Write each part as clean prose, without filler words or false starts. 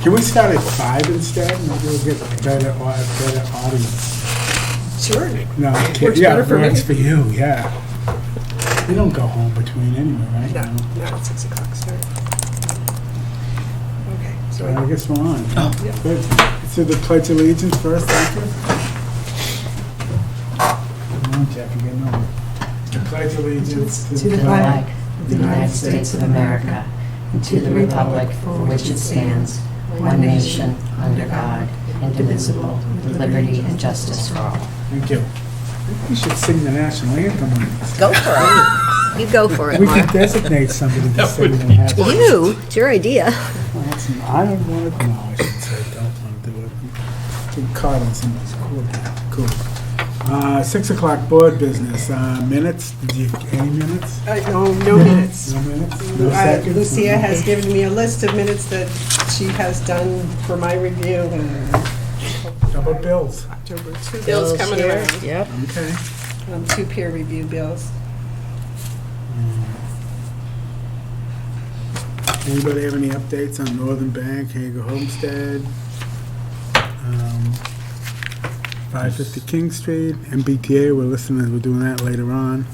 Can we start at 5 instead? Maybe we'll get better audience. Sure. No, Works yeah, better for works me. for you, yeah. We don't go home between anyway, right? No, not at 6 o'clock start. Okay, So so I guess we're on. yeah. Good. So the Pledge of Allegiance first, thank you. Come on, Jackie, get over. The Pledge of Allegiance To the flag of the United States of America, and to the republic for which it stands, one nation, under God, indivisible, with liberty and justice for all. Thank you. I think we should sing the national anthem on this. Go for it. You go for it, We could Mark. designate somebody to sing the national anthem. You, it's your idea. I don't want to, no, I shouldn't say don't want to do it. Get caught on somebody's cool. 6 o'clock board business, minutes, any minutes? No minutes. No minutes? No seconds? Lucia has given me a list of minutes that she has done for my review. How about bills? October, 2 bills coming here. around. Yep. Okay. 2 peer review bills. Anybody have any updates on Northern Bank, Hager Homestead, 550 King Street, MBTA, we're listening, we're doing that later on.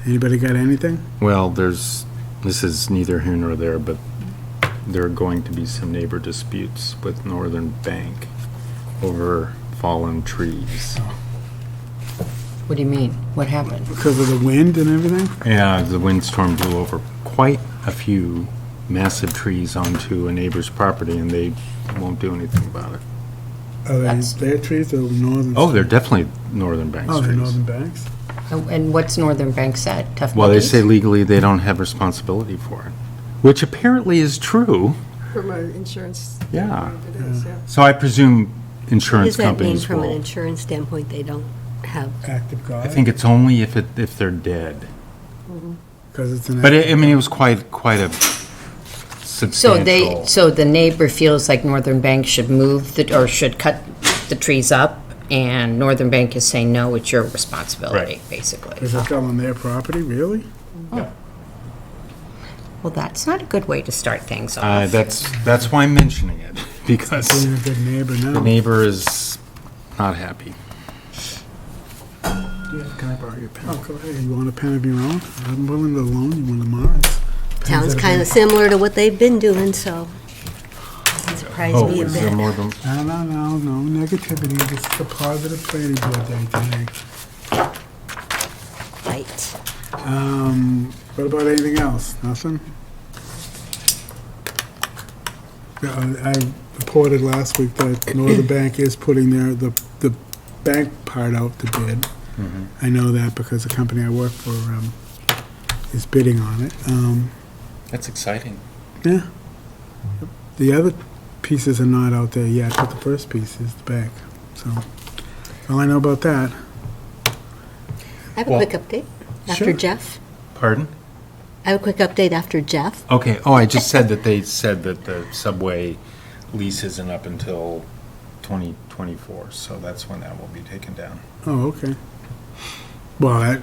Anybody got anything? Well, this is neither here nor there, but there are going to be some neighbor disputes with Northern Bank over fallen trees. What do you mean? What happened? Because of the wind and everything? Yeah, the windstorm blew over quite a few massive trees onto a neighbor's property, and they won't do anything about it. Are they their trees or Northern? Oh, they're definitely Northern Bank Oh, they're trees. Northern Banks? And what's Northern Bank said? Tough Well, they cookies? say legally they don't have responsibility for it, which apparently is true. From our insurance. Yeah. It is, yeah. So I presume What insurance does that mean companies from an will. insurance standpoint? They don't have, Active guard? I think it's only if they're dead. Because it's an. But I mean, it was quite a substantial. So the neighbor feels like Northern Bank should move or should cut the trees up, and Northern Bank is saying, no, it's your responsibility, Right. basically. Is it on their property, really? Well, that's not a good way to start things off. That's why I'm mentioning it, because Being a good neighbor now. the neighbor is not happy. Yeah, can I borrow your pen? Oh, go ahead. You want a pen of your own? I'm willing to loan you one of mine. sounds kind of similar to what they've been doing, so it surprised me a Is there bit. more than? No negativity. This is a positive planning board day today. Right. What about anything else? Nothing? I reported last week that Northern Bank is putting the bank part out to bid. I know that because the company I work for is bidding on it. That's exciting. Yeah. The other pieces are not out there yet, but the first piece is the bank. So, all I know about that. I have a Well, quick update after sure. Jeff. Pardon? I have a quick update after Jeff. Okay. Oh, I just said that they said that the subway lease isn't up until 2024, so that's when that will be taken down. Oh, okay. Well,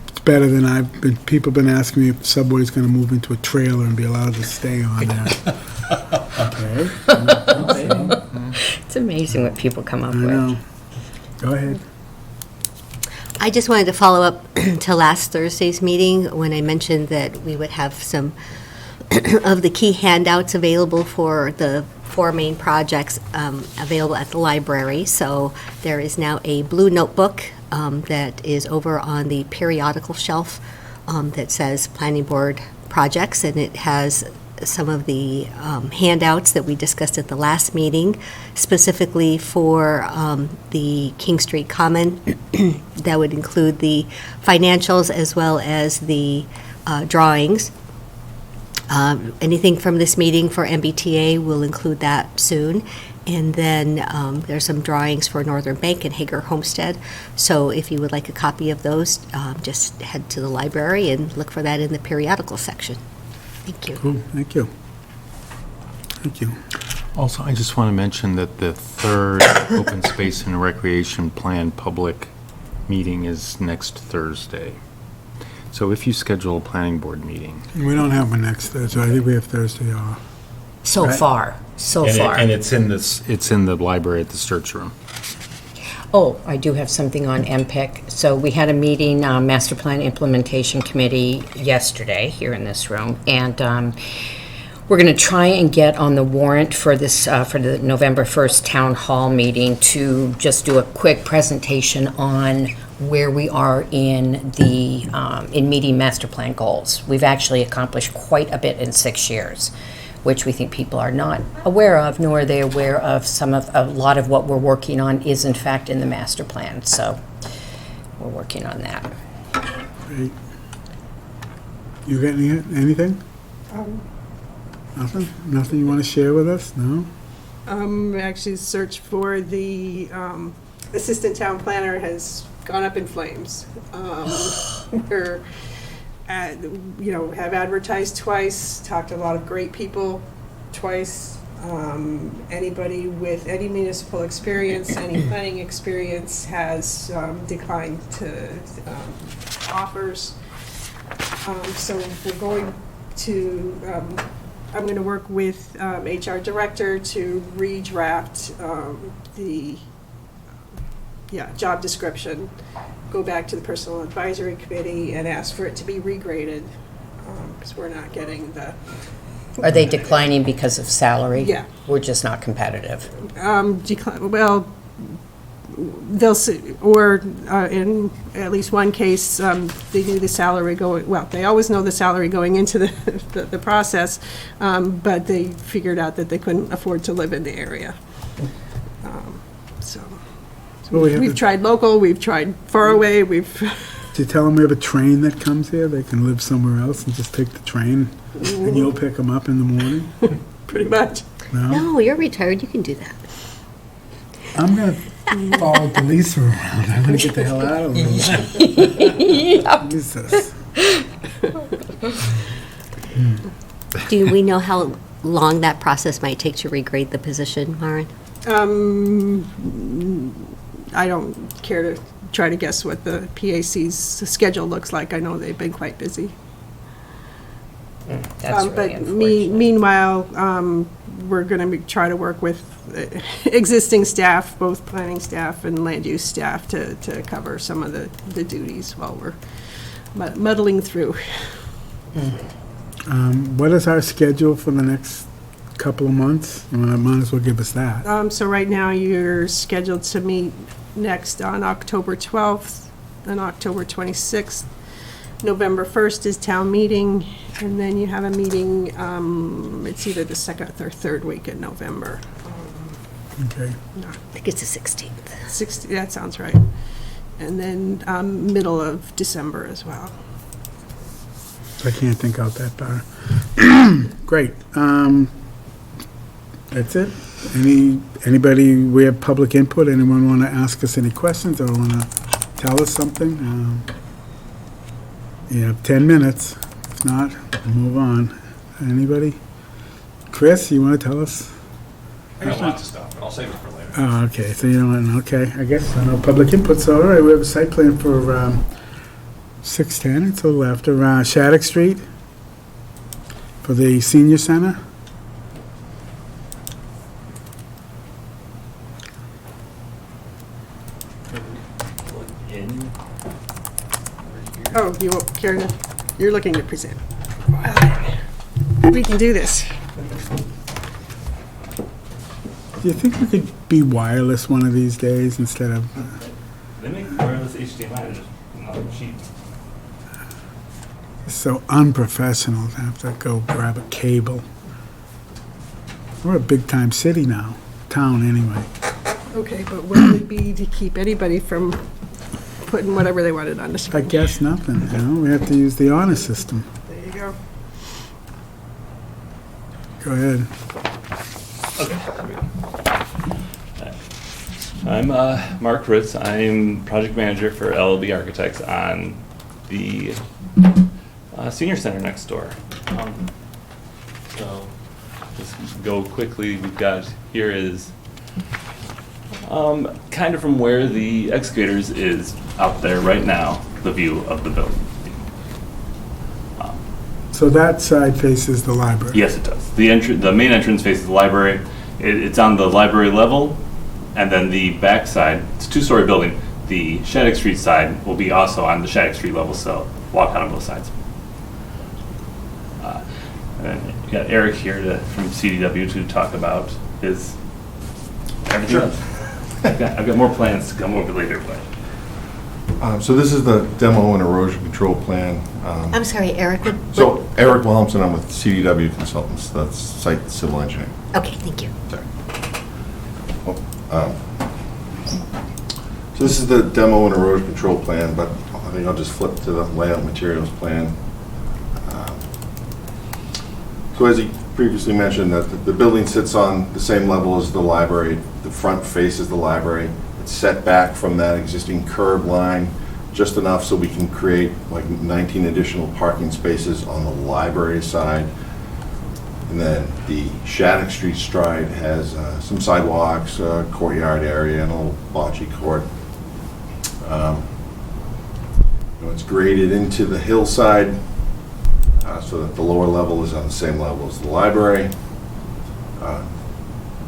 it's better than people have been asking me if Subway's going to move into a trailer and be allowed to stay on that. Okay. It's amazing what people come up I with. know. Go ahead. I just wanted to follow up to last Thursday's meeting when I mentioned that we would have some of the key handouts available for the 4 main projects available at the library. So there is now a blue notebook that is over on the periodical shelf that says Planning Board projects, and it has some of the handouts that we discussed at the last meeting, specifically for the King Street Common. That would include the financials as well as the drawings. Anything from this meeting for MBTA will include that soon. And then there's some drawings for Northern Bank and Hager Homestead. So if you would like a copy of those, just head to the library and look for that in the periodical section. Thank you. Cool. Thank you. Thank you. Also, I just want to mention that the third Open Space and Recreation Plan public meeting is next Thursday. So if you schedule a planning board meeting. We don't have one next Thursday, I think we have Thursday off. So Right. far, so and far. and it's in this, it's in the library at the search room. Oh, I do have something on MPIC. So we had a meeting, Master Plan Implementation Committee, yesterday here in this room, and we're going to try and get on the warrant for this, for the November 1st Town Hall meeting to just do a quick presentation on where we are in the, in meeting master plan goals. We've actually accomplished quite a bit in 6 years, which we think people are not aware of, nor are they aware of a lot of what we're working on is in fact in the master plan. So we're working on that. Great. You got anything? Nothing? Nothing you want to share with us? No? Actually, search for the assistant town planner has gone up in flames. We're have advertised twice, talked to a lot of great people twice. Anybody with any municipal experience, any planning experience has declined to offers. So we're going to, I'm going to work with HR director to redraft the job description, go back to the personal advisory committee and ask for it to be regraded, because we're not getting the, Are they declining because of salary? Yeah. We're just not competitive. well, they'll see, or in at least one case, they knew the salary going, well, they always know the salary going into the process, but they figured out that they couldn't afford to live in the area. So. Well, we have We've to- tried local, we've tried far away, we've, Did you tell them we have a train that comes here? They can live somewhere else and just take the train, and you'll pick them up in the morning? pretty much. No? No, you're retired, you can do that. I'm going to follow Delisa around. I'm going to get the hell out of here. Jesus. Do we know how long that process might take to regrade the position, Maren? I don't care to try to guess what the PAC's schedule looks like. I know they've been quite busy. That's really But unfortunate. meanwhile, we're going to try to work with existing staff, both planning staff and land use staff, to cover some of the duties while we're muddling through. What is our schedule for the next couple of months? You might as well give us that. So right now, you're scheduled to meet next on October 12th and October 26th. November 1st is town meeting, and then you have a meeting, it's either the second or third week in November. Okay. I think it's the 16th. 60, that sounds right. And then middle of December as well. I can't think out that far. Great. That's it. Anybody, we have public input? Anyone want to ask us any questions or want to tell us something? You have 10 minutes. If not, we'll move on. Anybody? Chris, you want to tell us? I got lots of stuff, but I'll save it for later. Oh, okay, so you don't want, okay, I guess, no public input, so, all right, we have a site plan for 610, it's a little after Shattuck Street for the senior center. Oh, Karen, you're looking to present. We can do this. Do you think we could be wireless one of these days instead of, They make wireless HDMI, just another cheap. it's so unprofessional to have to go grab a cable? We're a big-time city now, town anyway. Okay, but what would it be to keep anybody from putting whatever they wanted on the I screen? guess nothing, you know, we have to use the honor system. There you go. Go ahead. I'm Mark Ritz. I'm project manager for LLB Architects on the senior center next door. So just go quickly. We've got here is kind of from where the excavators is out there right now, the view of the building. So that side faces the library? Yes, it does. The main entrance faces the library. It's on the library level, and then the back side, it's a two-story building. The Shattuck Street side will be also on the Shattuck Street level, so walk on both sides. And then you got Eric here from CDW to talk about his everything else. I've got more plans to come over later, but. So this is the demo and erosion control plan. I'm sorry, Eric. So Eric Williamson, I'm with CDW Consultants, that's Site Civil Engineering. Okay, thank you. Sorry. So this is the demo and erosion control plan, but I think I'll just flip to the layout materials plan. So as he previously mentioned, that the building sits on the same level as the library. The front faces the library. It's set back from that existing curb line just enough so we can create like 19 additional parking spaces on the library side. And then the Shattuck Street stride has some sidewalks, courtyard area, and a little bocce court. It's graded into the hillside so that the lower level is on the same level as the library.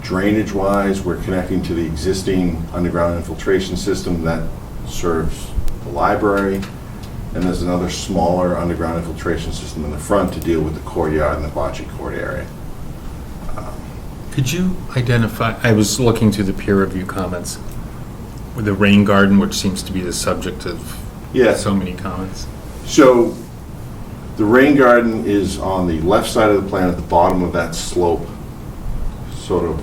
Drainage-wise, we're connecting to the existing underground infiltration system that serves the library. And there's another smaller underground infiltration system in the front to deal with the courtyard and the bocce court area. Could you identify, I was looking through the peer review comments, with the rain garden, which seems to be the subject of Yes. so many comments. So the rain garden is on the left side of the plan at the bottom of that slope, sort of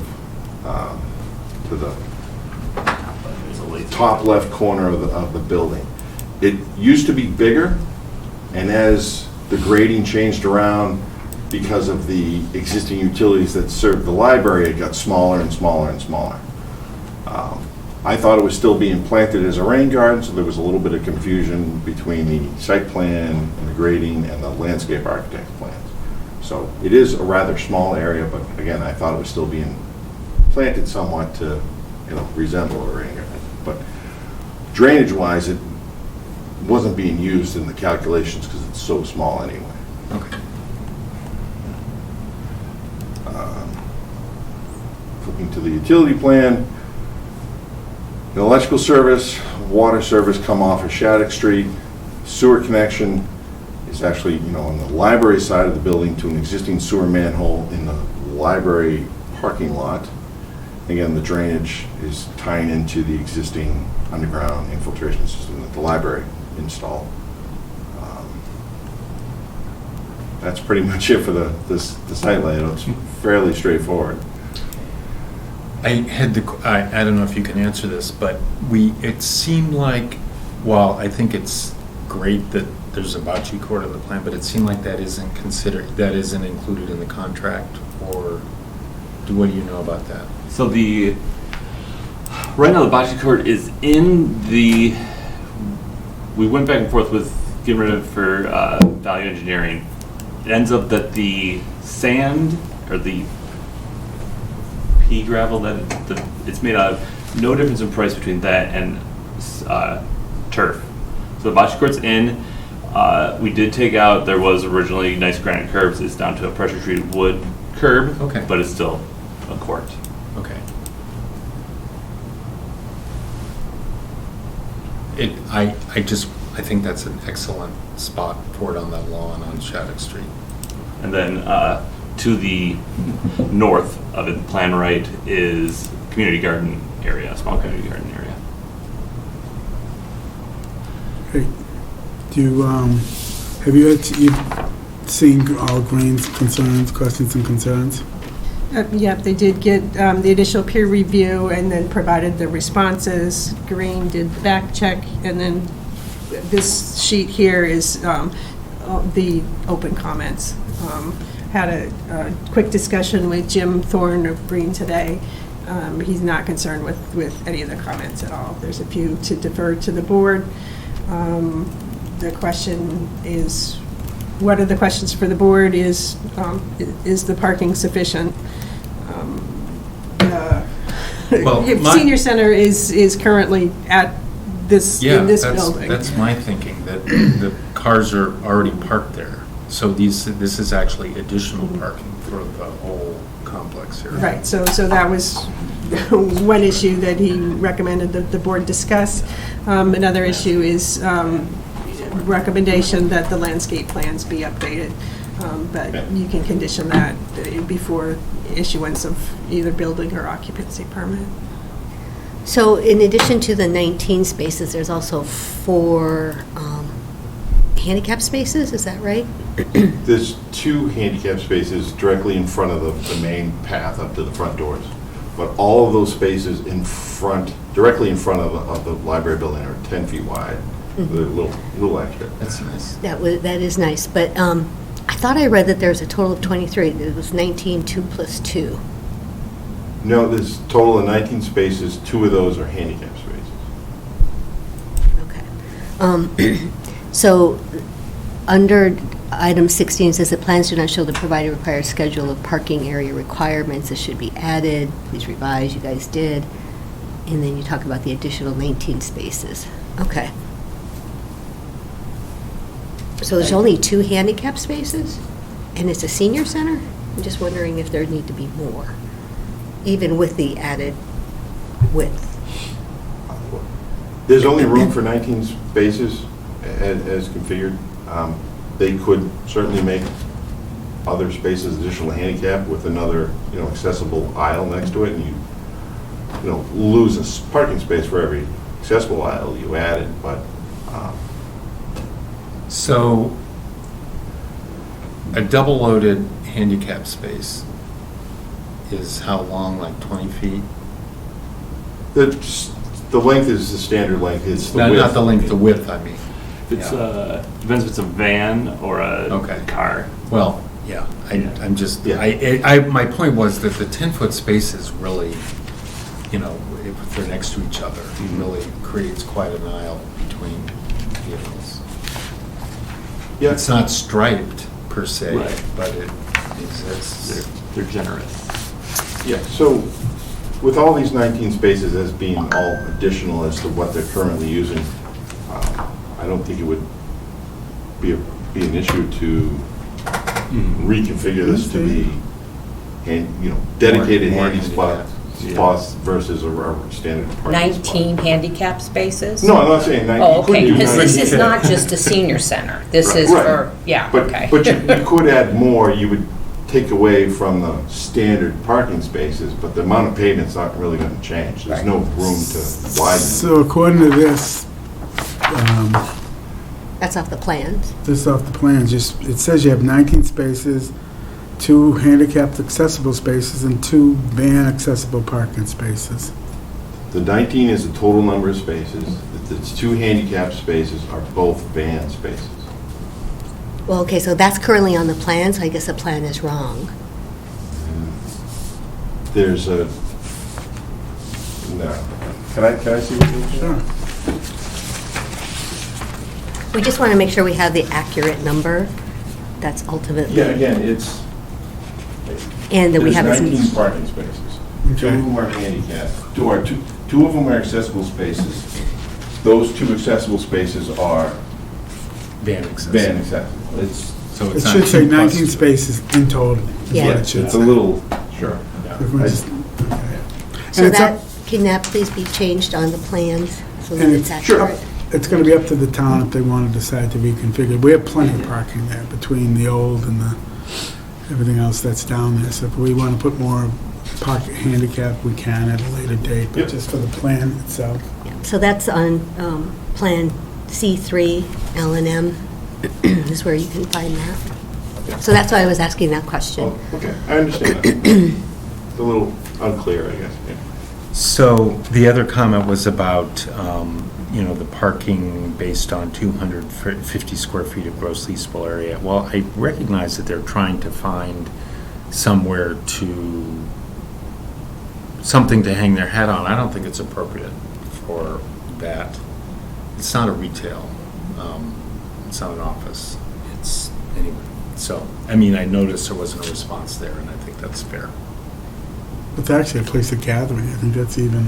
to the top left corner of the building. It used to be bigger, and as the grading changed around because of the existing utilities that served the library, it got smaller and smaller and smaller. I thought it was still being planted as a rain garden, so there was a little bit of confusion between the site plan and the grading and the landscape architect plans. So it is a rather small area, but again, I thought it was still being planted somewhat to, resemble a rain garden. But drainage-wise, it wasn't being used in the calculations because it's so small anyway. Okay. Flipping to the utility plan, the electrical service, water service come off of Shattuck Street. Sewer connection is actually, on the library side of the building to an existing sewer manhole in the library parking lot. Again, the drainage is tying into the existing underground infiltration system that the library installed. That's pretty much it for the site layout. It's fairly straightforward. I don't know if you can answer this, but it seemed like, well, I think it's great that there's a bocce court on the plan, but it seemed like that isn't included in the contract, or what do you know about that? So right now the bocce court is we went back and forth with getting rid of for value engineering. It ends up that the sand or the pea gravel that it's made out of, no difference in price between that and turf. So the bocce court's in. We did take out, there was originally nice granite curbs. It's down to a pressure treated wood curb, Okay. but it's still a court. Okay. I think that's an excellent spot for it on that lawn on Shattuck Street. And then to the north of it, plan right, is community garden area, small community garden area. Hey, have you seen all Green's questions and concerns? Yep, they did get the initial peer review and then provided the responses. Green did the back check, and then this sheet here is the open comments. Had a quick discussion with Jim Thorne of Green today. He's not concerned with any of the comments at all. There's a few to defer to the board. The question is, what are the questions for the board? Is the parking sufficient? Well, Senior Center is currently at in this building. That's my thinking, that the cars are already parked there. So this is actually additional parking for the whole complex here. Right, so that was one issue that he recommended that the board discuss. Another issue is recommendation that the landscape plans be updated, but you can condition that before issuance of either building or occupancy permit. So in addition to the 19 spaces, there's also 4 handicap spaces, is that right? There's 2 handicap spaces directly in front of the main path up to the front doors. But all of those spaces in front, directly in front of the library building are 10 feet wide. They're a little extra. That's nice. That is nice, but I thought I read that there's a total of 23. It was 19, 2 plus 2. No, there's a total of 19 spaces. 2 of those are handicap spaces. Okay. So, under item 16, it says that plans do not show the provided required schedule of parking area requirements. This should be added. Please revise. You guys did. And then you talk about the additional 19 spaces. Okay. So there's only 2 handicap spaces? And it's a senior center? I'm just wondering if there need to be more, even with the added width. There's only room for 19 spaces as configured. They could certainly make other spaces additional handicap with another, accessible aisle next to it, and you lose a parking space for every accessible aisle you added, but So a double-loaded handicap space is how long, like 20 feet? the length is the standard length. It's the No, width. not the length, the width, I mean. It's, Yeah. depends if it's a van or a Okay. car. Well, yeah, I'm just, Yeah. my point was that the 10-foot spaces really, if they're next to each other, it really creates quite an aisle between vehicles. Yeah. It's not striped per se, Right. but it exists. They're generous. Yeah, so with all these 19 spaces as being all additional as to what they're currently using, I don't think it would be an issue to reconfigure this to be, dedicated More handy handicap. spots versus a standard parking spot. 19 handicap spaces? No, I'm not saying 19. Oh, You couldn't okay, do because this 19. is not just a senior center. This is Right. for, yeah, But okay. you could add more, you would take away from the standard parking spaces, but the amount of pavement's not really going to change. There's no room to widen. So according to this, That's off the plans. this off the plans, it says you have 19 spaces, 2 handicapped accessible spaces, and 2 van accessible parking spaces. The 19 is the total number of spaces. The 2 handicap spaces are both van spaces. Well, okay, so that's currently on the plan, so I guess the plan is wrong. There's a, no. Can I see what you're Sure. We just want to make sure we have the accurate number. That's ultimately. Yeah, again, it's, And that we there's have as 19 parking spaces. 2 Okay. of them are handicapped. Two of them are accessible spaces. Those 2 accessible spaces are Van accessible. van accessible. It's, So It it's not should say 2 plus 19 2. spaces in total, is Yeah. what it should it's a say. little, sure. If we I- just- So And it's that, up- can that please be changed on the plans so that And it's it's- Sure. accurate? It's going to be up to the town if they want to decide to reconfigure. We have plenty of parking there between the old and everything else that's down there. So if we want to put more pocket handicap, we can at a later date, but Yep. just for the plan itself. So that's on Plan C3, L&M, is where you can find that. So that's why I was asking that question. Oh, okay, I understand that. It's a little unclear, I guess, yeah. So the other comment was about, the parking based on 250 square feet of gross leasable area. Well, I recognize that they're trying to find somewhere something to hang their hat on. I don't think it's appropriate for that. It's not a retail, it's not an office. Anyway. So, I noticed there wasn't a response there, and I think that's fair. It's actually a place of gathering. I think that's even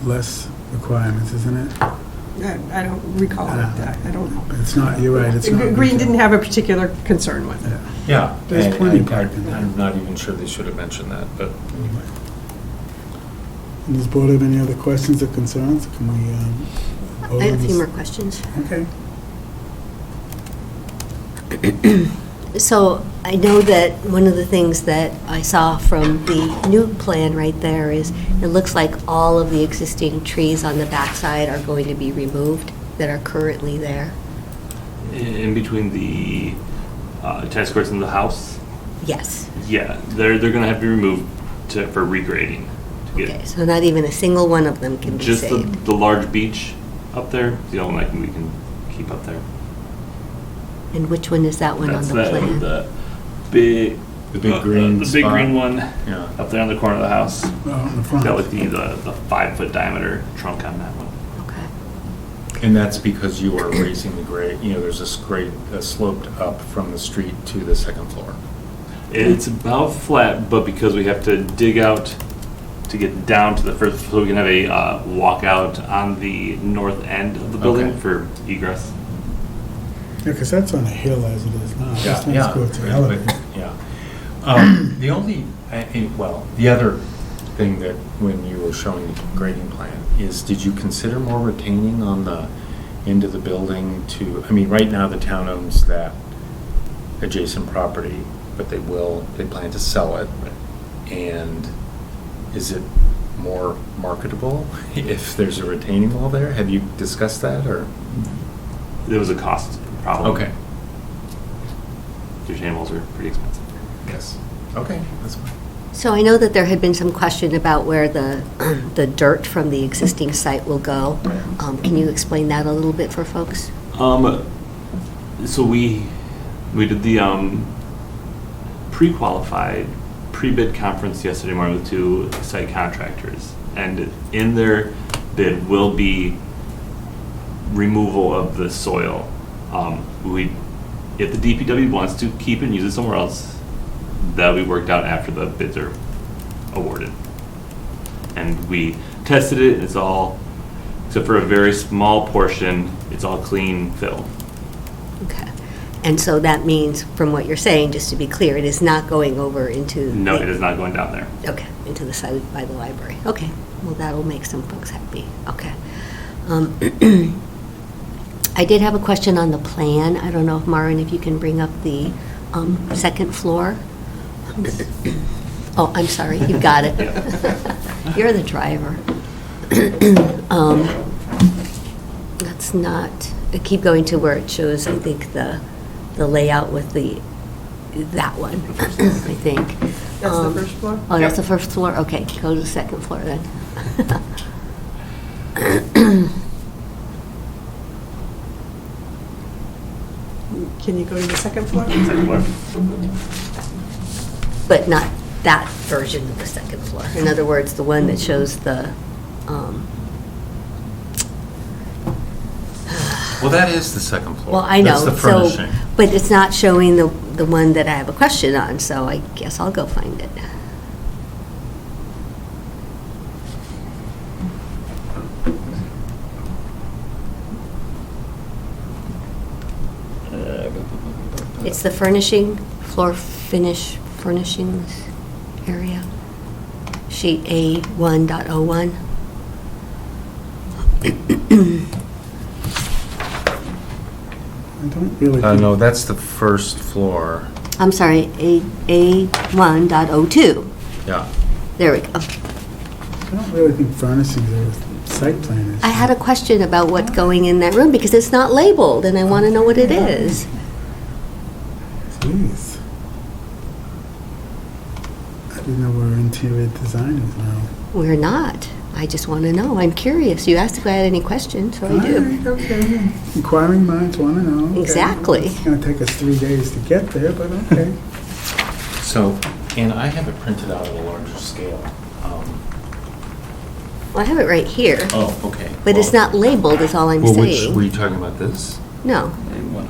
less requirements, isn't it? I don't recall that. I don't. It's not, you're right, it's not. Green didn't have a particular concern with it. Yeah. There's and plenty of parking there. I'm not even sure they should have mentioned that, but anyway. Does the board have any other questions or concerns? Can we, I have a few more questions. Okay. So I know that one of the things that I saw from the new plan right there is it looks like all of the existing trees on the backside are going to be removed that are currently there. In between the tennis courts and the house, Yes. yeah, they're going to have to be removed for regrading. To Okay, so not even a single one of them can be just saved. the large beach up there, is the only one I think we can keep up there. And which one is that one on That's the that, plan? the big, The big green the big spot. green one Yeah. up there on the corner of the house. Well, in the It's front. got like the 5-foot diameter trunk on that one. Okay. And that's because you are raising the grade, there's this grade sloped up from the street to the second floor. It's about flat, but because we have to dig out to get down to the first, so we can have a walkout on the north end of the building Okay. for egress. Yeah, because that's on a hill as it is now. It's nice to go to elevate. Yeah. The only, the other thing that, when you were showing the grading plan, is did you consider more retaining on the end of the building to, right now the town owns that adjacent property, but they plan to sell it. And is it more marketable if there's a retaining wall there? Have you discussed that, or? There was a cost problem. Okay. Retaining walls are pretty expensive. Yes. Okay, that's fine. So I know that there had been some question about where the the dirt from the existing site will go. Can you explain that a little bit for folks? So we did the pre-qualified, pre-bid conference yesterday morning with 2 site contractors. And in their bid will be removal of the soil. If the DPW wants to keep it and use it somewhere else, that'll be worked out after the bids are awarded. And we tested it, it's all, except for a very small portion, it's all clean fill. Okay. And so that means, from what you're saying, just to be clear, it is not going over into... No, the- it is not going down there. Okay, into the side by the library. Okay, well, that'll make some folks happy. Okay. I did have a question on the plan. I don't know if, Maureen, if you can bring up the second floor? Oh, I'm sorry, you've got it. You're the driver. That's not, keep going to where it shows, I think, the layout with that one, I think. That's the first floor? Oh, that's the first floor? Okay, go to the second floor then. Can you go to the second floor? Second floor. But not that version of the second floor. In other words, the one that shows the, Well, that is the second floor. well, I know. That's the So, furnishing. but it's not showing the one that I have a question on, so I guess I'll go find it. It's the furnishing, floor finish furnishings area. Sheet A1.01. I don't really think, No, that's the first floor. I'm sorry, A1.02. Yeah. There we go. I don't really think furnishings are a site plan issue. I had a question about what's going in that room because it's not labeled and I want to know what it is. Jeez. I didn't know we were interior designers now. We're not. I just want to know. I'm curious. You asked if I had any questions, so I do. All right, okay. Inquiring minds want to know. Okay. Exactly. It's going to take us 3 days to get there, but okay. So, and I have it printed out at a larger scale. Well, I have it right here, Oh, okay. but it's not labeled is all I'm Well, were saying. you talking about this? No,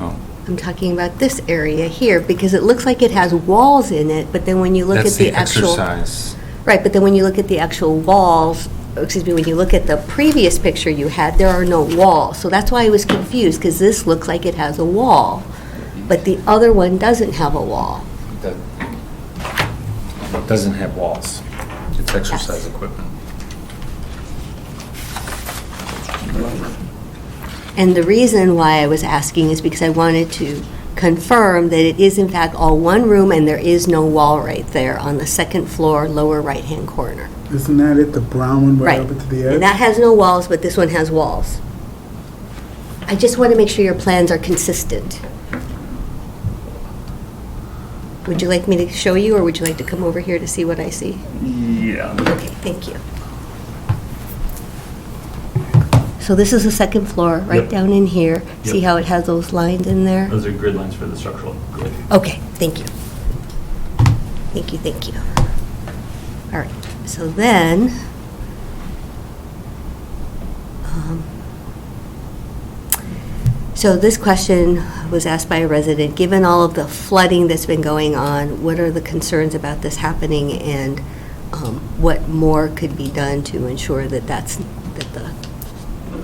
Oh. I'm talking about this area here because it looks like it has walls in it, but then when you look That's at the the actual... exercise. Right, but then when you look at the actual walls, excuse me, when you look at the previous picture you had, there are no walls. So that's why I was confused, because this looks like it has a wall, but the other one doesn't have a wall. That doesn't have walls. It's exercise equipment. And the reason why I was asking is because I wanted to confirm that it is in fact all one room and there is no wall right there on the second floor, lower right-hand corner. Isn't that it, the brown one Right. right up to the edge? And that has no walls, but this one has walls. I just want to make sure your plans are consistent. Would you like me to show you, or would you like to come over here to see what I see? Yeah. Okay, thank you. So this is the second floor, right Yep. down in here. See Yep. how it has those lines in there? Those are grid lines for the structural grid. Okay, thank you. Thank you, thank you. All right, so then, so this question was asked by a resident, given all of the flooding that's been going on, what are the concerns about this happening, and what more could be done to ensure that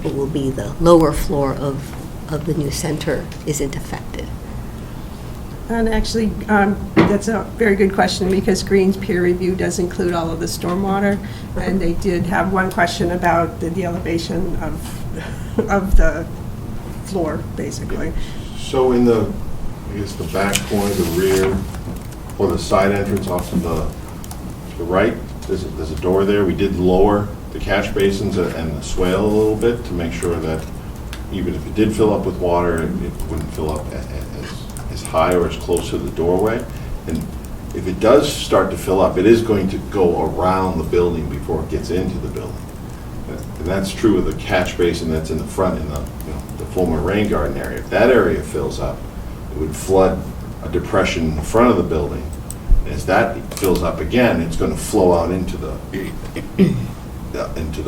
what will be the lower floor of the new center isn't affected? And actually, that's a very good question, because Green's peer review does include all of the stormwater, and they did have one question about the elevation of the floor, basically. So in the, I guess, the back corner, the rear, or the side entrance off to the right, there's a door there. We did lower the catch basins and the swale a little bit to make sure that even if it did fill up with water, it wouldn't fill up as high or as close to the doorway. And if it does start to fill up, it is going to go around the building before it gets into the building. And that's true of the catch basin that's in the front in the former rain garden area. If that area fills up, it would flood a depression in the front of the building. As that fills up again, it's going to flow out into the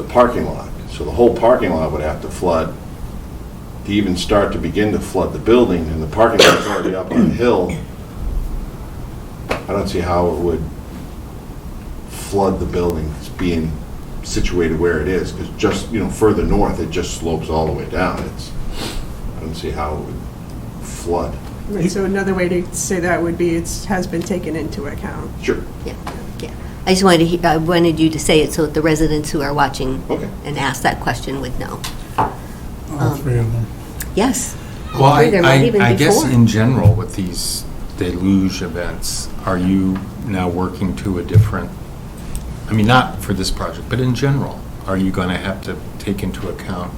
parking lot. So the whole parking lot would have to flood to even start to begin to flood the building, and the parking lot's already up on the hill. I don't see how it would flood the building as being situated where it is, because just, further north, it just slopes all the way down. I don't see how it would flood. Right, so another way to say that would be it has been taken into account. Sure. Yeah. I just wanted I wanted you to say it so that the residents who are watching Okay. and ask that question would know. All three of them. Yes. Well, There might even I be guess four. in general with these deluge events, are you now working to a different, I mean, not for this project, but in general, are you going to have to take into account,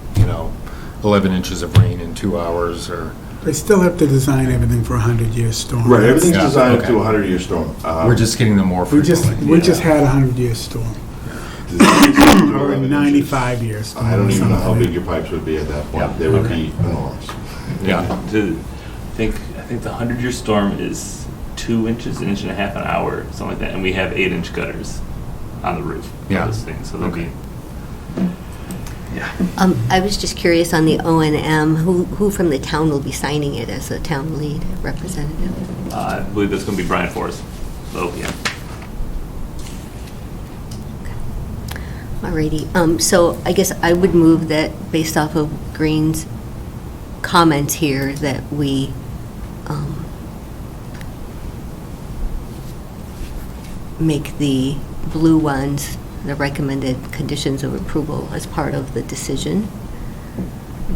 11 inches of rain in 2 hours, or? They still have to design everything for a 100-year storm. Right, everything's Yeah, designed up okay. to a 100-year storm. We're just getting them more We frequently. just had a 100-year storm, or a 95-year storm. I don't or even know how something. big your pipes would be at that point. Yeah, They would okay. be enormous. Yeah. I think the 100-year storm is 2 inches, 1.5 inches an hour, something like that, and we have 8-inch gutters on the roof. Yeah. Of this thing, so they'll be. Yeah. I was just curious on the O&M, who from the town will be signing it as a town lead representative? I believe that's going to be Brian Forrest. So yeah. Alrighty, so I guess I would move that, based off of Green's comments here, that we make the blue ones the recommended conditions of approval as part of the decision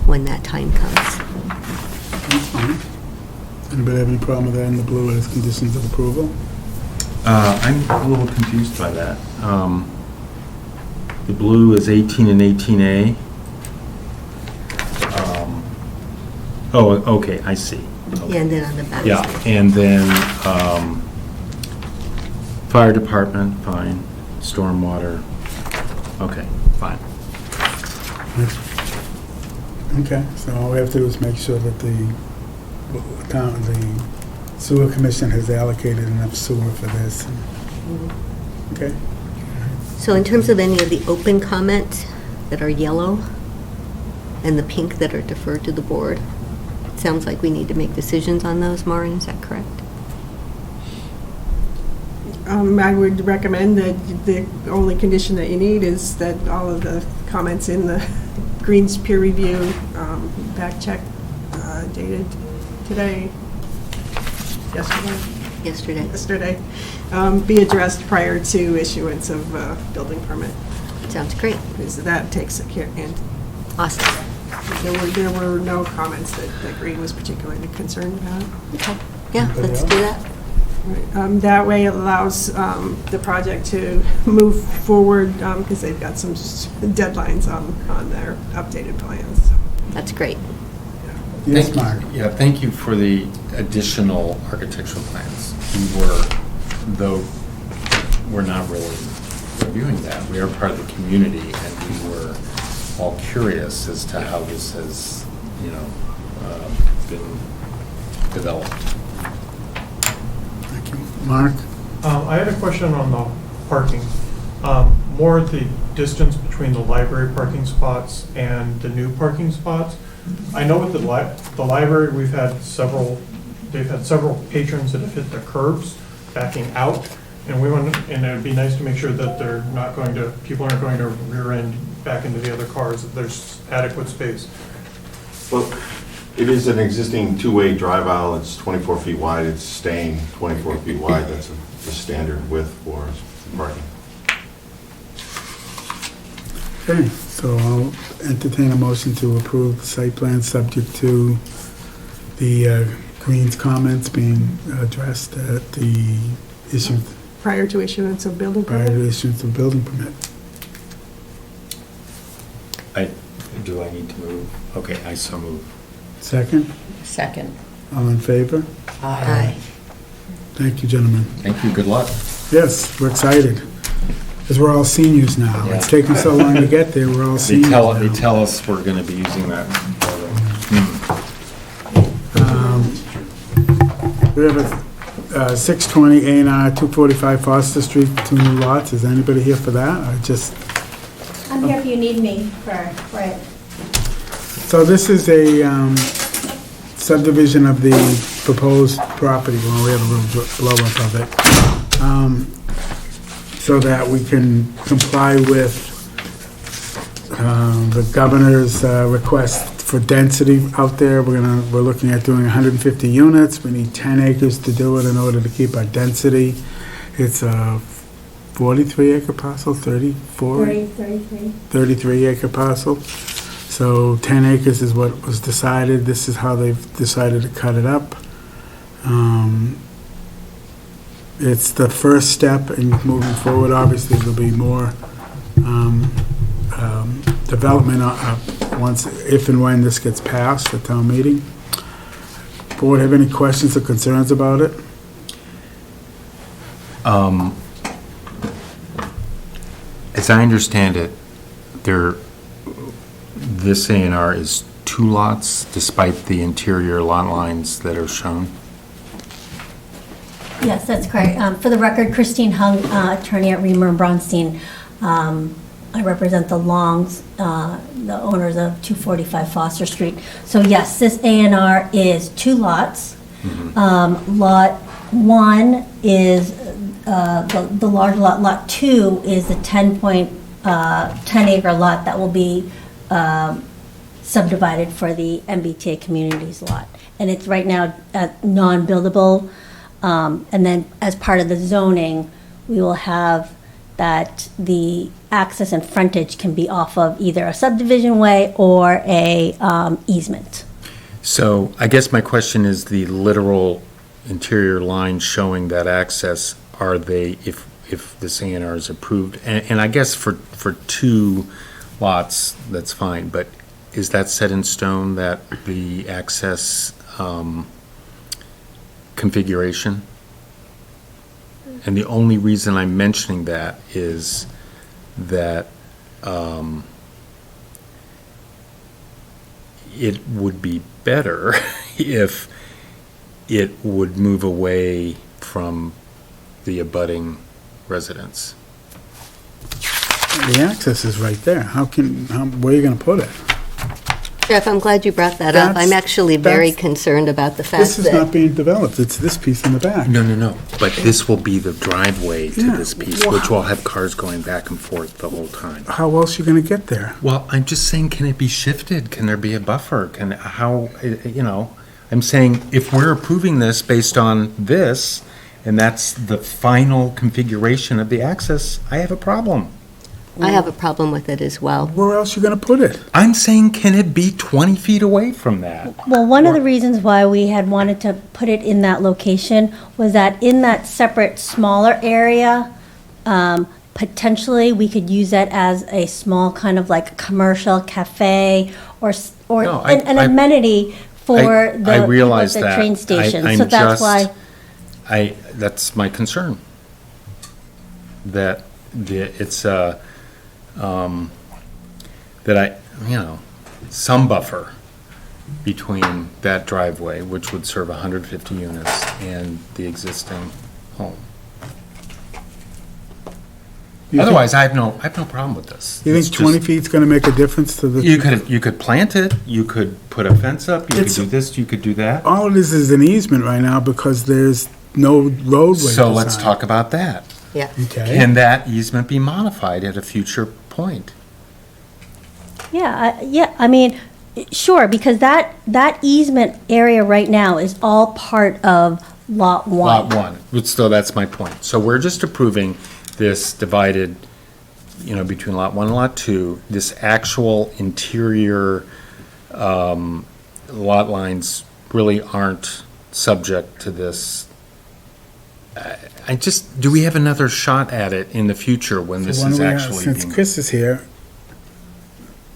when that time comes. That's fine. Anybody have any problem with that in the blue as conditions of approval? I'm a little confused by that. The blue is 18 and 18A. Oh, okay, I see. Okay. And then on the back. Yeah, and then fire department, fine. Stormwater, okay, fine. Okay, so all we have to do is make sure that the sewer commission has allocated enough sewer for this. Okay? So in terms of any of the open comments that are yellow and the pink that are deferred to the board, it sounds like we need to make decisions on those, Maureen, is that correct? I would recommend that the only condition that you need is that all of the comments in the Greens peer review, back check, dated today, yesterday, be addressed prior to issuance of building permit, Sounds great. because that takes care, and Awesome. there were no comments that Green was particularly concerned about. Okay. Yeah, let's do that. Right. That way it allows the project to move forward, because they've got some deadlines on their updated plans. That's great. Yes, Thank- Mark? Yeah, thank you for the additional architectural plans. We were, though we're not really reviewing that, we are part of the community, and we were all curious as to how this has, been developed. Thank you. Mark? I had a question on the parking. More the distance between the library parking spots and the new parking spots. I know with the library, they've had several patrons that have hit the curbs backing out. And and it'd be nice to make sure that people aren't going to rear end back into the other cars, that there's adequate space. Well, it is an existing two-way drive aisle. It's 24 feet wide. It's staying 24 feet wide. That's the standard width for parking. Okay, so I'll entertain a motion to approve the site plan subject to the Green's comments being addressed at the issue, Prior to issuance of building prior permit? to issuance of building permit. Do I need to move? Okay, I so move. Second? Second. All in favor? Aye. Thank you, gentlemen. Thank you, good luck. Yes, we're excited, because we're all seniors now. It's Yeah. taken so long to get there, we're all They seniors tell now. us we're gonna be using that building. We have a 620 A&R 245 Foster Street, 2 new lots. Is anybody here for that? I just, I'm here if you need me for it. so this is a subdivision of the proposed property. Well, we have a little blow-up of it. So that we can comply with the governor's request for density out there. We're looking at doing 150 units. We need 10 acres to do it in order to keep our density. It's a 43-acre parcel, 34? 33. 33-acre parcel. So 10 acres is what was decided. This is how they've decided to cut it up. It's the first step in moving forward. Obviously, there'll be more development once, if and when this gets passed at town meeting. Board have any questions or concerns about it? As I understand it, this A&R is 2 lots despite the interior lot lines that are shown? Yes, that's correct. For the record, Christine Hung, attorney at Reamer and Bronstein. I represent the Longs, the owners of 245 Foster Street. So yes, this A&R is 2 lots. Lot 1 is the large lot. Lot 2 is the 10-acre lot that will be subdivided for the MBTA Communities lot. And it's right now non-buildable. And then as part of the zoning, we will have that the access and frontage can be off of either a subdivision way or a easement. So I guess my question is the literal interior lines showing that access, are they, if this A&R is approved, and I guess for 2 lots, that's fine, but is that set in stone, that the access configuration? And the only reason I'm mentioning that is that it would be better if it would move away from the abutting residence. The access is right there. Where are you gonna put it? Jeff, I'm glad you brought that up. I'm That's- actually very that's- concerned about the fact This is not that, being developed, it's this piece in the back. No, but this will be the driveway to Yeah, this piece, wow. which will have cars going back and forth the whole time. How else you gonna get there? Well, I'm just saying, can it be shifted? Can there be a buffer? I'm saying, if we're approving this based on this, and that's the final configuration of the access, I have a problem. I have a problem with it as well. Where else you gonna put it? I'm saying, can it be 20 feet away from that? Well, one of the reasons why we had wanted to put it in that location was that in that separate, smaller area, potentially, we could use that as a small kind of like commercial cafe or No, an I- amenity for I the people at realize the that. train station. I'm So that's why, that's my concern. That it's some buffer between that driveway, which would serve 150 units, and the existing home. You think- Otherwise, I have no problem with this. You It's think 20 just- feet's gonna make a difference to the? You could plant it, you could put a fence up, you could It's- do this, you could do that. All it is an easement right now because there's no roadway So let's design. talk about that. Yeah. Okay. Can that easement be modified at a future point? I mean, sure, because that easement area right now is all part of Lot 1. Lot one, so that's my point. So we're just approving this divided, between lot one and lot two, this actual interior lot lines really aren't subject to this. Do we have another shot at it in the future when this Why is don't we have- actually Since being? Chris is here,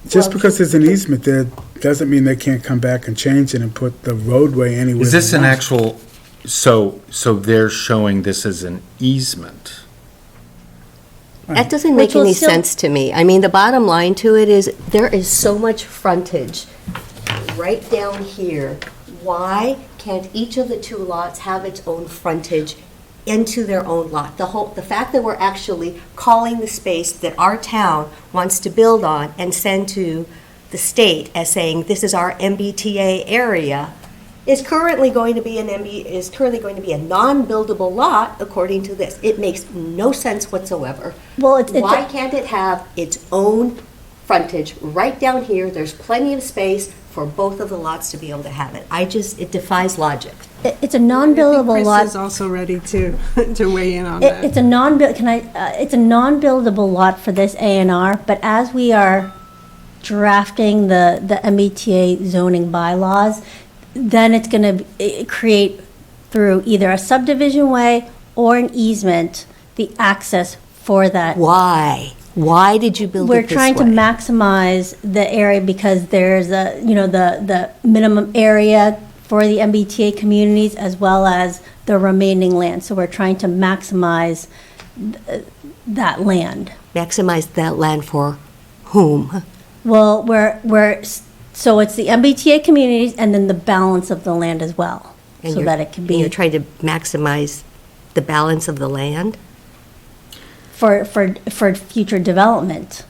just because there's an easement there, doesn't mean they can't come back and change it and put the roadway anywhere. Is this they an want. actual, so they're showing this as an easement? That doesn't Which make will any still- sense to me. I mean, the bottom line to it is, there is so much frontage right down here. Why can't each of the two lots have its own frontage into their own lot? The fact that we're actually calling the space that our town wants to build on and send to the state as saying, this is our MBTA area, is currently going to be a non-buildable lot according to this. It makes no sense whatsoever. Well, it's Why can't it have its own frontage right down here? There's plenty of space for both of the lots to be able to have it. It defies logic. it's a non-buildable Chris lot. is also ready to weigh in on that. It's a it's a non-buildable lot for this A&R, but as we are drafting the MBTA zoning bylaws, then it's going to create through either a subdivision way or an easement, the access for that. Why? Why did you build We're it this trying to way? maximize the area because there's the minimum area for the MBTA communities as well as the remaining land. So we're trying to maximize that land. Maximize that land for whom? Well, so it's the MBTA communities and then the balance of the land as well. And So you're- that it can and be You're trying to maximize the balance of the land? for future development.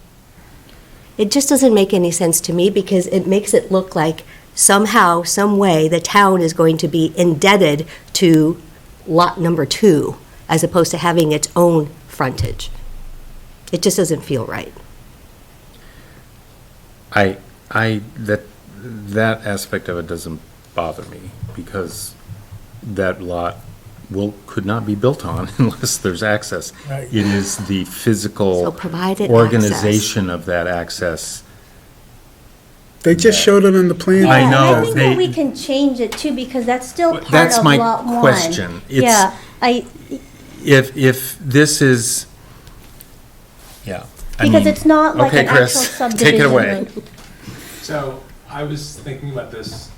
It just doesn't make any sense to me because it makes it look like somehow, some way, the town is going to be indebted to lot number 2 as opposed to having its own frontage. It just doesn't feel right. That aspect of it doesn't bother me, because that lot could not be built on unless there's access. Right. It is the So physical provided organization of that access. They just showed it on the plan. I Yeah, know, and I think they- that we can change it too, because that's still part of That's my Lot 1. question. Yeah, If this is, yeah. I because mean- it's not like Okay, an actual Chris, subdivision. take it away. like- So I was thinking about this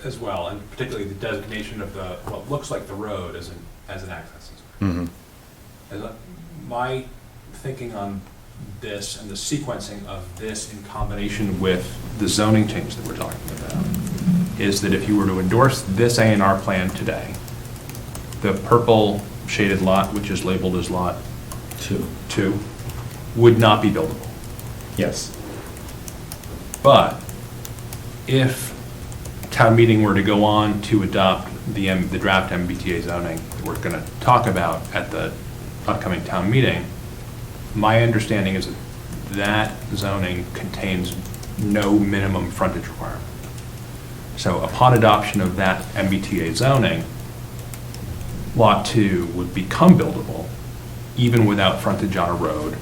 as well, and particularly the designation of what looks like the road as an access easement. Mhm. My thinking on this and the sequencing of this in combination with the zoning change that we're talking about is that if you were to endorse this A&R plan today, the purple shaded lot, which is labeled as Lot 2, would not be buildable. Yes. But if town meeting were to go on to adopt the draft MBTA zoning that we're going to talk about at the upcoming town meeting, my understanding is that that zoning contains no minimum frontage requirement. So upon adoption of that MBTA zoning, Lot 2 would become buildable even without frontage on a road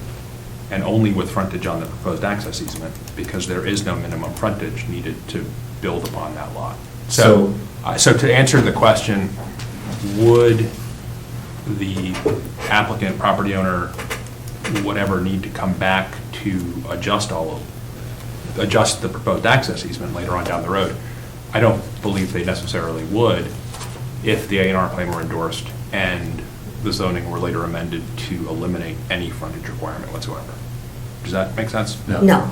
and only with frontage on the proposed access easement, because there is no minimum frontage needed to build upon that lot. So to answer the question, would the applicant, property owner, whatever, need to come back to adjust the proposed access easement later on down the road? I don't believe they necessarily would if the A&R plan were endorsed and the zoning were later amended to eliminate any frontage requirement whatsoever. Does that make sense? No.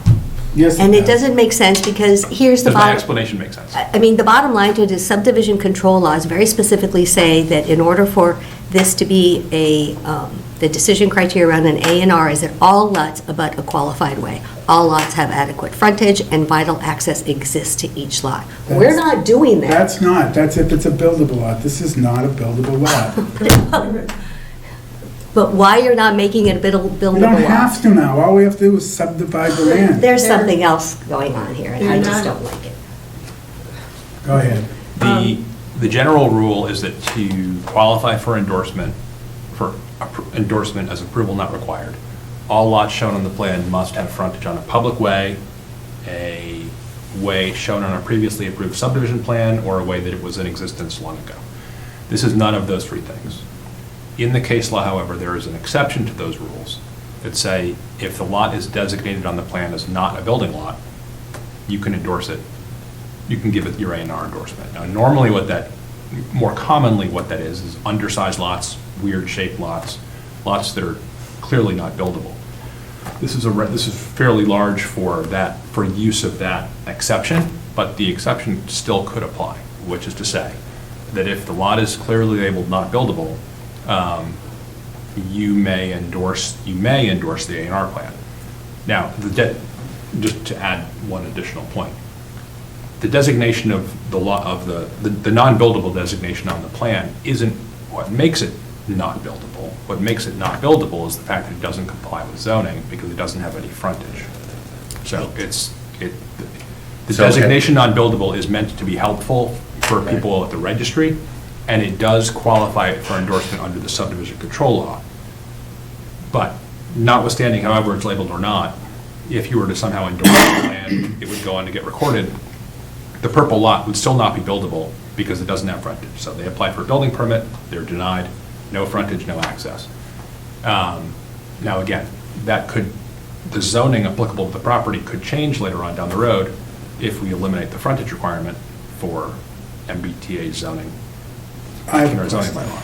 Yes. And it doesn't make sense because here's the Does my bottom. explanation make sense? I mean, the bottom line to it is subdivision control laws very specifically say that in order for this to be the decision criteria around an A&R is that all lots abut a qualified way. All lots have adequate frontage and vital access exists to each lot. We're not doing that. That's if it's a buildable lot. This is not a buildable lot. But why you're not making it a buildable lot? We don't have to now. All we have to do is subdivide the land. There's something else going on here, and I They're just not- don't like it. Go ahead. The general rule is that to qualify for endorsement as approval not required, all lots shown on the plan must have frontage on a public way, a way shown on a previously approved subdivision plan, or a way that it was in existence long ago. This is none of those three things. In the case law, however, there is an exception to those rules that say if the lot is designated on the plan as not a building lot, you can endorse it. You can give it your A&R endorsement. Now, normally more commonly what that is undersized lots, weird shaped lots, lots that are clearly not buildable. This is fairly large for use of that exception, but the exception still could apply, which is to say that if the lot is clearly labeled not buildable, you may endorse the A&R plan. Now, just to add one additional point, the designation of the non-buildable designation on the plan isn't what makes it not buildable. What makes it not buildable is the fact that it doesn't comply with zoning because it doesn't have any frontage. So the designation non-buildable is meant to be helpful for people at the registry, and it does qualify for endorsement under the subdivision control law. But notwithstanding, however it's labeled or not, if you were to somehow endorse the plan, it would go on to get recorded. The purple lot would still not be buildable because it doesn't have frontage. So they apply for a building permit, they're denied, no frontage, no access. Now again, the zoning applicable to the property could change later on down the road if we eliminate the frontage requirement for MBTA zoning. I have a Or zoning question. bylaw.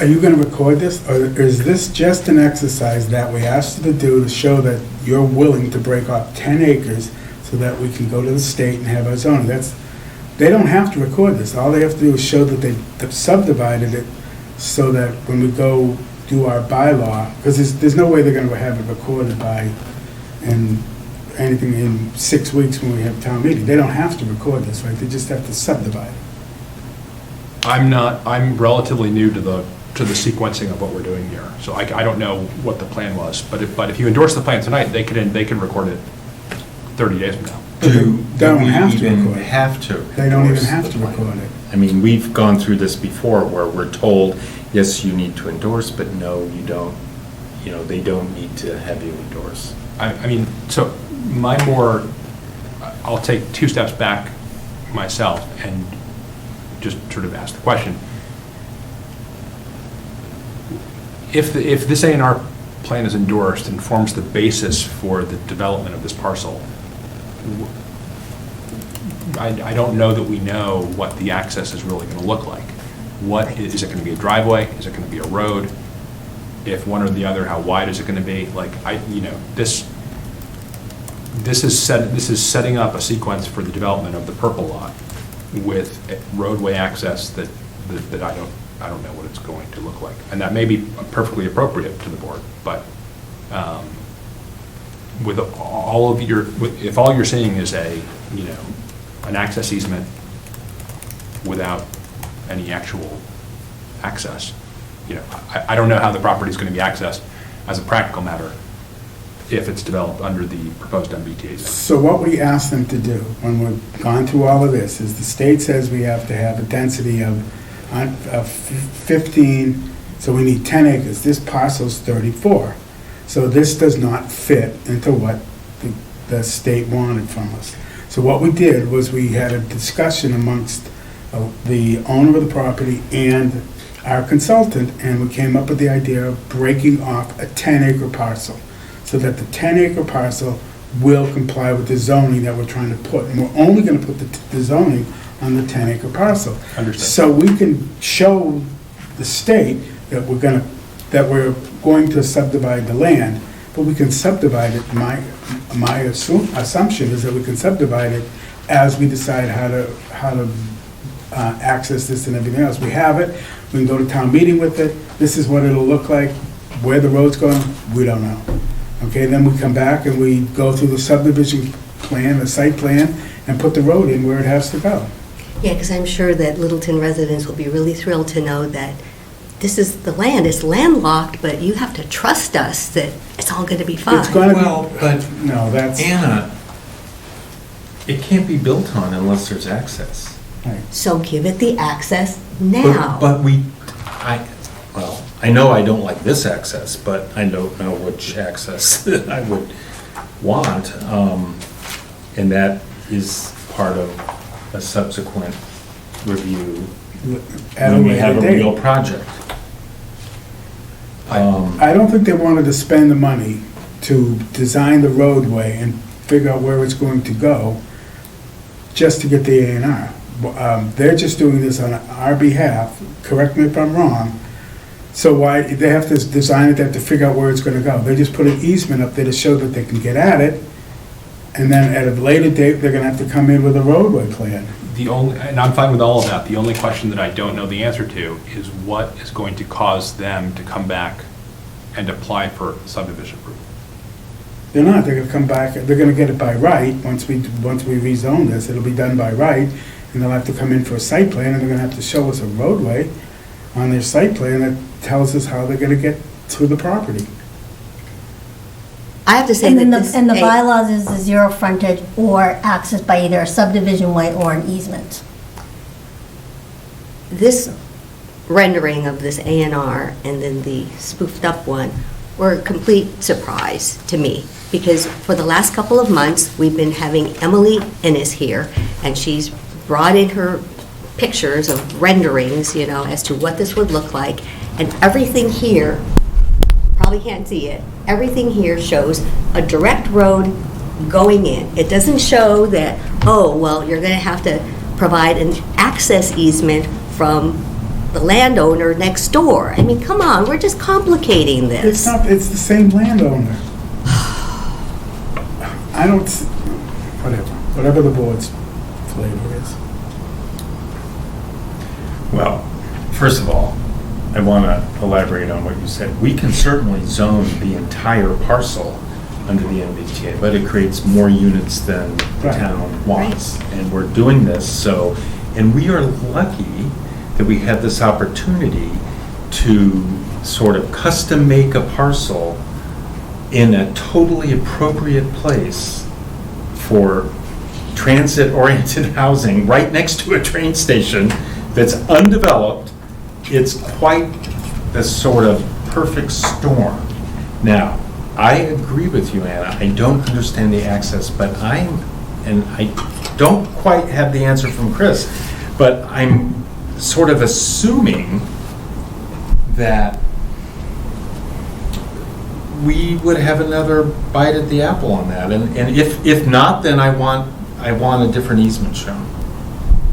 Are you going to record this, or is this just an exercise that we asked you to do to show that you're willing to break off 10 acres so that we can go to the state and have our zoning? They don't have to record this. All they have to do is show that they've subdivided it so that when we go do our bylaw, because there's no way they're going to have it recorded by anything in 6 weeks when we have town meeting. They don't have to record this, right? They just have to subdivide it. I'm relatively new to the sequencing of what we're doing here. So I don't know what the plan was, but if you endorse the plan tonight, they can record it 30 days from now. Do They don't we have to even record it. have to? They don't even endorse have the to plan? record it. I mean, we've gone through this before where we're told, yes, you need to endorse, but no, you don't, they don't need to have you endorse. I mean, so I'll take 2 steps back myself and just sort of ask the question. If this A&R plan is endorsed and forms the basis for the development of this parcel, I don't know that we know what the access is really going to look like. Is it going to be a driveway? Is it going to be a road? If one or the other, how wide is it going to be? This is setting up a sequence for the development of the purple lot with roadway access that I don't know what it's going to look like. And that may be perfectly appropriate to the board, but with all of your, if all you're seeing is an access easement without any actual access, I don't know how the property is going to be accessed as a practical matter if it's developed under the proposed MBTA zone. So what we asked them to do, when we've gone through all of this, is the state says we have to have a density of 15, so we need 10 acres. This parcel's 34. So this does not fit into what the state wanted from us. So what we did was we had a discussion amongst the owner of the property and our consultant, and we came up with the idea of breaking off a 10-acre parcel, so that the 10-acre parcel will comply with the zoning that we're trying to put. And we're only going to put the zoning on the 10-acre parcel. Understood. So we can show the state that we're going to subdivide the land, but we can subdivide it, my assumption is that we can subdivide it as we decide how to access this and everything else. We have it, we can go to town meeting with it, this is what it'll look like, where the road's going, we don't know. Okay, then we come back and we go through the subdivision plan, the site plan, and put the road in where it has to go. Yeah, because I'm sure that Littleton residents will be really thrilled to know that the land is landlocked, but you have to trust us that it's all going to be fine. It's going to Well, be, but no, that's, Anna, it can't be built on unless there's access. right. So give it the access now. But I know I don't like this access, but I don't know which access I would want. And that is part of a subsequent review At a when we have a later date. real project. I don't think they wanted to spend the money to design the roadway and figure out where it's going to go just to get the A&R. They're just doing this on our behalf, correct me if I'm wrong. So why, they have to design it, they have to figure out where it's gonna go. They just put an easement up there to show that they can get at it, and then at a later date, they're gonna have to come in with a roadway plan. And I'm fine with all of that. The only question that I don't know the answer to is what is going to cause them to come back and apply for subdivision approval. They're not, they're gonna come back, they're gonna get it by right, once we rezone this, it'll be done by right, and they'll have to come in for a site plan, and they're gonna have to show us a roadway on their site plan that tells us how they're gonna get to the property. I have to say And that then this... the bylaws is the zero frontage or access by either a subdivision way or an easement. This rendering of this A&R and then the spoofed up one were a complete surprise to me, because for the last couple of months, we've been having Emily Ennis here, and she's brought in her pictures of renderings, as to what this would look like, and everything here, probably can't see it, everything here shows a direct road going in. It doesn't show that, you're going to have to provide an access easement from the landowner next door. I mean, come on, we're just complicating this. It's not, it's the same landowner. I don't, whatever the board's flavor is. Well, first of all, I want to elaborate on what you said. We can certainly zone the entire parcel under the MBTA, but it creates more units than the Right. town wants. And we're doing this, and we are lucky that we had this opportunity to sort of custom make a parcel in a totally appropriate place for transit-oriented housing right next to a train station that's undeveloped. It's quite the sort of perfect storm. Now, I agree with you, Anna. I don't understand the access, but I don't quite have the answer from Chris, but I'm sort of assuming that we would have another bite at the apple on that. And if not, then I want a different easement shown.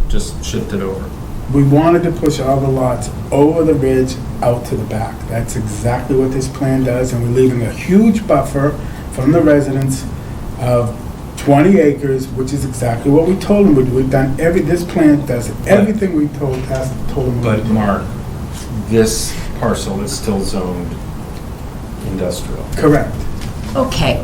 Just shift it over. We wanted to push all the lots over the ridge out to the back. That's exactly what this plan does, and we're leaving a huge buffer from the residents of 20 acres, which is exactly what we told them we'd do. We've done this plan does everything we told them. But Mark, this parcel is still zoned industrial. Correct. Okay,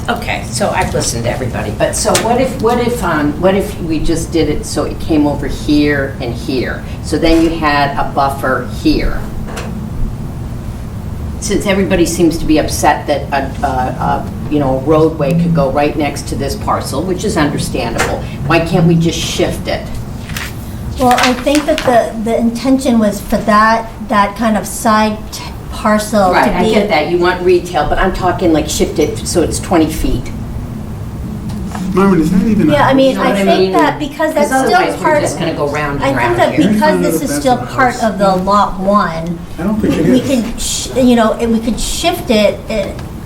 okay, so I've listened to everybody, but so what if we just did it so it came over here and here? So then you had a buffer here. Since everybody seems to be upset that a roadway could go right next to this parcel, which is understandable, why can't we just shift it? Well, I think that the intention was for that kind of side parcel to be. Right, I get that, you want retail, but I'm talking like shift it so it's 20 feet. Marvin, is that even? Yeah, I mean, You know I what I think mean? that because that's Because still otherwise, we're part, just gonna go round I and think round that here. because this That's is not still a part house. of the lot one, I don't think it we is. can, we could shift it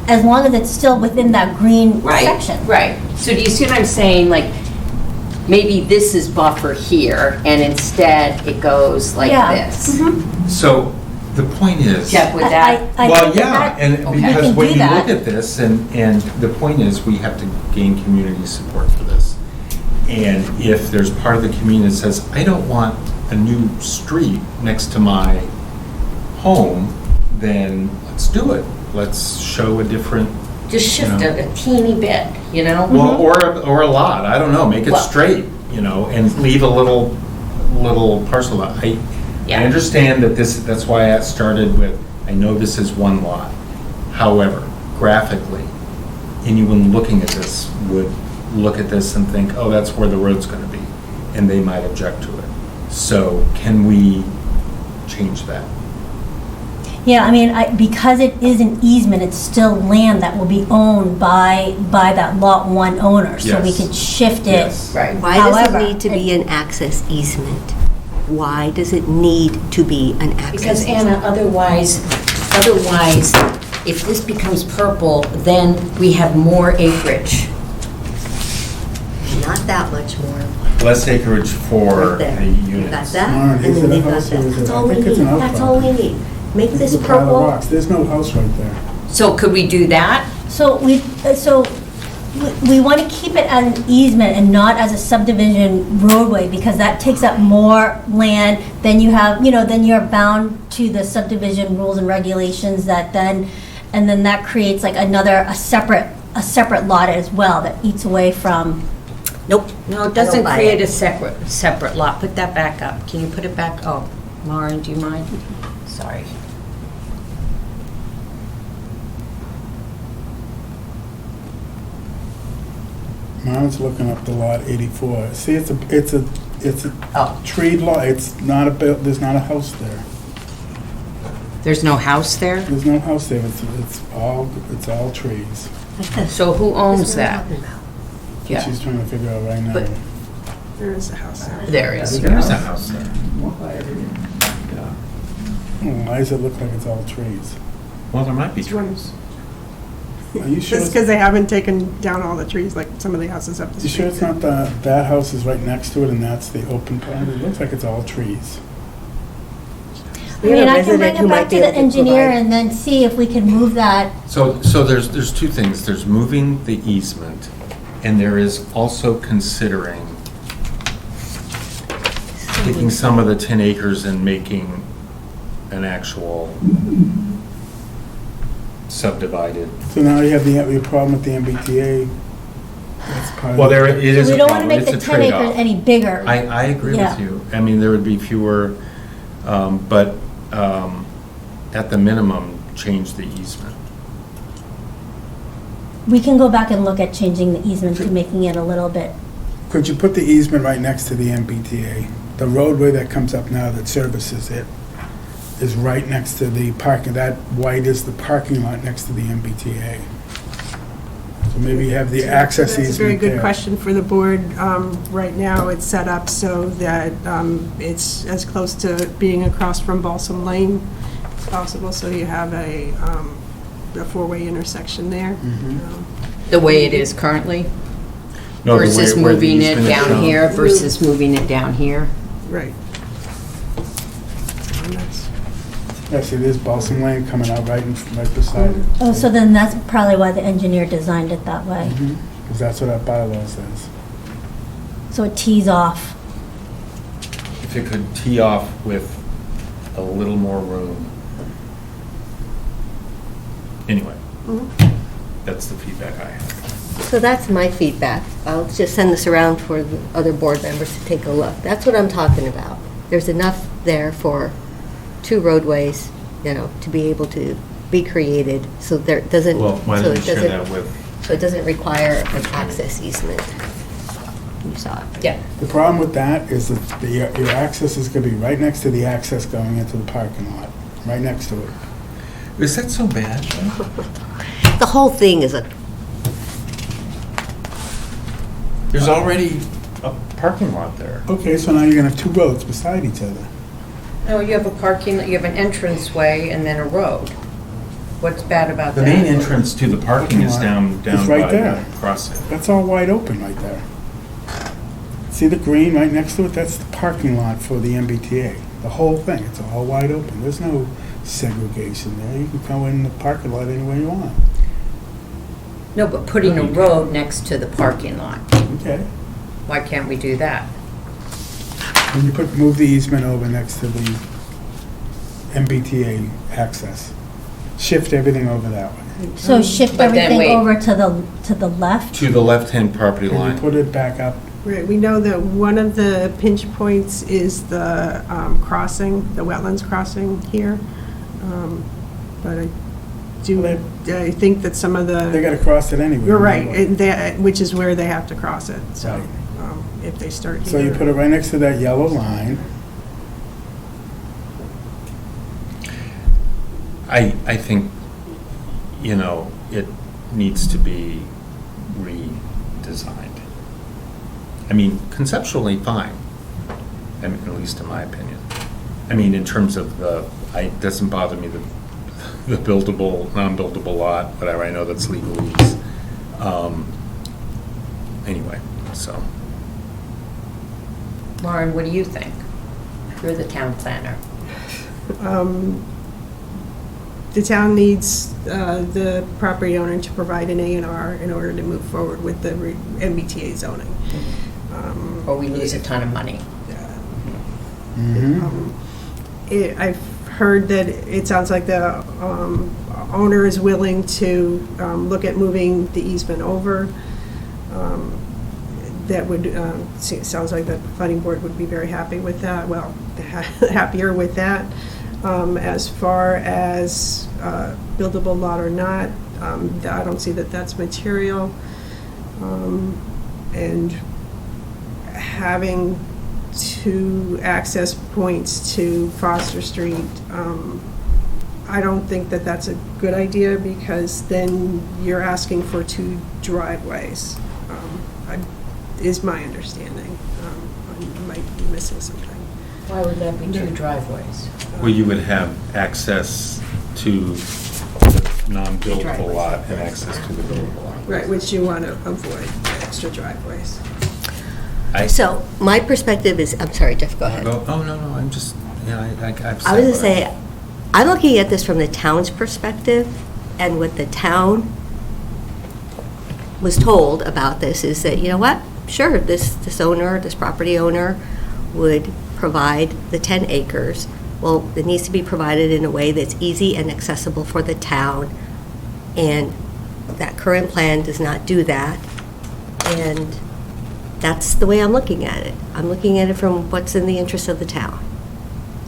as long as it's still within that green Right, section. right. So do you see what I'm saying? Like, maybe this is buffer here, and instead it goes like Yeah. this. So the point is. Jeff, would that? I Well, think yeah, that- and Okay. We because can when do you that. look at this, and the point is, we have to gain community support for this. And if there's part of the community that says, I don't want a new street next to my home, then let's do it. Let's show a different, Just shift You know. a teeny bit, you know? well, or a lot, I don't know, make it Well- straight, and leave a little parcel. I Yeah. understand that that's why I started with, I know this is one lot. However, graphically, anyone looking at this would look at this and think, oh, that's where the road's gonna be, and they might object to it. So can we change that? Yeah, I mean, because it is an easement, it's still land that will be owned by that lot one owner. So we Yes. can shift it. Yes. Right. Why does However, it need to be an access easement? Why does it need to be an access Because easement? Anna, otherwise, if this becomes purple, then we have more acreage. Not that much more. Less acreage for Right there. the You've got units. that, Lauren, and is then it a they've got house or that. is it- That's I all we think it's need. an That's all we outcrop. need. Make this It's a pile of purple. rocks. There's no house right there. So could we do that? So we want to keep it as an easement and not as a subdivision roadway because that takes up more land. Then you have, then you're bound to the subdivision rules and regulations and then that creates like a separate lot as well that eats away from. Nope. No, it I don't doesn't buy create it. a separate lot. Put that back up. Can you put it back? Oh, Lauren, do you mind? Sorry. Marvin's looking up the lot 84. See, it's a Oh, treed lot. It's not there's not a house there. there's no house there? There's no house there. It's all trees. So who owns that? What Yeah, she's trying to figure out right now. But- There is a house there. there is. There is a house there. Why does it look like it's all trees? Well, there might be Which one? trees. Are you sure? Just because they haven't taken down all the trees like some of the houses up the You street. sure it's not that house is right next to it and that's the open part? It looks like it's all trees. I mean, I can bring it back to the engineer and then see if we can move that. So there's two things. There's moving the easement, and there is also considering taking some of the 10 acres and making an actual subdivided. So now you have the problem with the MBTA. That's part of Well, the- there, it is We a don't want to problem. make It's the a 10 acres trade-off. any bigger. I agree Yeah. with you. I mean, there would be fewer, but at the minimum, change the easement. We can go back and look at changing the easement to making it a little bit. Could you put the easement right next to the MBTA? The roadway that comes up now that services it is right next to the parking. That white is the parking lot next to the MBTA. So maybe you have the access easement That's a very good there. question for the board. Right now, it's set up so that it's as close to being across from Balsam Lane as possible, so you have a four-way intersection there. The way it is currently? No, the way- Versus where the moving it easement is down shown. here versus moving it down here? Right. And that's- Yeah, see, there's Balsam Lane coming out right beside it. Oh, so then that's probably why the engineer designed it that way. Because that's what our bylaw says. So it tees off. If it could tee off with a little more room. Anyway, That's the feedback I have. So that's my feedback. I'll just send this around for the other board members to take a look. That's what I'm talking about. There's enough there for 2 roadways, to be able to be created, so there doesn't. Well, why so don't you it share doesn't- that with, So it doesn't require an access easement. You saw it. Yeah. The problem with that is that your access is going to be right next to the access going into the parking lot, right next to it. is that so bad? The whole thing is a, There's already a parking lot there. Okay, so now you're going to have 2 roads beside each other. No, you have you have an entranceway and then a road. What's bad about The that? main entrance to the parking is down It's right by there. the crossing. That's all wide open right there. See the green right next to it? That's the parking lot for the MBTA. The whole thing, it's all wide open. There's no segregation there. You can go in the parking lot any way you want. No, but putting a road next to the parking lot, Okay? why can't we do that? When you move the easement over next to the MBTA access, shift everything over that way. So shift But then everything wait. over to the left? To the left-hand property And you line. put it back up. Right, we know that one of the pinch points is the crossing, the wetlands crossing here. But I think that some of They the, got to cross it anyway. you're right, remember? which is where they have to cross it, so Right. if they start here. So you put it right next to that yellow line. I think, it needs to be redesigned. I mean, conceptually, fine, I mean, at least in my opinion. I mean, in terms of it doesn't bother me the buildable, non-buildable lot, whatever, I know that's legalese. Anyway, so. Lauren, what do you think? You're the town planner. The town needs the property owner to provide an A&R in order to move forward with the MBTA zoning. Or we lose a ton of money. I've heard that it sounds like the owner is willing to look at moving the easement over. That would, sounds like the planning board would be very happy with that, well, happier with that. As far as buildable lot or not, I don't see that that's material. And having 2 access points to Foster Street, I don't think that that's a good idea, because then you're asking for 2 driveways, is my understanding. I might be missing something. Why would that be 2 driveways? Well, you would have access to the non-buildable Driveways. lot and access to the buildable lot. Right, which you want to avoid, extra driveways. So my perspective is, I'm sorry, Jeff, go ahead. Oh, no, I'm just, I've I was said going to what say, I'm looking at this from the town's perspective, and what the town was told about this is that, you know what, sure, this owner, this property owner would provide the 10 acres. Well, it needs to be provided in a way that's easy and accessible for the town, and that current plan does not do that. And that's the way I'm looking at it. I'm looking at it from what's in the interest of the town.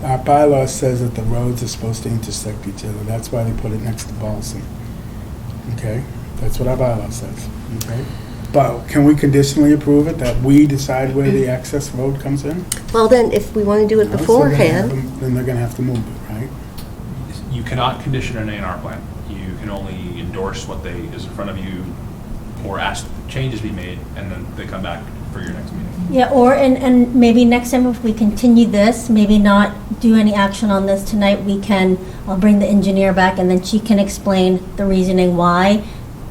Our bylaw says that the roads are supposed to intersect each other. That's why they put it next to Balsam. Okay? That's what our bylaw says. Okay? But can we conditionally approve it, that we decide where the access road comes in? Well, then, if we want to do it No, so they're gonna have beforehand, them- Then they're gonna have to move it, right? You cannot condition an A&R plan. You can only endorse what is in front of you, or ask changes be made, and then they come back for your next meeting. Yeah, or, and maybe next time if we continue this, maybe not do any action on this tonight, I'll bring the engineer back, and then she can explain the reasoning why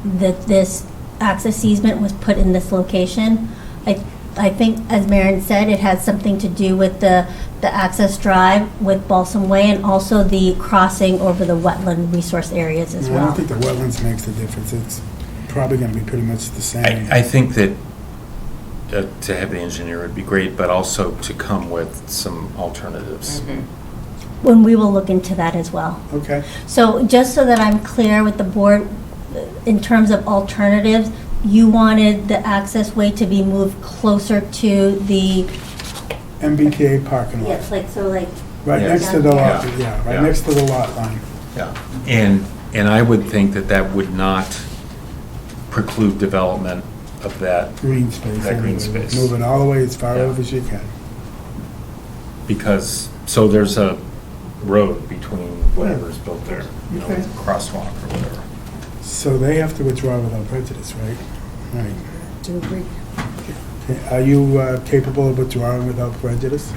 that this access easement was put in this location. I think, as Maren said, it has something to do with the access drive with Balsam Way, and also the crossing over the wetland resource areas as I well. don't think the wetlands makes a difference. It's probably gonna be pretty much the same. I think that to have the engineer would be great, but also to come with some alternatives. When we will look into that as well. Okay. So just so that I'm clear with the board, in terms of alternatives, you wanted the access way to be moved closer to the, MBTA parking lot, yes, like, so like, right Yeah. next to the lot, Yeah. yeah, right Yeah. next to the lot line. Yeah. And I would think that that would not preclude development of that, Green space. That green anyway. space. Move it all the way as far Yeah. over as you can. because, so there's a road between whatever's built there, you know, Okay. crosswalk or whatever. So they have to withdraw without prejudice, right? Right. Do agree. Okay. Are you capable of withdrawing without prejudice?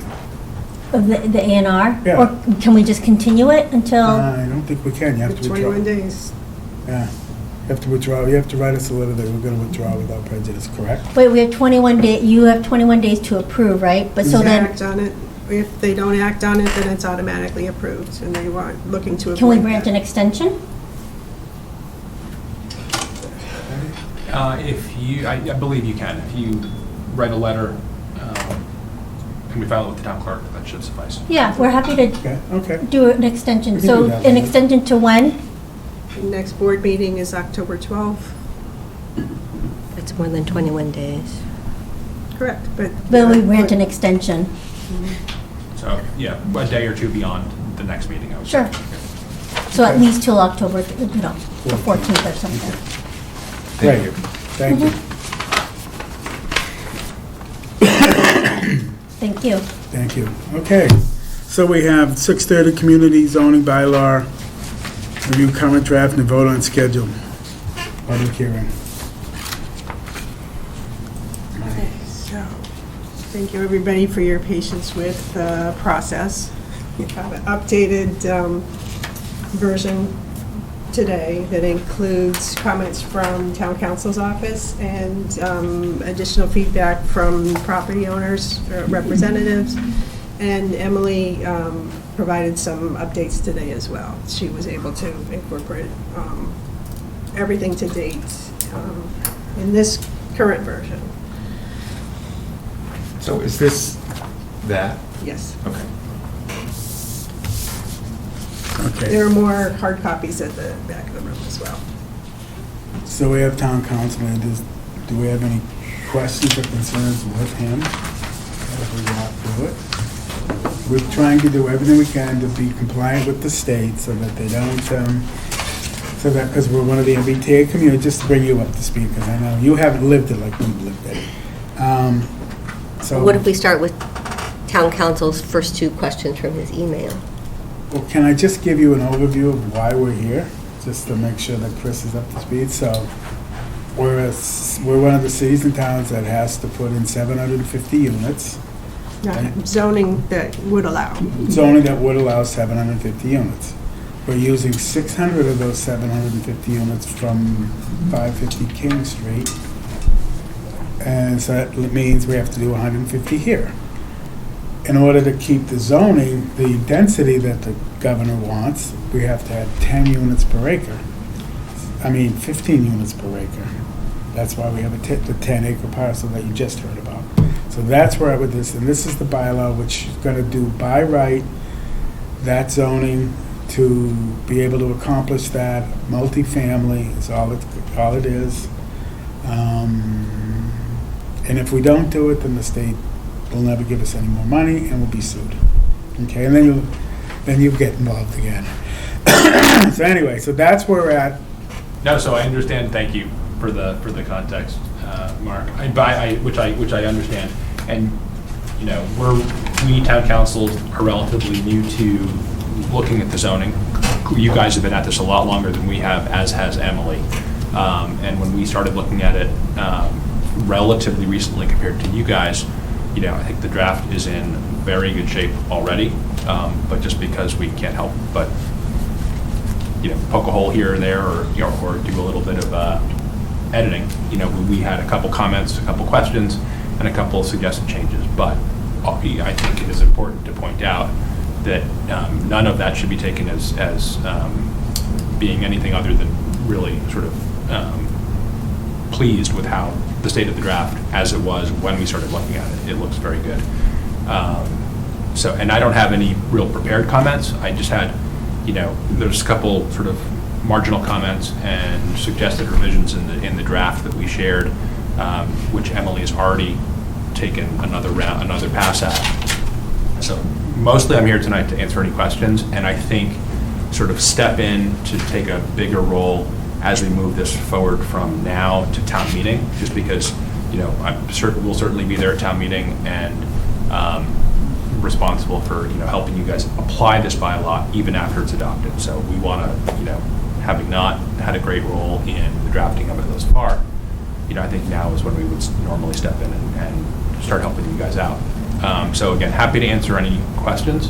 of the A&R? Yeah. Or can we just continue it until, I don't think we can, you have to withdraw. 21 days. Yeah, you have to withdraw, you have to write us a letter that we're gonna withdraw without prejudice, correct? wait, we have 21 days, you have 21 days to approve, right? But so then, Act on it. If they don't act on it, then it's automatically approved, and they want, looking to avoid can we grant that. an extension? If you, I believe you can. If you write a letter, and we file it with the town clerk, that should suffice. Yeah, we're happy to Okay, okay. do an extension. We can So do that. an extension to when? The next board meeting is October 12th. It's more than 21 days. Correct, but. Will we grant an extension? So, yeah, a day or two beyond the next meeting, I would say. Sure. So at least till October, the 14th or something. Great. Thank you. Thank you, Thank you. thank you. Okay, so we have 6:30 community zoning bylaw, review current draft and vote on schedule. Public hearing. So, thank you, everybody, for your patience with the process. We have an updated version today that includes comments from town council's office and additional feedback from property owners, representatives, and Emily provided some updates today as well. She was able to incorporate everything to date in this current version. So is this that? Yes. Okay. Okay, There are more hard copies at the back of the room as well. so we have town council, and do we have any questions or concerns with him? If we walk through it? We're trying to do everything we can to be compliant with the state so that they don't, so that, because we're one of the MBTA community, just to bring you up to speed, because I know you haven't lived it like we've lived it. So. What if we start with town council's first two questions from his email? Well, can I just give you an overview of why we're here, just to make sure that Chris is up to speed? So, we're one of the cities and towns that has to put in 750 units, Zoning that would allow. zoning that would allow 750 units. We're using 600 of those 750 units from 550 King Street, and so that means we have to do 150 here. In order to keep the zoning, the density that the governor wants, we have to have 10 units per acre. 15 units per acre. That's why we have the 10-acre parcel that you just heard about. So that's where I would this, and this is the bylaw which is going to do by right that zoning to be able to accomplish that. Multifamily is all it is. And if we don't do it, then the state will never give us any more money and we'll be sued. Okay, and then you get involved again. So anyway, so that's where we're at. No, so I understand, thank you for the context, Mark, which I understand. And, you know, we town councils are relatively new to looking at the zoning. You guys have been at this a lot longer than we have, as has Emily. And when we started looking at it relatively recently compared to you guys, you know, I think the draft is in very good shape already, but just because we can't help but, you know, poke a hole here or there, or, you know, or do a little bit of editing. You know, we had a couple comments, a couple questions, and a couple of suggested changes, but I think it is important to point out that none of that should be taken as being anything other than really sort of pleased with how the state of the draft as it was when we started looking at it. It looks very good. And I don't have any real prepared comments. I just had, you know, there's a couple sort of marginal comments and suggested revisions in the draft that we shared, which Emily has already taken another pass at. So mostly I'm here tonight to answer any questions, and I think sort of step in to take a bigger role as we move this forward from now to town meeting, just because, we'll certainly be there at town meeting and responsible for, helping you guys apply this bylaw even after it's adopted. So we want to, having not had a great role in the drafting of it thus far, I think now is when we would normally step in and start helping you guys out. So again, happy to answer any questions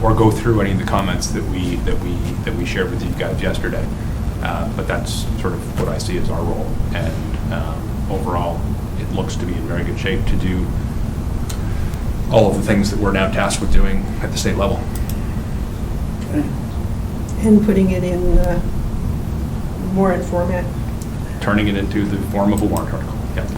or go through any of the comments that we shared with you guys yesterday. But that's sort of what I see as our role. And overall, it looks to be in very good shape to do all of the things that we're now tasked with doing at the state level. And putting it in warrant format. Turning it into the form of a warrant article. Yep.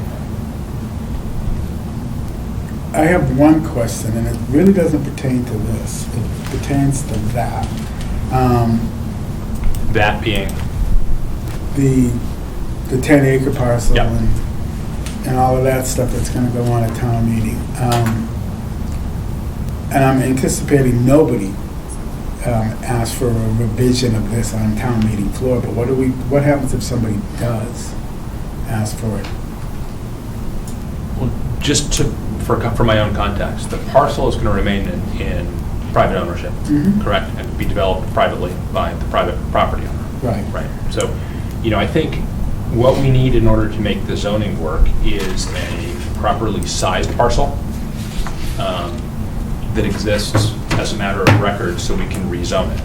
I have one question, and it really doesn't pertain to this. It pertains to that. That being? The 10-acre parcel Yep. and all of that stuff that's going to go on at town meeting. And I'm anticipating nobody asked for a revision of this on town meeting floor, but what happens if somebody does ask for it? Well, just for my own context, the parcel is going to remain in private ownership, correct? And be developed privately by the private property owner. Right. Right. So, I think what we need in order to make the zoning work is a properly sized parcel that exists as a matter of record so we can rezone it.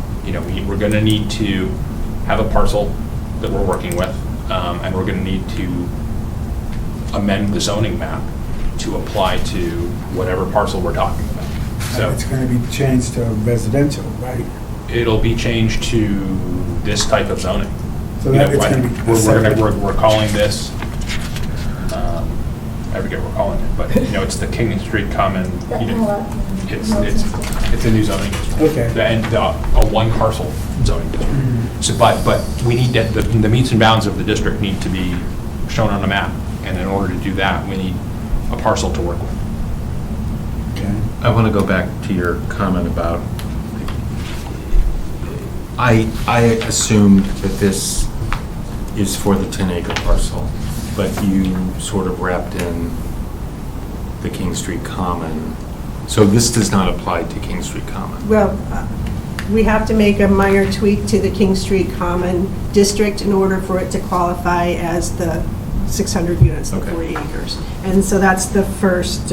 We're going to need to have a parcel that we're working with, and we're going to need to amend the zoning map to apply to whatever parcel we're talking about. So It's going to be changed to residential, right? it'll be changed to this type of zoning. So that it's going to be We're calling this, I forget what we're calling it, but, it's the King Street Common, it's a new zoning district. Okay. And a one parcel zoning district. So, but we need, the meets and bounds of the district need to be shown on a map. And in order to do that, we need a parcel to work with. Okay. I want to go back to your comment about, I assumed that this is for the 10-acre parcel, but you sort of wrapped in the King Street Common. So this does not apply to King Street Common. Well, we have to make a minor tweak to the King Street Common District in order for it to qualify as the 600 units, the Okay. 40 acres. And so that's the first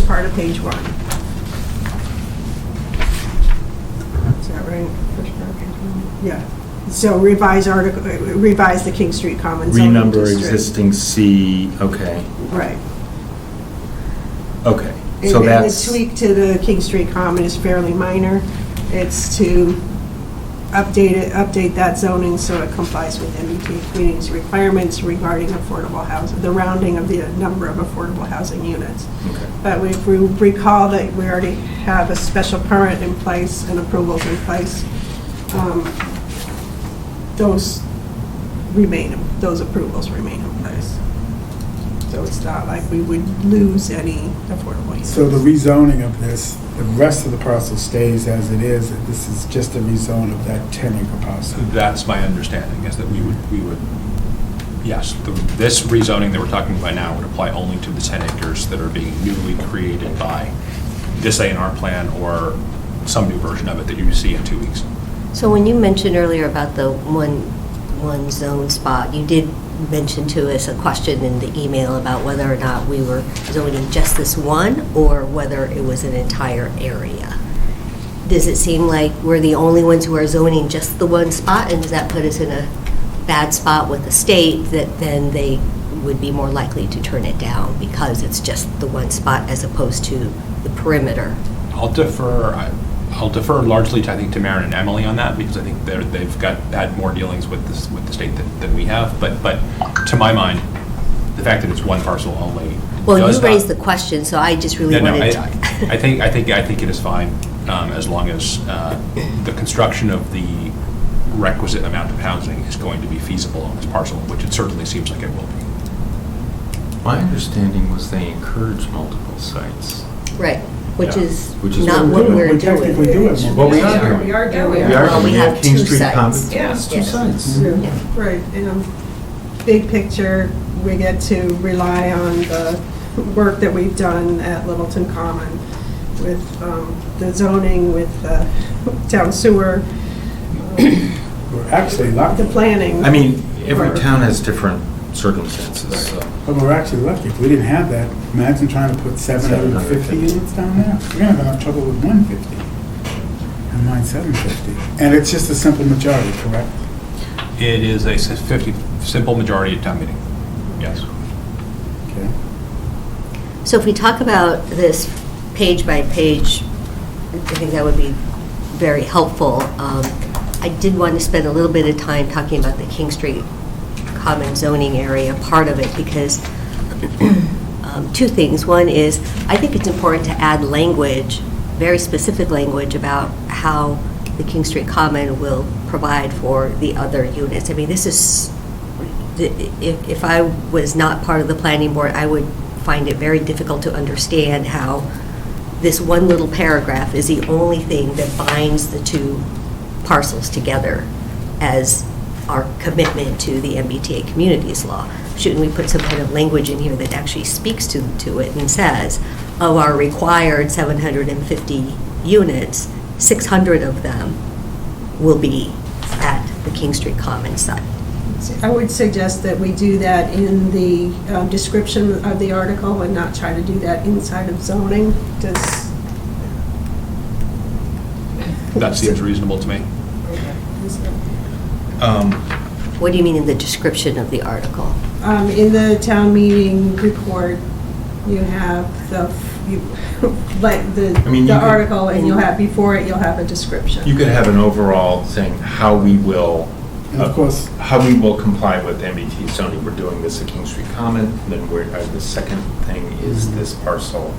part of page 1. Is that right? First part of page 1? Yeah. So revise the King Street Common zoning Renumber district. existing C, okay, Right. okay. And So the that's, tweak to the King Street Common is fairly minor. It's to update that zoning so it complies with MBTA community's requirements regarding affordable housing, the rounding of the number of affordable housing units. okay. But if we recall that we already have a special permit in place and approvals in place, those approvals remain in place. So it's not like we would lose any affordable units. So the rezoning of this, the rest of the parcel stays as it is. This is just a rezone of that 10-acre parcel. That's my understanding, is that we would, yes, this rezoning that we're talking about now would apply only to the 10 acres that are being newly created by this A&R plan or some new version of it that you see in 2 weeks. So when you mentioned earlier about the one zone spot, you did mention to us a question in the email about whether or not we were zoning just this one or whether it was an entire area. Does it seem like we're the only ones who are zoning just the one spot, and does that put us in a bad spot with the state that then they would be more likely to turn it down because it's just the one spot as opposed to the perimeter? I'll defer largely to, I think, to Maren and Emily on that, because I think they've had more dealings with the state than we have. But to my mind, the fact that it's one parcel only. Well, you raised the question, so I just really wanted to. I think it is fine as long as the construction of the requisite amount of housing is going to be feasible on this parcel, which it certainly seems like it will be. My understanding was they encourage multiple sites. Right, which Yeah. is Which is not what what we we're We technically doing. do have more. Well, we are Yeah, doing. we are doing. We it. are. Well, we have King two Street sites. Common. Yeah. It's two Yes. sites. Yeah. Right, big picture, we get to rely on the work that we've done at Littleton Common with the zoning, with the town sewer, We're actually the lucky, planning. I mean, every town has different circumstances, so. but we're actually lucky. If we didn't have that, imagine trying to put 750 units down there. We're gonna have enough trouble with 150. And mine 750. And it's just a simple majority, correct? It is a 50 simple majority at town meeting. Yes. Okay. So if we talk about this page by page, I think that would be very helpful. I did want to spend a little bit of time talking about the King Street Common zoning area, part of it, because two things. One is, I think it's important to add language, very specific language, about how the King Street Common will provide for the other units. I mean, this is, if I was not part of the planning board, I would find it very difficult to understand how this one little paragraph is the only thing that binds the two parcels together as our commitment to the MBTA Communities Law. Shouldn't we put some kind of language in here that actually speaks to it and says, of our required 750 units, 600 of them will be at the King Street Common site? I would suggest that we do that in the description of the article and not try to do that inside of zoning. That seems reasonable to me. What do you mean in the description of the article? In the town meeting report, you have I mean, the you could- article, and you'll have, before it, you'll have a description. You could have an overall thing, how we will, And of course, how we will comply with MBT zoning. We're doing this at King Street Common, then the second thing is this parcel.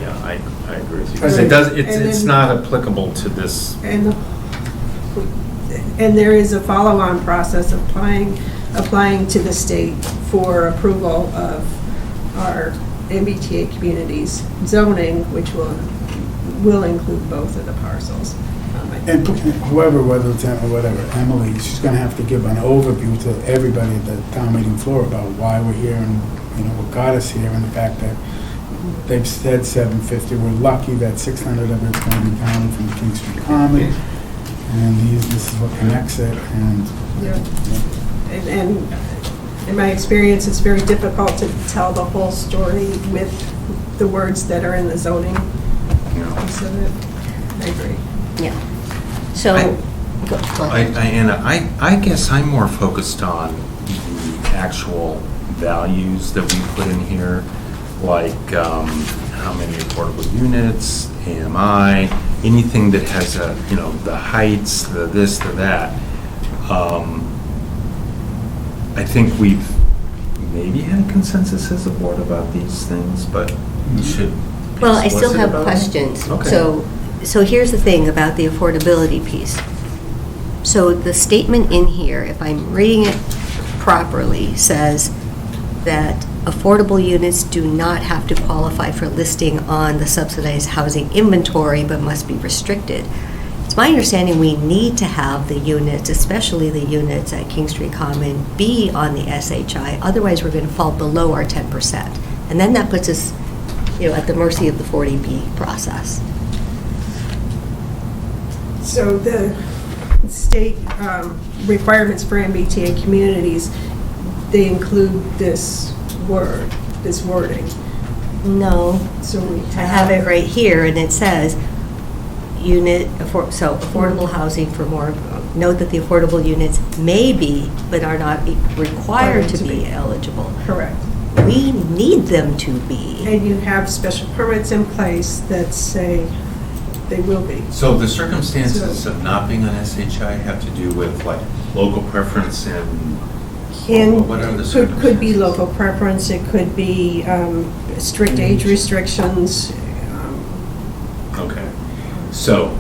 Yeah, I agree with you. Because it's not applicable to this. And there is a follow-on process of applying to the state for approval of our MBTA communities zoning, which will include both of the parcels. and whoever, whether it's Emma or whatever, Emily, she's gonna have to give an overview to everybody at the town meeting floor about why we're here and, what got us here, and the fact that they've said 750. We're lucky that 600 of it's gonna be counted from the King Street Common, and this is what connects it, and. And in my experience, it's very difficult to tell the whole story with the words that are in the zoning piece of it. I agree. Yeah. So, go ahead. Anna, I guess I'm more focused on the actual values that we put in here, like how many affordable units, AMI, anything that has the heights, the this, the that. I think we've maybe had a consensus as a board about these things, but we should be Well, I still explicit have about it. questions. Okay. So here's the thing about the affordability piece. So the statement in here, if I'm reading it properly, says that affordable units do not have to qualify for listing on the subsidized housing inventory, but must be restricted. It's my understanding we need to have the units, especially the units at King Street Common, be on the SHI, otherwise we're going to fall below our 10%. And then that puts us, at the mercy of the 40B process. So the state requirements for MBTA communities, they include this wording. No, So we I have it right here, and it says, affordable housing for more, note that the affordable units may be, but are not required to be eligible. Correct. We need them to be. And you have special permits in place that say they will be. So the circumstances of not being on SHI have to do with like local preference and what are the circumstances? Could be local preference, it could be strict age restrictions. Okay. So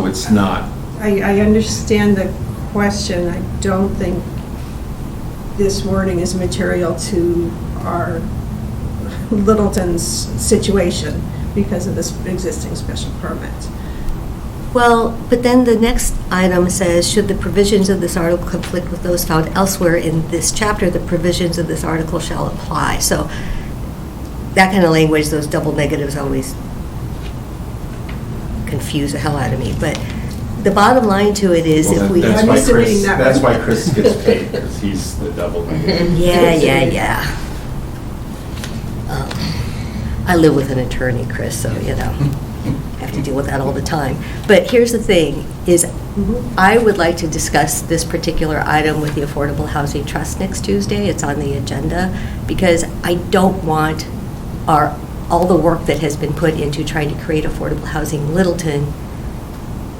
it's not, I understand the question. I don't think this wording is material to our Littleton's situation because of this existing special permit. Well, but then the next item says, should the provisions of this article conflict with those found elsewhere in this chapter, the provisions of this article shall apply. So that kind of language, those double negatives always confuse the hell out of me. But the bottom line to it is well, if we... that's I'm why used to Chris, reading that that's one. why Chris gets paid, because he's the double negative. Yeah. I live with an attorney, Chris, so, have to deal with that all the time. But here's the thing, is I would like to discuss this particular item with the Affordable Housing Trust next Tuesday. It's on the agenda, because I don't want all the work that has been put into trying to create affordable housing in Littleton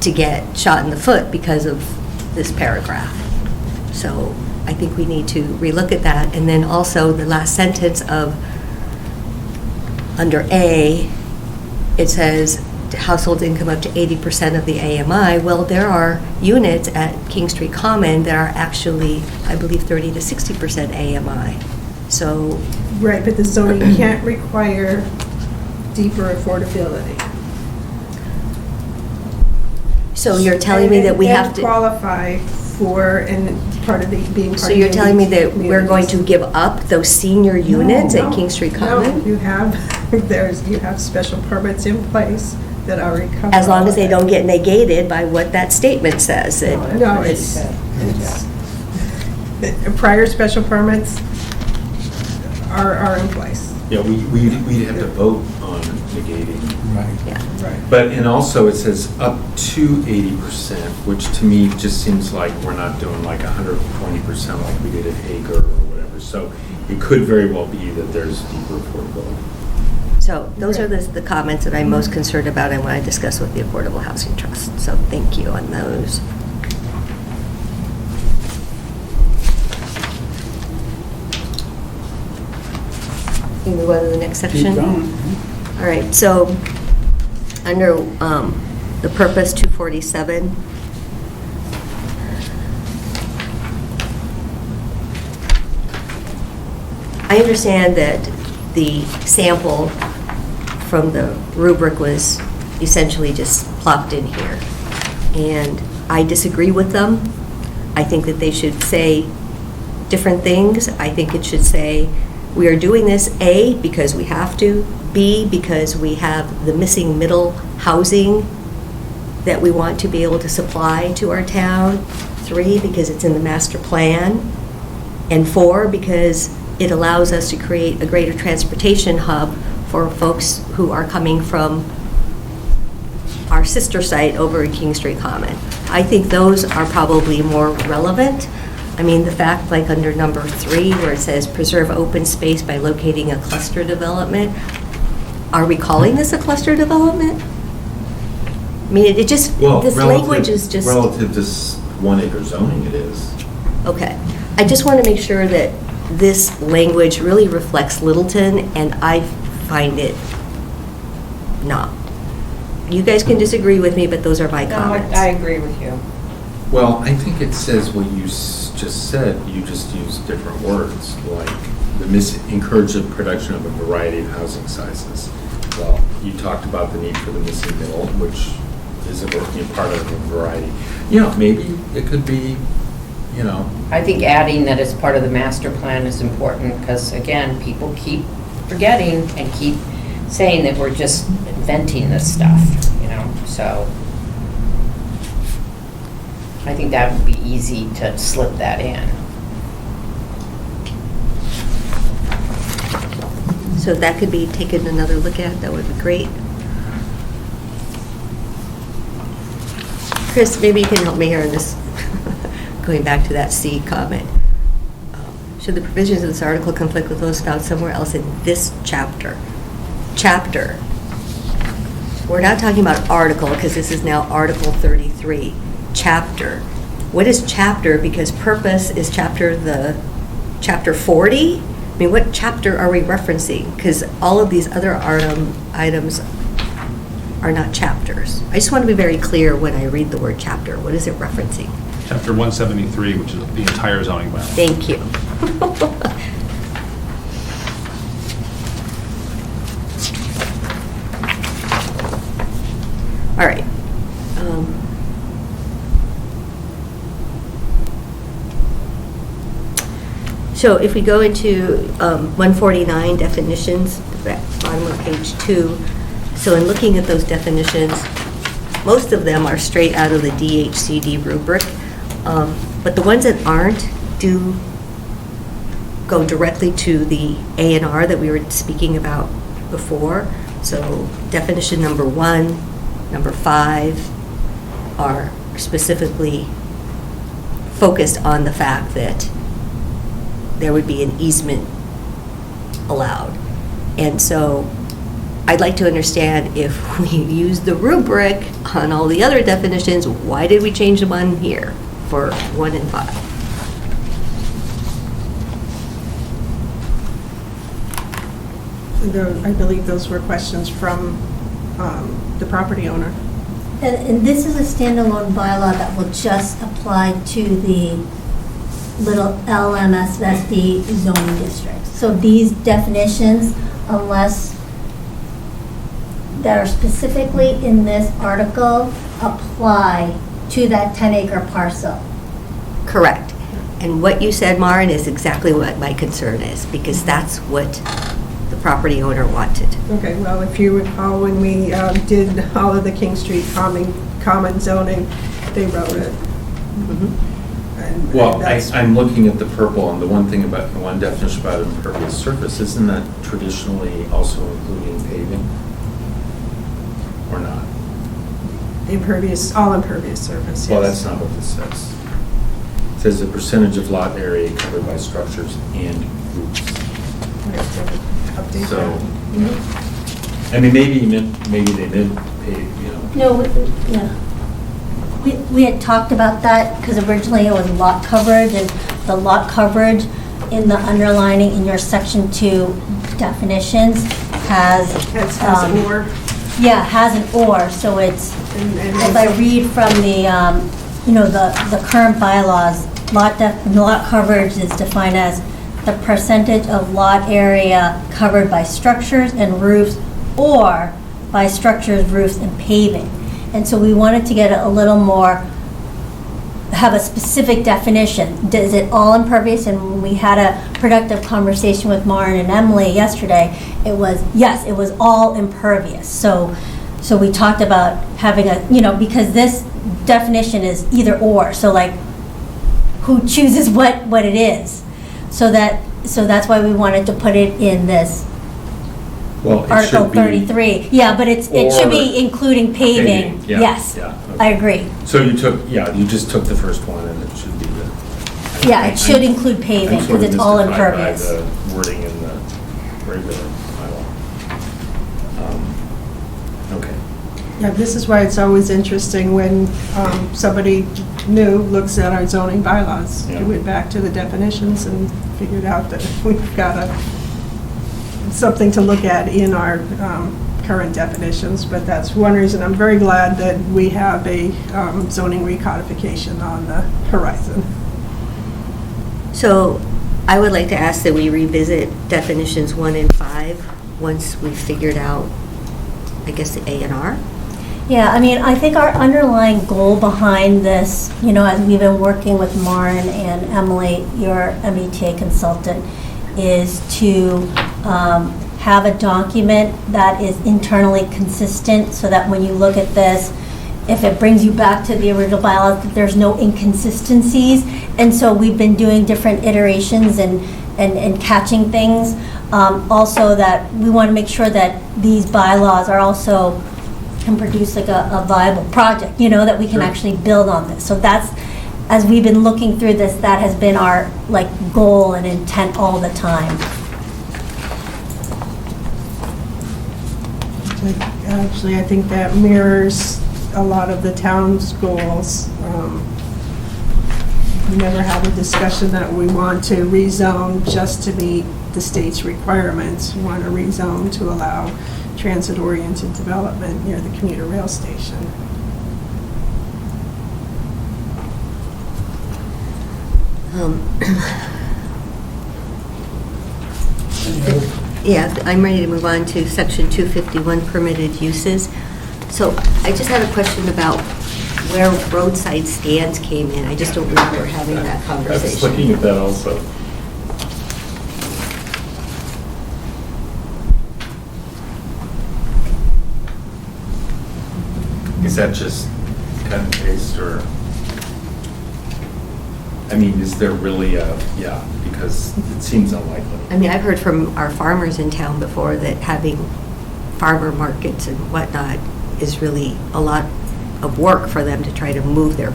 to get shot in the foot because of this paragraph. So I think we need to relook at that. And then also the last sentence of under A, it says household income up to 80% of the AMI. Well, there are units at King Street Common that are actually, I believe, 30 to 60% AMI. So, Right, but the zoning can't require deeper affordability. so you're telling me that we have And to, qualify for, and part of the, being part of so you're the telling me that communities. we're going to give up those senior units at King Street No, Common? you have, you have special permits in place that already cover. As long all as they that. don't get negated by what that statement says. No, it's prior special permits are in place. Yeah, we'd have to vote on negating. Yeah. Right. But, and also it says up to 80%, which to me just seems like we're not doing like 120% like we did at Hager or whatever. So it could very well be that there's deeper affordability. So those are the comments that I'm most concerned about and want to discuss with the Affordable Housing Trust. So thank you on those. Can we move on to the next section? All right, so under the purpose 247, I understand that the sample from the rubric was essentially just plopped in here. And I disagree with them. I think that they should say different things. I think it should say, we are doing this, A, because we have to, B, because we have the missing middle housing that we want to be able to supply to our town, 3, because it's in the master plan, and 4, because it allows us to create a greater transportation hub for folks who are coming from our sister site over at King Street Common. I think those are probably more relevant. I mean, the fact, like under number 3, where it says preserve open space by locating a cluster development, are we calling this a cluster development? I mean, it just, Well, this language is just... Relative to 1 acre zoning, it is. Okay. I just want to make sure that this language really reflects Littleton, and I find it not. You guys can disagree with me, but those are my comments. I agree with you. Well, I think it says what you just said, you just used different words, like encourage the production of a variety of housing sizes. Well, you talked about the need for the missing middle, which is a part of a variety. Maybe it could be, I think adding that as part of the master plan is important, because again, people keep forgetting and keep saying that we're just inventing this stuff, so I think that would be easy to slip that in. So if that could be taken another look at, that would be great. Chris, maybe you can help me here on this, going back to that C comment. Should the provisions of this article conflict with those found somewhere else in this chapter? Chapter. We're not talking about article, because this is now Article 33. Chapter. What is chapter? Because purpose is chapter 40? I mean, what chapter are we referencing? Because all of these other items are not chapters. I just want to be very clear when I read the word chapter. What is it referencing? Chapter 173, which is the entire zoning bylaw. Thank you. All right. So if we go into 149 definitions, the bottom of page 2, so in looking at those definitions, most of them are straight out of the DHCD rubric, but the ones that aren't do go directly to the A&R that we were speaking about before. So definition number 1, number 5 are specifically focused on the fact that there would be an easement allowed. And so I'd like to understand, if we use the rubric on all the other definitions, why did we change the one here for 1 and 5? I believe those were questions from the property owner. And this is a standalone bylaw that will just apply to the little LMSSD zoning districts. So these definitions, unless that are specifically in this article, apply to that 10-acre parcel. Correct. And what you said, Maren, is exactly what my concern is, because that's what the property owner wanted. Okay, well, if you recall, when we did all of the King Street common zoning, they wrote it. And Well, that's- I'm looking at the purple, and the one thing about, the one definition about impervious surface, isn't that traditionally also including paving? Or not? all impervious surface, yes. Well, that's not what this says. It says the percentage of lot area covered by structures and roofs. We have to update So, that. I mean, maybe they meant pave, you know. No, yeah. We had talked about that because originally it was lot coverage, and the lot coverage in the underlining in your section 2 definitions has. Has an or. Yeah, has an or, so it's, And if I read from the, the current bylaws, lot coverage is defined as the percentage of lot area covered by structures and roofs, or by structures, roofs, and paving. And so we wanted to get a little more, have a specific definition. Is it all impervious? And when we had a productive conversation with Maren and Emily yesterday, it was, yes, it was all impervious. So we talked about having a, because this definition is either or, so like, who chooses what it is? So that's why we wanted to put it in this Well, it Article should be. 33. Yeah, but it should be including paving. Yeah, Yes, yeah, okay. I agree. So you just took the first one, and it should be the. Yeah, it should include paving, I'm sort because of it's all mystified impervious. by the wording in the regular bylaw. Okay. Yeah, this is why it's always interesting when somebody new looks at our zoning bylaws. Yeah. We went back to the definitions and figured out that we've got something to look at in our current definitions, but that's one reason I'm very glad that we have a zoning recodification on the horizon. So I would like to ask that we revisit definitions 1 and 5 once we've figured out, I guess, the A&R. Yeah, I mean, I think our underlying goal behind this, as we've been working with Maren and Emily, your MBTA consultant, is to have a document that is internally consistent, so that when you look at this, if it brings you back to the original bylaws, that there's no inconsistencies. And so we've been doing different iterations and catching things. Also, that we want to make sure that these bylaws are also can produce like a viable project, that we can actually build on this. So that's, as we've been looking through this, that has been our goal and intent all the time. Actually, I think that mirrors a lot of the town's goals. We never have a discussion that we want to rezone just to meet the state's requirements. We want to rezone to allow transit-oriented development near the commuter rail station. Yeah, I'm ready to move on to section 251, permitted uses. So I just had a question about where roadside stands came in. I just don't remember having that I was conversation. looking at that also. Is that just cut and paste, or, I mean, is there really a, yeah, because it seems unlikely. I mean, I've heard from our farmers in town before that having farmer markets and whatnot is really a lot of work for them to try to move their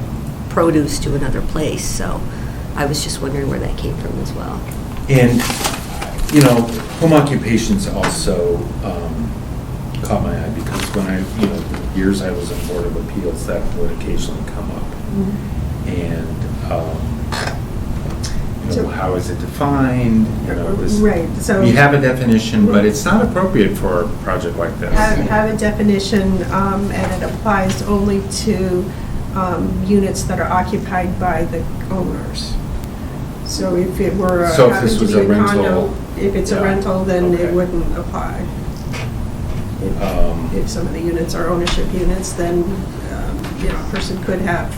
produce to another place. So I was just wondering where that came from as well. And, you know, home occupations also caught my eye, because when years I was on Board of Appeals, that would occasionally come up. And, how is it defined? Right, so. We have a definition, but it's not appropriate for a project like this. Have a definition, and it applies only to units that are occupied by the owners. So if it were So if having this to was be a a rental, condo, if it's a yeah, rental, then okay. it wouldn't apply. If some of the units are ownership units, then, a person could have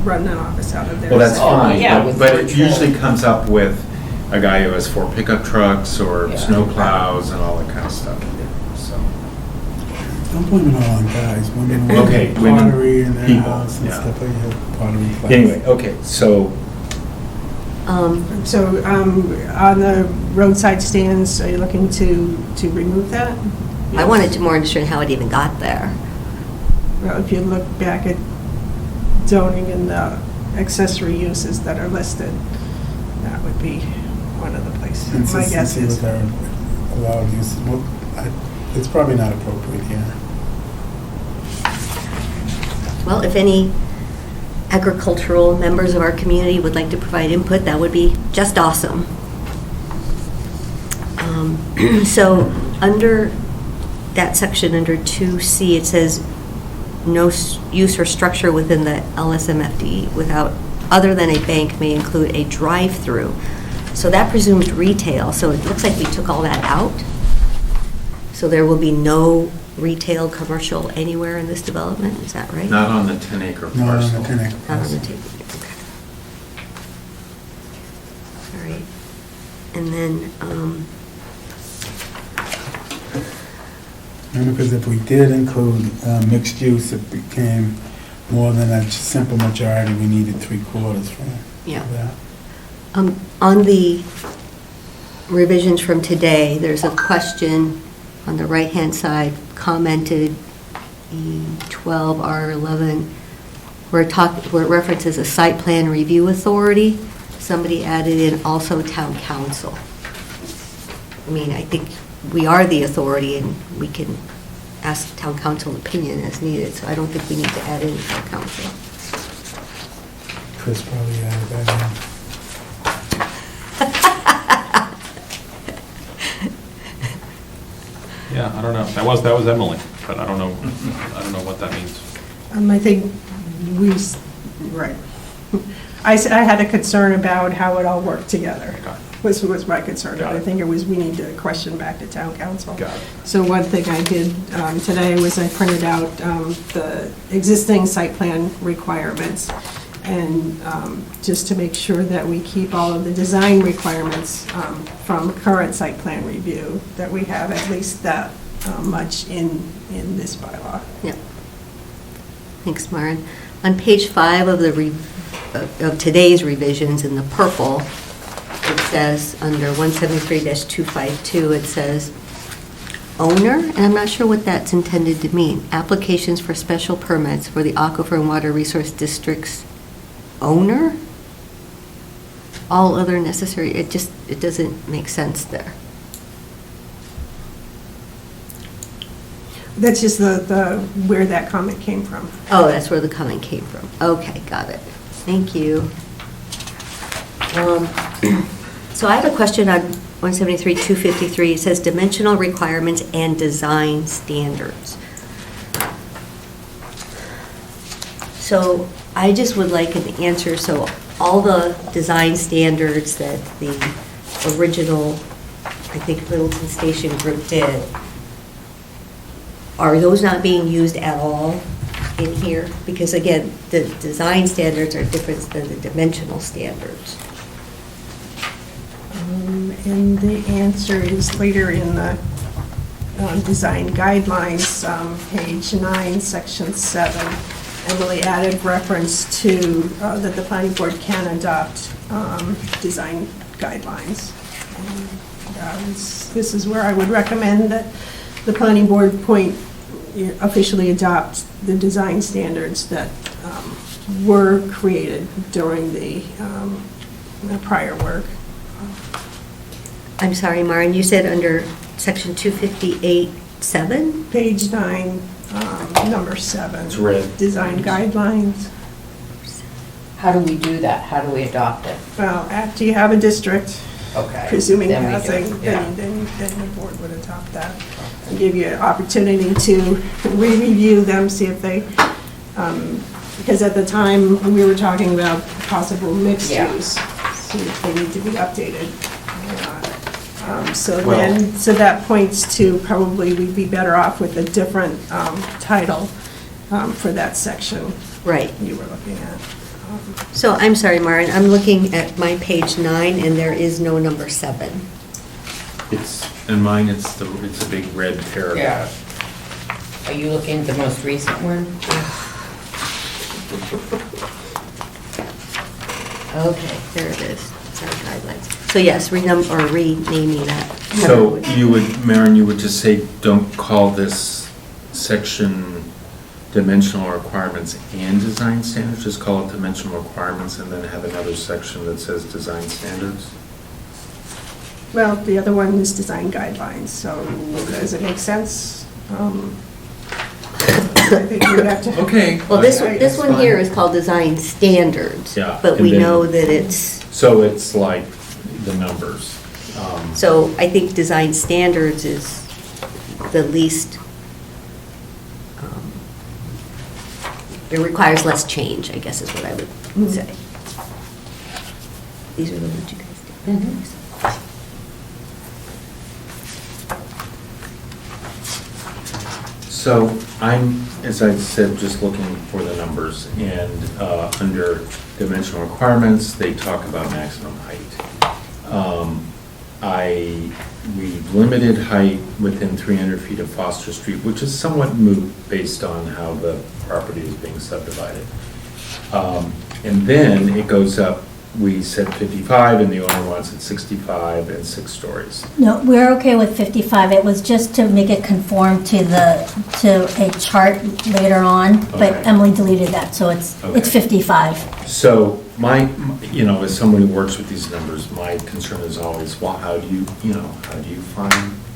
run an office out of there. Well, that's fine, yeah, with but it virtual. usually comes up with a guy who has 4 pickup trucks or Yeah. snow plows and all that kind of stuff. So, Don't blame it all on guys. Women Okay, with women, pottery in their people, house and yeah. stuff like that. Pottery class. anyway, okay, so, So on the roadside stands, are you looking to remove that? I wanted to more understand how it even got there. Well, if you look back at zoning and the accessory uses that are listed, that would be one of the places. My guess Consistency is. with our allowed use. Well, it's probably not appropriate here. Well, if any agricultural members of our community would like to provide input, that would be just awesome. So under that section, under 2C, it says no use or structure within the LSMFD without, other than a bank may include a drive-through. So that presumes retail, so it looks like we took all that out. So there will be no retail, commercial anywhere in this development, is that right? not on the 10-acre No, parcel. no, connect. Not on the table, okay. All right. And then, And because if we did include mixed use, it became more than a simple majority. We needed 3/4 for yeah. that. On the revisions from today, there's a question on the right-hand side, commented E12R11, where it references a site plan review authority. Somebody added in also town council. I mean, I think we are the authority and we can ask town council opinion as needed, so I don't think we need to add in town council. Chris probably added that in. Yeah, I don't know. That was Emily, but I don't know what that means. I think right. I had a concern about how it all worked together. Okay. Was my concern. Got I it. think we need to question back to town council. Got it. So one thing I did today was I printed out the existing site plan requirements, and just to make sure that we keep all of the design requirements from current site plan review, that we have at least that much in this bylaw. Yep. Thanks, Maren. On page 5 of of today's revisions in the purple, it says, under 173-252, it says, owner, and I'm not sure what that's intended to mean. Applications for special permits for the Aquifer and Water Resource District's owner? All other necessary, it doesn't make sense there. That's just the where that comment came from. Oh, that's where the comment came from. Okay, got it. Thank you. So I have a question on 173, 253, it says dimensional requirements and design standards. So I just would like an answer, so all the design standards that the original, I think, Littleton Station Group did, are those not being used at all in here? Because again, the design standards are different than the dimensional standards. And the answer is later in the design guidelines, page 9, section 7. Emily added reference to that the planning board can adopt design guidelines. And, this is where I would recommend that the planning board officially adopt the design standards that were created during the prior work. I'm sorry, Maren, you said under section 258-7? Page 9, number 7. It's red. Design guidelines. How do we do that? How do we adopt it? Well, after you have a district, Okay. presuming Then we do it, passing, yeah. then the board would adopt that. And give you an opportunity to re-review them, see if they, because at the time, we were talking about possible mixed Yeah. use, see if they need to be updated. So Well- then, so that points to probably we'd be better off with a different title for that section Right. you were looking at. So I'm sorry, Maren, I'm looking at my page 9, and there is no number 7. It's, in mine, it's a big red paragraph. Are you looking at the most recent one? Okay, there it is. Sorry, guidelines. So yes, renaming that. So you would, Maren, you would just say, don't call this section dimensional requirements and design standards, just call it dimensional requirements and then have another section that says design standards? Well, the other one is design guidelines, so does it make sense? I think you have to. Okay. Well, this that's one here fine. is called design standards. Yeah, But and we then- know that it's, So it's like the numbers. so I think design standards is the least, it requires less change, I guess is what I would say. These are the ones you guys did. So I'm, as I said, just looking for the numbers, and under dimensional requirements, they talk about maximum height. We limited height within 300 feet of Foster Street, which is somewhat moot based on how the property is being subdivided. And then it goes up, we said 55, and the owner wants it 65 and 6 stories. No, we're okay with 55. It was just to make it conform to a chart later on, but Okay. Emily deleted that, so it's Okay. 55. So as someone who works with these numbers, my concern is always, well, how do you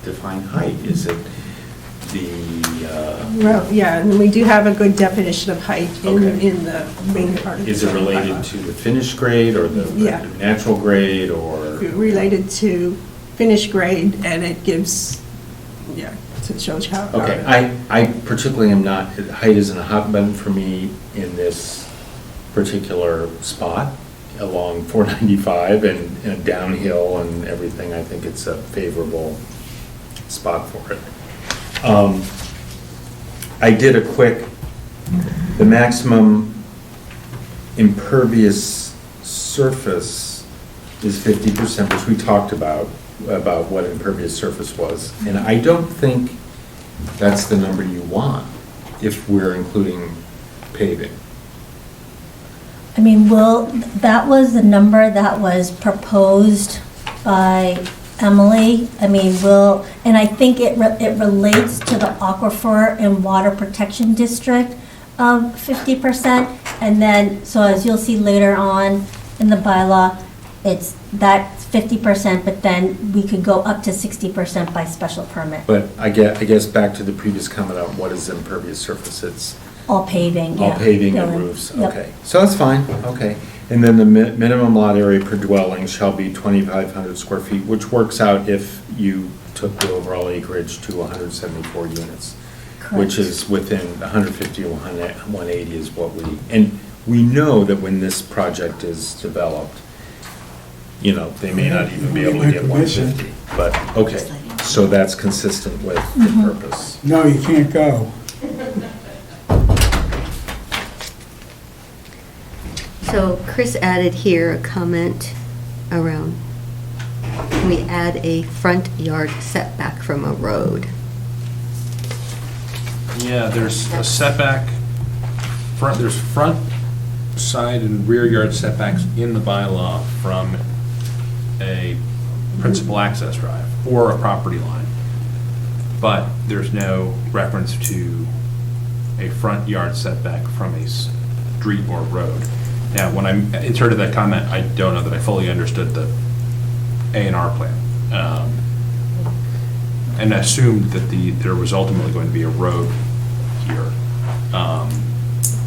define height? Is it Well, yeah, and we do have a good definition of height Okay. in the main part of the is it design related bylaw. to the finished grade or the Yeah. natural grade or? Related to finished grade, and it gives, yeah, it shows how. Okay, I particularly am not, height isn't a hot button for me in this particular spot along 495 and downhill and everything. I think it's a favorable spot for it. I did the maximum impervious surface is 50%, which we talked about what impervious surface was. And I don't think that's the number you want if we're including paving. I mean, that was the number that was proposed by Emily. I mean, and I think it relates to the Aquifer and Water Protection District of 50%. And then, so as you'll see later on in the bylaw, it's that 50%, but then we could go up to 60% by special permit. But I guess back to the previous comment on what is impervious surface, it's All paving, yeah. all paving and Building. roofs, Yep. okay. So that's fine, okay. And then the minimum lot area per dwelling shall be 2,500 square feet, which works out if you took the overall acreage to 174 units, which Correct. is within 150 or 180 is what and we know that when this project is developed, you know, they may not even be able to get 150. But, okay, so that's consistent with the purpose. No, you can't go. So Chris added here a comment around, can we add a front yard setback from a road? Yeah, there's a setback, there's front, side, and rear yard setbacks in the bylaw from a principal access drive or a property line. But there's no reference to a front yard setback from a street or road. Now, when I inserted that comment, I don't know that I fully understood the A&R plan. And assumed that there was ultimately going to be a road here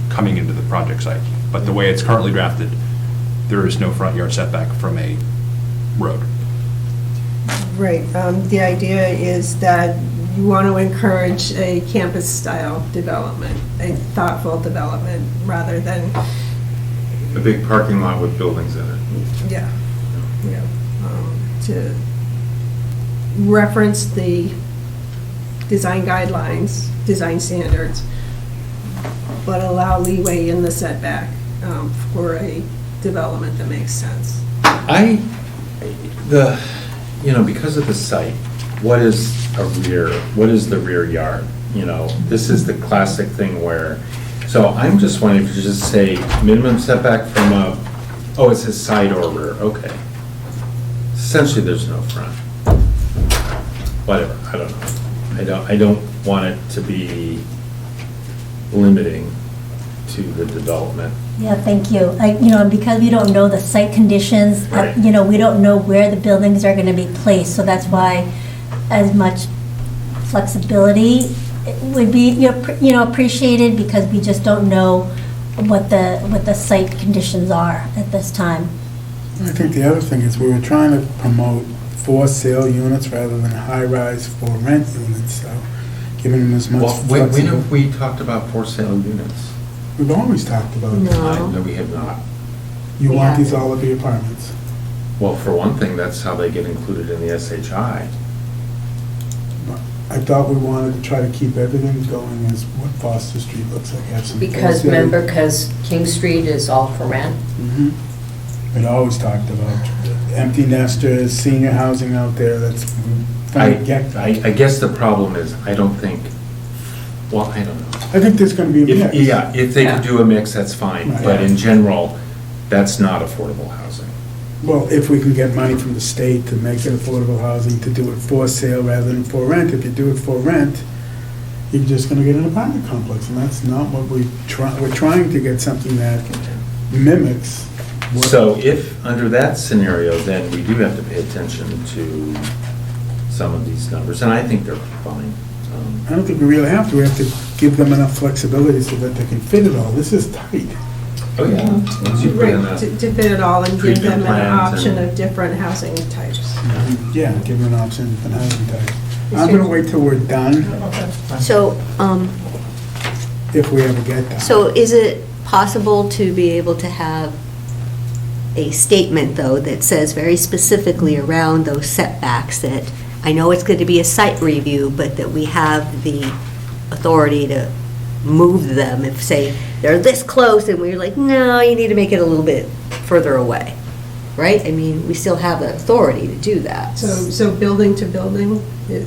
coming into the project site. But the way it's currently drafted, there is no front yard setback from a road. Right, the idea is that you want to encourage a campus-style development, a thoughtful development, rather than, A big parking lot with buildings in it. yeah, to reference the design guidelines, design standards, but allow leeway in the setback for a development that makes sense. Because of the site, what is the rear yard? You know, this is the classic thing where, so I'm just wondering if you just say minimum setback from it says side or rear, okay. Essentially, there's no front. Whatever, I don't know. I don't want it to be limiting to the development. Yeah, thank you. Because we don't know the site conditions, Right. we don't know where the buildings are gonna be placed, so that's why as much flexibility would be, appreciated, because we just don't know what the site conditions are at this time. I think the other thing is we were trying to promote for sale units rather than high-rise for rent units, so giving them as much Well, when have flexibility. we talked about for sale units? We've always talked about it. No. No, we have not. You We want these haven't. all to be apartments. Well, for one thing, that's how they get included in the SHI. I thought we wanted to try to keep everything going as what Foster Street looks like. Have some Because, for sale. remember, because King Street is all for rent. Mhm. It always talked about empty nesters, senior housing out there, that's, I get that. I guess the problem is, I don't think, well, I don't know. I think there's gonna be a mix. If they could do a mix, that's fine, Right. but in general, that's not affordable housing. Well, if we can get money from the state to make it affordable housing, to do it for sale rather than for rent. If you do it for rent, you're just gonna get an apartment complex, and that's not what we're trying to get something that mimics what. So if, under that scenario, then we do have to pay attention to some of these numbers, and I think they're fine. I don't think we really have to. We have to give them enough flexibility so that they can fit it all. This is tight. Oh, yeah. Once you put in Right, a- to fit it all and give treatment them an plans option and- of different housing types. Yeah, give them an option for housing type. I'm gonna wait till we're done, So, if we ever get that. so is it possible to be able to have a statement, though, that says very specifically around those setbacks that, I know it's going to be a site review, but that we have the authority to move them if, say, they're this close, and we're like, no, you need to make it a little bit further away, right? I mean, we still have the authority to do that. So building to building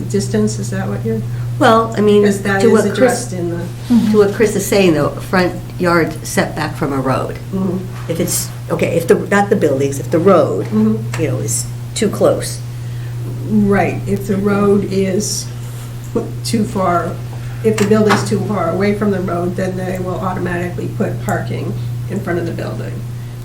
distance, is that what you're, Well, I mean, because that to is what Chris, addressed in the. to what Chris is saying, though, front yard setback from a road. Mhm. If it's, okay, if the, not the buildings, if the road, Mhm. is too close. Right, if the road is too far, if the building's too far away from the road, then they will automatically put parking in front of the building.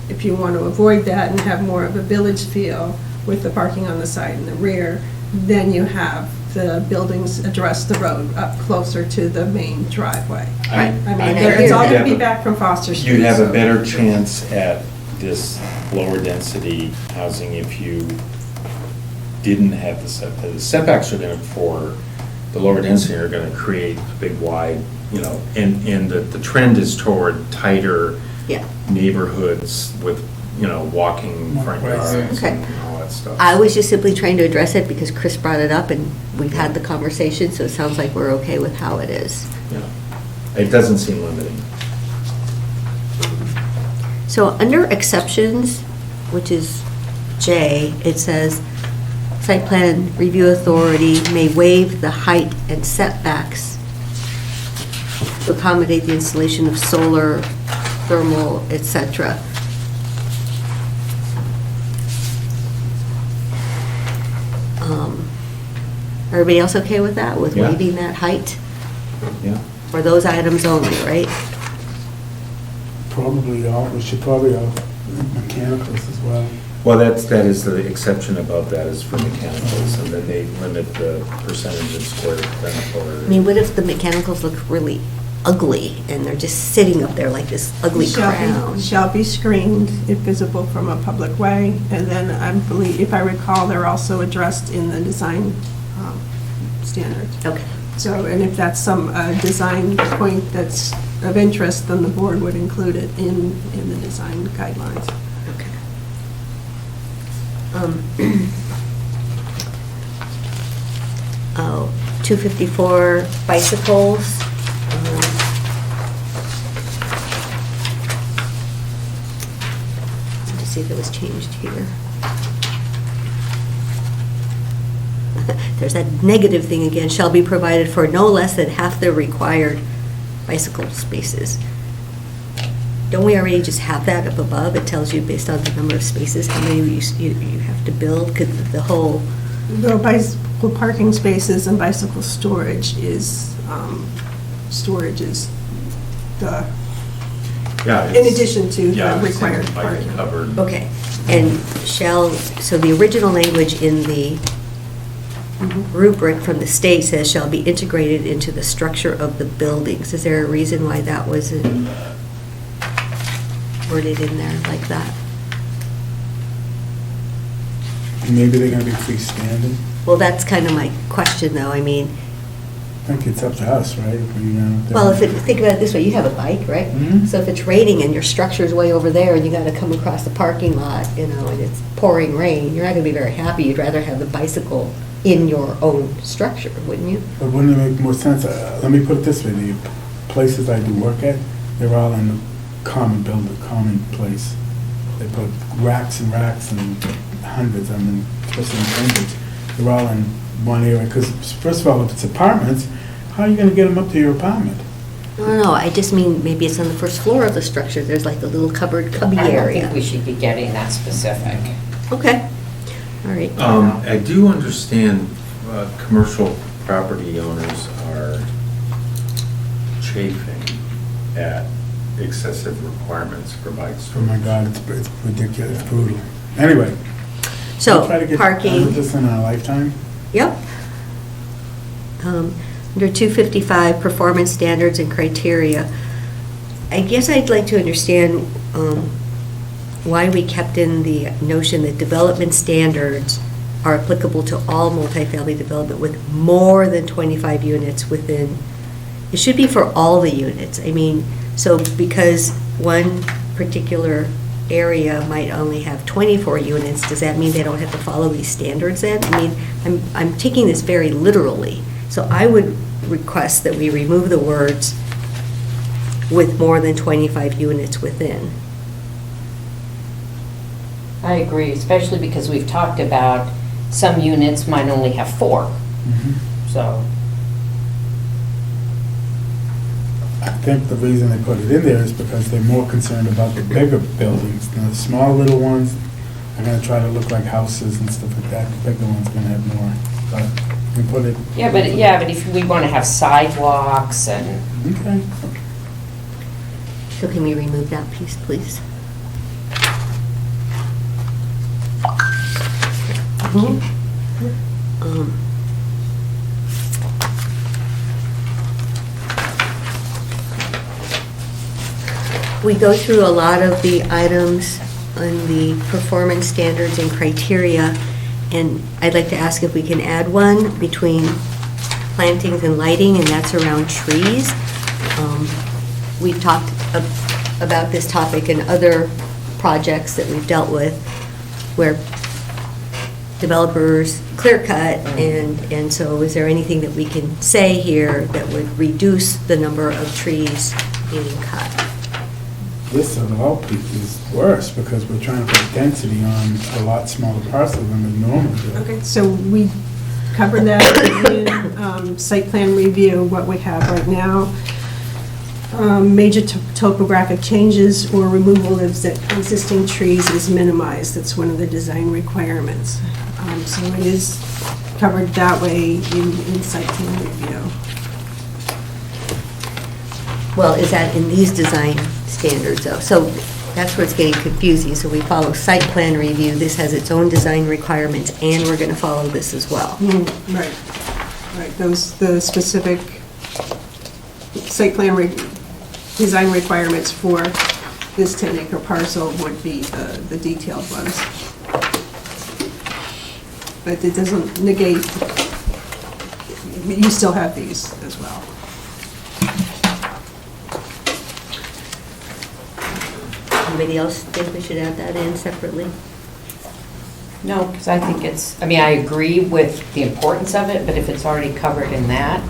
If you want to avoid that and have more of a village feel with the parking on the side and the rear, then you have the buildings address the road up closer to the main driveway. I mean, I it's all hear going to you. be back from Foster Street. You'd have a so- better chance at this lower density housing if you didn't have the setback. The setbacks are gonna, for the lower density, are gonna create a big wide, you know, and the trend is toward tighter Yeah. neighborhoods with, you know, walking front yards Okay. and all that stuff. I was just simply trying to address it because Chris brought it up and we've had the conversation, so it sounds like we're okay with how it is. Yeah. It doesn't seem limiting. So under exceptions, which is J, it says, site plan review authority may waive the height and setbacks to accommodate the installation of solar, thermal, etc. Everybody else okay with that, with Yeah. waiving that height? Yeah. For those items only, right? Probably all, we should probably all mechanicals as well. Well, that is the exception about that is for mechanicals, and then they limit the percentage of square footage. I mean, what if the mechanicals look really ugly and they're just sitting up there like this ugly crown? Shall be screened if visible from a public way, and then I believe, if I recall, they're also addressed in the design standards. Okay. So, and if that's some design point that's of interest, then the board would include it in the design guidelines. Okay. Oh, 254 bicycles. Let's see if it was changed here. There's that negative thing again, shall be provided for no less than half the required bicycle spaces. Don't we already just have that up above? It tells you based on the number of spaces, how many you have to build, because the whole, The bicycle parking spaces and bicycle storage is the, Yeah. in addition to Yeah, the it's required like a parking. covered. okay. And shall, so the original language in the rubric from the state says shall be integrated into the structure of the buildings. Is there a reason why that wasn't worded in there like that? Maybe they're gonna be freestanding. Well, that's kind of my question, though. I mean, I think it's up to us, right? well, think about it this way, you have a bike, right? Mhm. So if it's raining and your structure's way over there and you gotta come across the parking lot, you know, and it's pouring rain, you're not gonna be very happy. You'd rather have the bicycle in your own structure, wouldn't you? But wouldn't it make more sense, let me put it this way, the places I do work at, they're all in a common place. They put racks and racks and hundreds, I mean, especially in Cambridge, they're all in one area, because first of all, if it's apartments, how are you gonna get them up to your apartment? No, I just mean maybe it's on the first floor of the structure. There's like the little cupboard cubby I don't area. think we should be getting that specific. Okay, all right. I do understand commercial property owners are chafing at excessive requirements for bike Oh storage. my God, it's ridiculous, it's brutal. Anyway. So, we'll try to get parking. out of this in our lifetime. Yep. Under 255, performance standards and criteria. I guess I'd like to understand why we kept in the notion that development standards are applicable to all multifamily development with more than 25 units within. It should be for all the units. I mean, so because one particular area might only have 24 units, does that mean they don't have to follow these standards then? I mean, I'm taking this very literally. So I would request that we remove the words with more than 25 units within. I agree, especially because we've talked about some units might only have 4, so. I think the reason they put it in there is because they're more concerned about the bigger buildings. The small little ones are gonna try to look like houses and stuff like that. The bigger ones are gonna have more, but we put it. Yeah, but if we want to have sidewalks and, Okay. So can we remove that piece, please? We go through a lot of the items on the performance standards and criteria, and I'd like to ask if we can add one between plantings and lighting, and that's around trees. We've talked about this topic in other projects that we've dealt with, where developers clear cut, and so is there anything that we can say here that would reduce the number of trees being cut? This of all is worse because we're trying to put density on a lot smaller parcel than we normally do. Okay, so we covered that in site plan review, what we have right now. Major topographic changes or removal of existing trees is minimized. That's one of the design requirements. So it is covered that way in site plan review. Well, is that in these design standards, though? So that's where it's getting confusing. So we follow site plan review, this has its own design requirements, and we're going to follow this as well. Right, the specific site plan design requirements for this 10-acre parcel would be the detailed ones. But it doesn't negate, you still have these as well. Anybody else think we should add that in separately? No, because I think it's, I mean, I agree with the importance of it, but if it's already covered in that.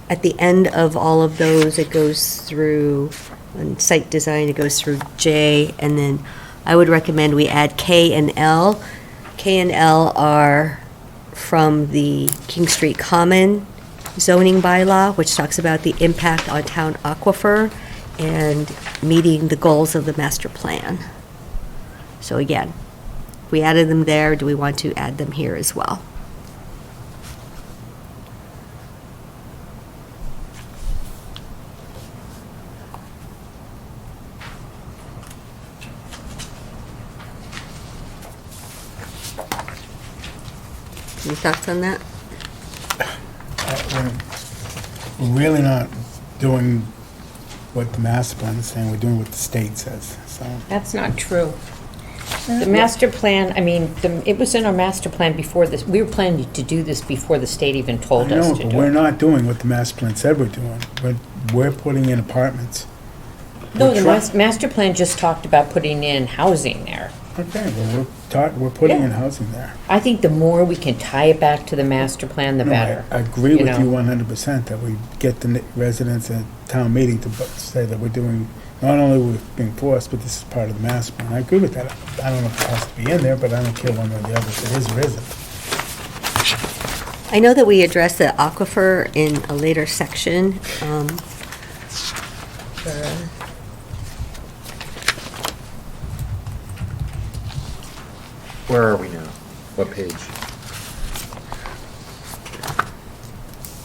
At the end of all of those, it goes through, on site design, it goes through J, and then I would recommend we add K and L. K and L are from the King Street Common zoning bylaw, which talks about the impact on town aquifer and meeting the goals of the master plan. So again, we added them there, do we want to add them here as well? Any thoughts on that? We're really not doing what the master plan is saying, we're doing what the state says, so. That's not true. The master plan, I mean, it was in our master plan before this, we were planning to do this before the state even I told us know, to but do we're it. not doing what the master plan said we're doing. We're putting in apartments. No, We're the try- master plan just talked about putting in housing there. Okay, well, we're putting in Yeah. housing there. I think the more we can tie it back to the master plan, the No, better. I agree you with you know? 100% that we get the residents at town meeting to say that we're doing, not only we're being forced, but this is part of the master plan. I agree with that. I don't know if it has to be in there, but I don't care one way or the other if it is or isn't. I know that we addressed the aquifer in a later section. Where are we now? What page?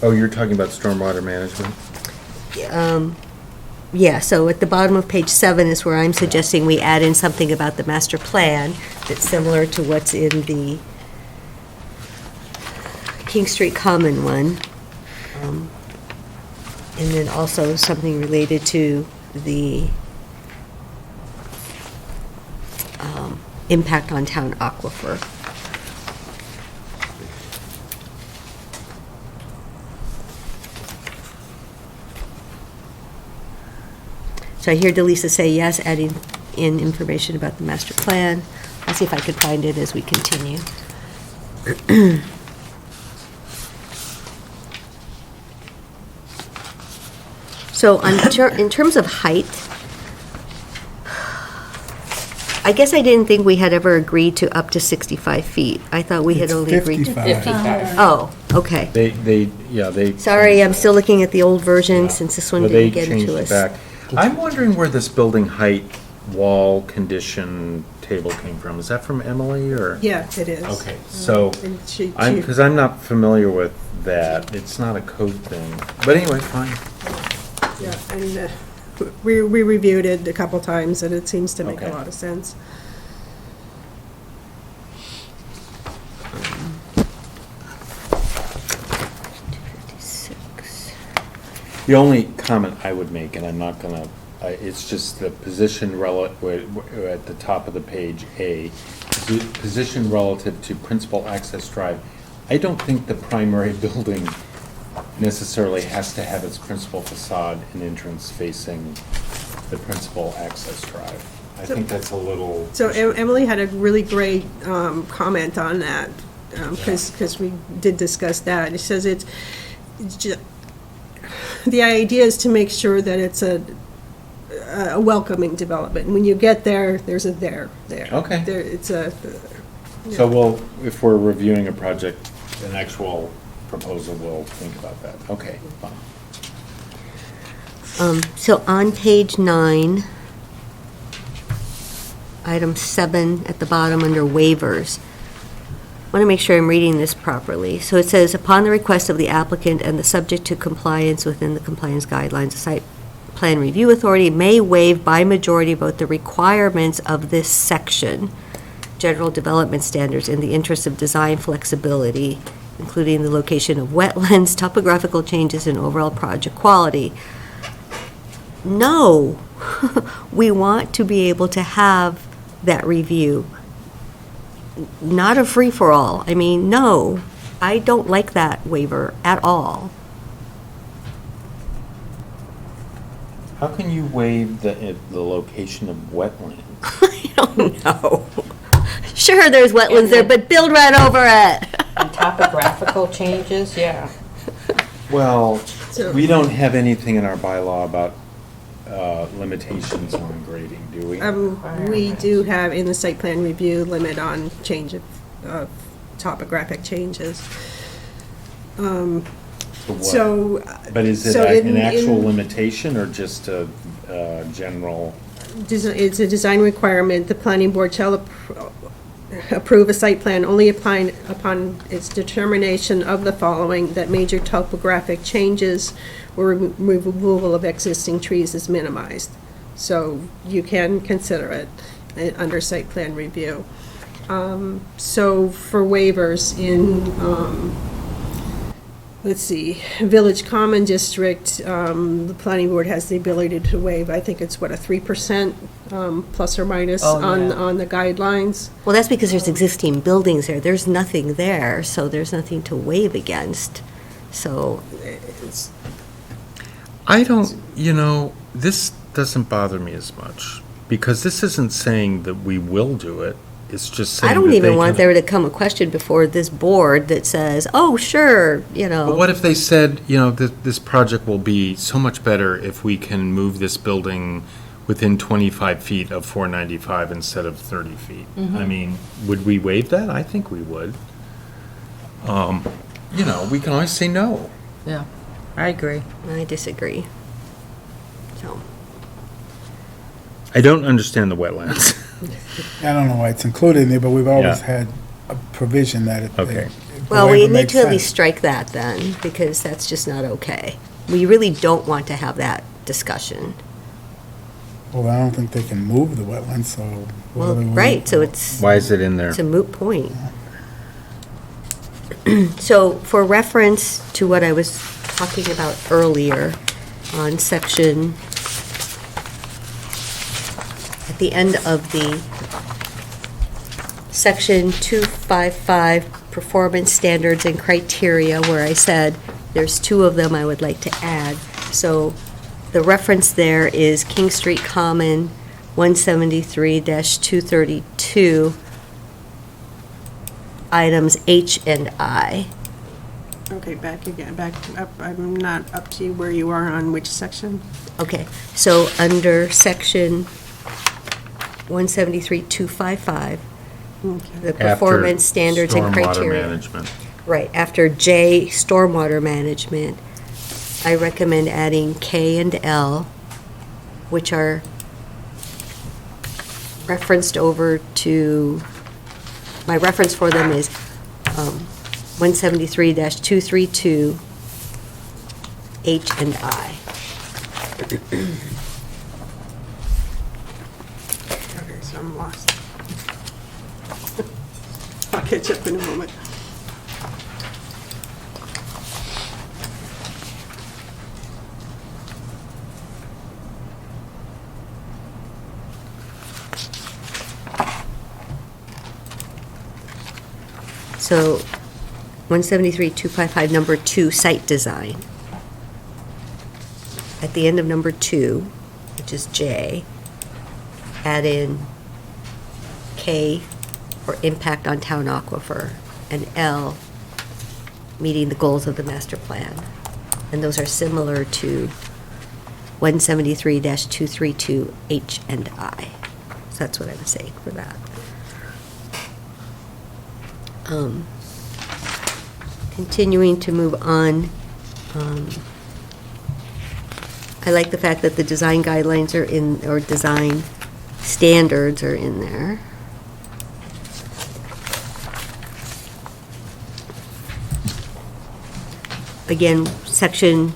Oh, you're talking about stormwater management? Yeah, so at the bottom of page 7 is where I'm suggesting we add in something about the master plan that's similar to what's in the King Street Common one. And then also something related to the impact on town aquifer. So I hear Delisa say yes, adding in information about the master plan. I'll see if I could find it as we continue. So in terms of height, I guess I didn't think we had ever agreed to up to 65 feet. I thought we had It's only agreed to 55. Oh, okay. They. Sorry, I'm still looking at the old version since this one Well, they didn't get changed to it us. back. I'm wondering where this building height wall condition table came from. Is that from Emily or? Yeah, it is. Okay, so, And she- because I'm not familiar with that. It's not a code thing. But anyway, fine. Yeah, and we reviewed it a couple times, and it seems to make a Okay. lot of sense. The only comment I would make, and I'm not gonna, it's just the position at the top of the page, A, position relative to principal access drive. I don't think the primary building necessarily has to have its principal facade and entrance facing the principal access drive. I think that's a little. So Emily had a really great comment on that, because we did discuss that. It says it's just, the idea is to make sure that it's a welcoming development. When you get there, there's a there. Okay. There, it's a. So if we're reviewing a project, an actual proposal, we'll think about that. Okay, fine. So on page 9, item 7 at the bottom under waivers. I want to make sure I'm reading this properly. So it says, upon the request of the applicant and the subject to compliance within the compliance guidelines, the site plan review authority may waive by majority vote the requirements of this section, general development standards, in the interest of design flexibility, including the location of wetlands, topographical changes, and overall project quality. No, we want to be able to have that review. Not a free-for-all. I mean, no, I don't like that waiver at all. How can you waive the location of wetlands? I don't know. Sure, there's wetlands there, but build right over it. And topographical changes, yeah. Well, So- we don't have anything in our bylaw about limitations on grading, do we? We do have in the site plan review limit on change of topographic changes. For what? So. But is it so an in- actual in- limitation or just a general? It's a design requirement. The planning board shall approve a site plan only upon its determination of the following: that major topographic changes or removal of existing trees is minimized. So you can consider it under site plan review. So for waivers in, let's see, Village Common District, the planning board has the ability to waive, I think it's what, a 3% plus or minus Oh, yeah. on the guidelines. Well, that's because there's existing buildings there. There's nothing there, so there's nothing to waive against. So, I don't, this doesn't bother me as much, because this isn't saying that we will do it, it's just saying I don't that even they want can- there to come a question before this board that says, oh, sure, But what if they said, this project will be so much better if we can move this building within 25 feet of 495 instead of 30 feet? I mean, would we waive that? I think we would. We can always say no. Yeah, I agree. I disagree. So, I don't understand the wetlands. I don't know why it's included in there, but we've always Yeah. had a provision that it. Okay. the well, we waiver need makes to at least sense. strike that then, because that's just not okay. We really don't want to have that discussion. Well, I don't think they can move the wetlands, so. what Well, do we- right, so it's. Why is it in there? It's a moot point. So for reference to what I was talking about earlier on section, at the end of the section 255, performance standards and criteria, where I said there's 2 of them I would like to add. So the reference there is King Street Common 173-232, items H and I. Okay, back up. I'm not up to where you are on which section. Okay, so under section 173-255, the performance standards and After criteria. stormwater management. Right, after J, stormwater management, I recommend adding K and L, which are referenced over to, my reference for them is 173-232, H and I. Okay, so I'm lost. I'll catch up in a moment. So 173-255, number 2, site design. At the end of number 2, which is J, add in K for impact on town aquifer, and L, meeting the goals of the master plan. And those are similar to 173-232, H and I. So that's what I was saying for that. Continuing to move on, I like the fact that the design guidelines are in, or design standards are in there. Again, section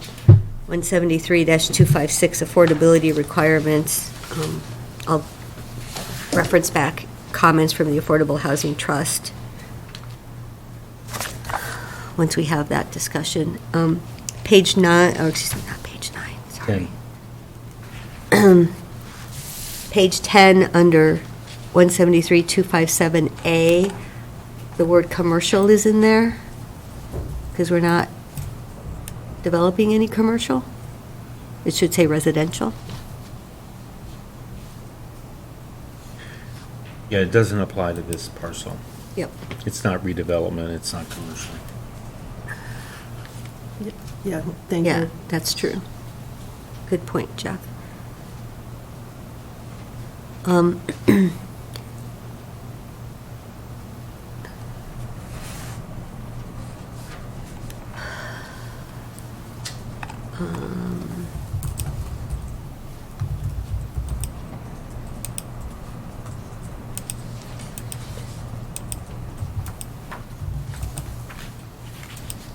173-256, affordability requirements. I'll reference back comments from the Affordable Housing Trust once we have that discussion. Page 9, oh, excuse me, not page 9, sorry. Page 10, under 173-257A, the word commercial is in there, because we're not developing any commercial. It should say residential. Yeah, it doesn't apply to this parcel. Yep. It's not redevelopment, it's not commercial. Yeah, thank Yeah, you. that's true. Good point, Jeff. Um,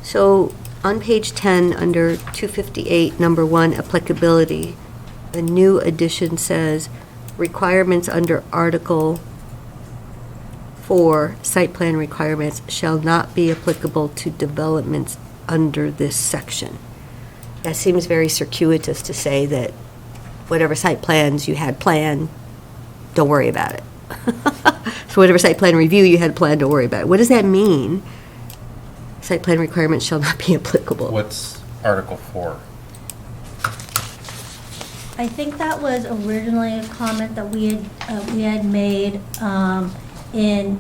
So on page 10, under 258, number 1, applicability, the new addition says, requirements under Article 4, site plan requirements shall not be applicable to developments under this section. That seems very circuitous to say that whatever site plans you had planned, don't worry about it. So whatever site plan review you had planned, don't worry about it. What does that mean? Site plan requirements shall not be applicable. What's Article 4? I think that was originally a comment that we had made in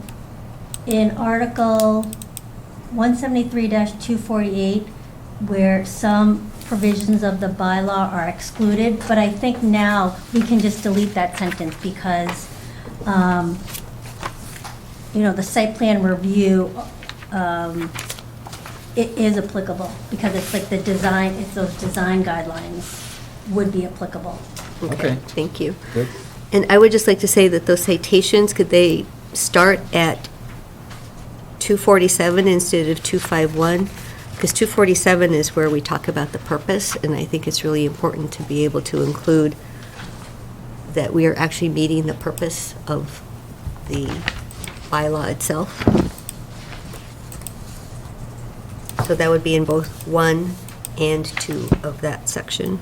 Article 173-248, where some provisions of the bylaw are excluded, but I think now we can just delete that sentence because, the site plan review, it is applicable because it's like the design, it's those design guidelines would be applicable. Okay, thank you. Good. And I would just like to say that those citations, could they start at 247 instead of 251? Because 247 is where we talk about the purpose, and I think it's really important to be able to include that we are actually meeting the purpose of the bylaw itself. So that would be in both 1 and 2 of that section.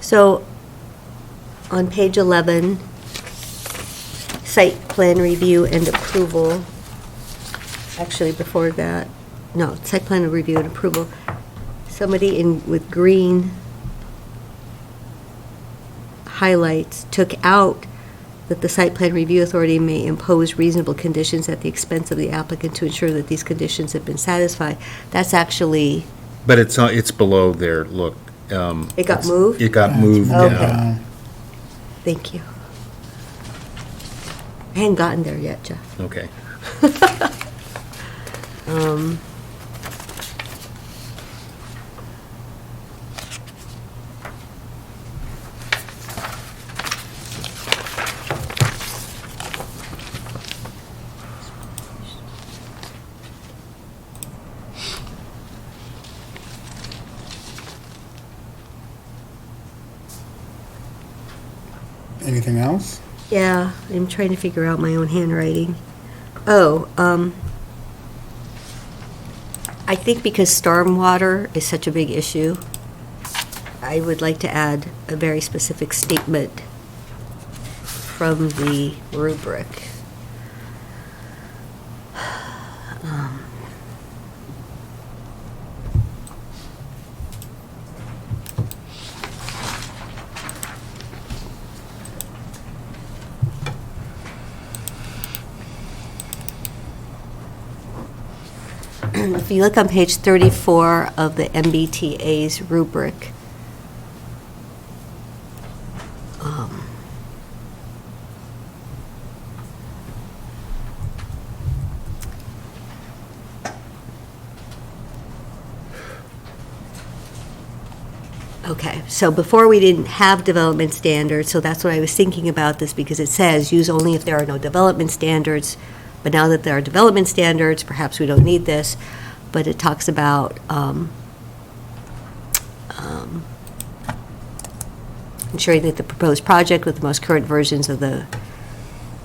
So, on page 11, site plan review and approval, actually, before that, no, site plan review and approval. Somebody with green highlights took out that the site plan review authority may impose reasonable conditions at the expense of the applicant to ensure that these conditions have been satisfied. That's actually, But it's below there, look. it got moved? It got Yeah, it's moved Okay. down. Thank you. I hadn't gotten there yet, Jeff. Okay. Anything else? Yeah, I'm trying to figure out my own handwriting. Oh, I think because stormwater is such a big issue, I would like to add a very specific statement from the rubric. If you look on page 34 of the MBTA's rubric, okay, so before we didn't have development standards, so that's what I was thinking about this, because it says use only if there are no development standards. But now that there are development standards, perhaps we don't need this. But it talks about ensuring that the proposed project with the most current versions of the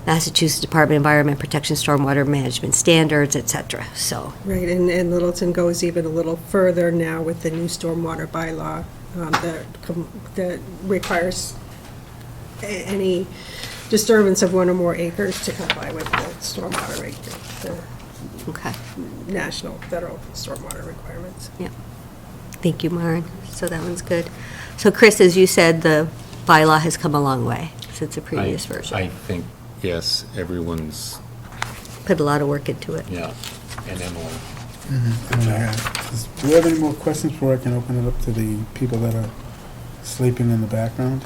Massachusetts Department of Environment Protection Stormwater Management Standards, et cetera. So, Right, and Littleton goes even a little further now with the new stormwater bylaw that requires any disturbance of 1 or more acres to comply with the stormwater rate, the okay. national, federal stormwater requirements. Yeah. Thank you, Maren. So that one's good. So Chris, as you said, the bylaw has come a long way since the previous version. I think, yes, everyone's, Put a lot of work into it. yeah, and Emily. Do we have any more questions before I can open it up to the people that are sleeping in the background?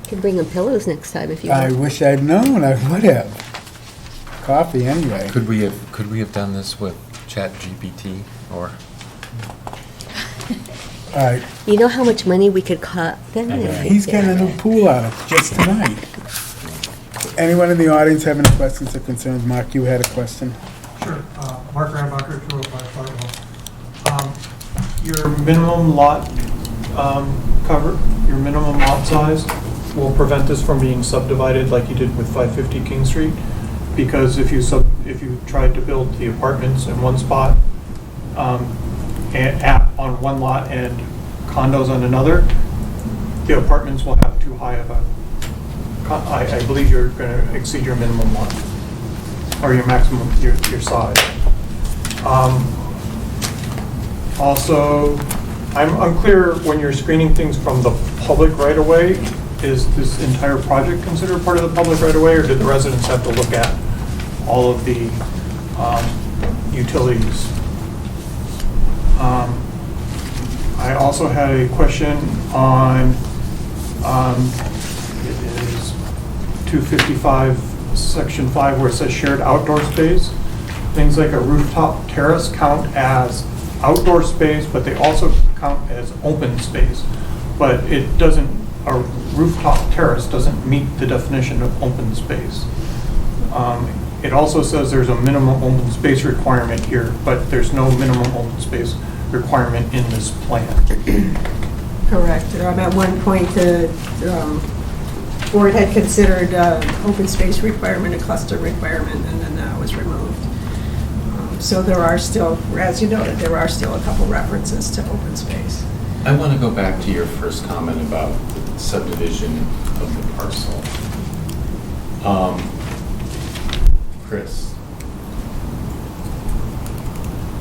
You can bring them pillows next time if you I want. wish I'd known, I would have. Coffee, anyway. Could we have done this with ChatGPT or? All right, You know how much money we could cut then? he's getting a new pool out of just tonight. Anyone in the audience have any questions or concerns? Mark, you had a question? Sure. Mark Rambacher, 205 Fargo. Your minimum lot cover, your minimum lot size will prevent this from being subdivided like you did with 550 King Street. Because if you tried to build the apartments in one spot, on one lot and condos on another, the apartments will have too high of a, I believe you're going to exceed your minimum lot, or your maximum, your size. Also, I'm unclear when you're screening things from the public right-of-way, is this entire project considered part of the public right-of-way, or did the residents have to look at all of the utilities? I also had a question on, it is 255, section 5, where it says shared outdoor space. Things like a rooftop terrace count as outdoor space, but they also count as open space. But it doesn't, a rooftop terrace doesn't meet the definition of open space. It also says there's a minimum open space requirement here, but there's no minimum open space requirement in this plan. Correct. At one point, the board had considered open space requirement a cluster requirement, and then that was removed. So there are still, as you noted, there are still a couple references to open space. I want to go back to your first comment about the subdivision of the parcel. Chris,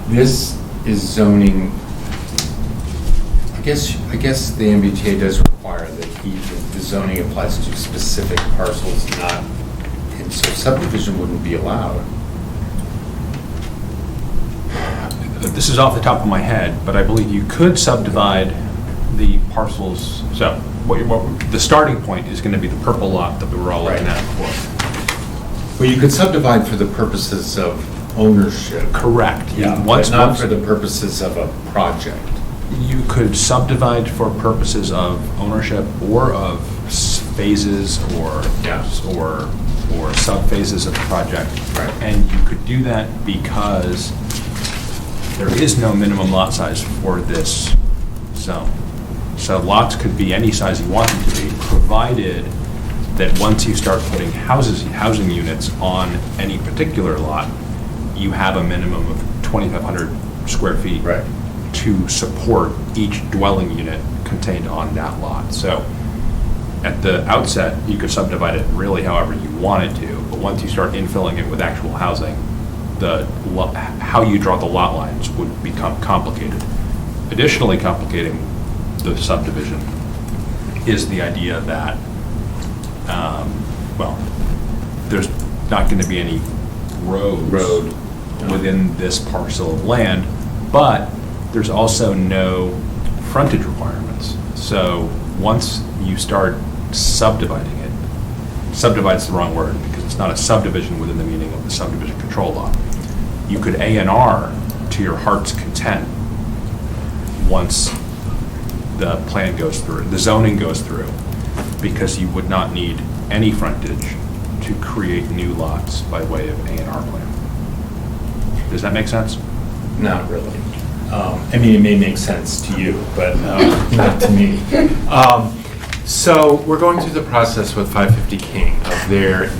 this is zoning, I guess the MBTA does require that the zoning applies to specific parcels, not, and so subdivision wouldn't be allowed. This is off the top of my head, but I believe you could subdivide the parcels. So the starting point is going to be the purple lot that we were all looking at before. Well, you could subdivide for the purposes of ownership. Correct. Yeah, but not for the purposes of a project. You could subdivide for purposes of ownership or of phases or sub-phases of the project. Right. And you could do that because there is no minimum lot size for this zone. So lots could be any size you want them to be, provided that once you start putting housing units on any particular lot, you have a minimum of 2,500 square feet to support each dwelling unit contained on that lot. So at the outset, you could subdivide it really however you wanted to, but once you start infilling it with actual housing, how you draw the lot lines would become complicated. Additionally complicating the subdivision is the idea that, there's not going to be any road within this parcel of land, but there's also no frontage requirements. So once you start subdividing it, subdivide's the wrong word because it's not a subdivision within the meaning of the subdivision control law. You could A&R to your heart's content once the plan goes through, the zoning goes through, because you would not need any frontage to create new lots by way of A&R plan. Does that make sense? Not really. I mean, it may make sense to you, but not to me. So we're going through the process with 550 King of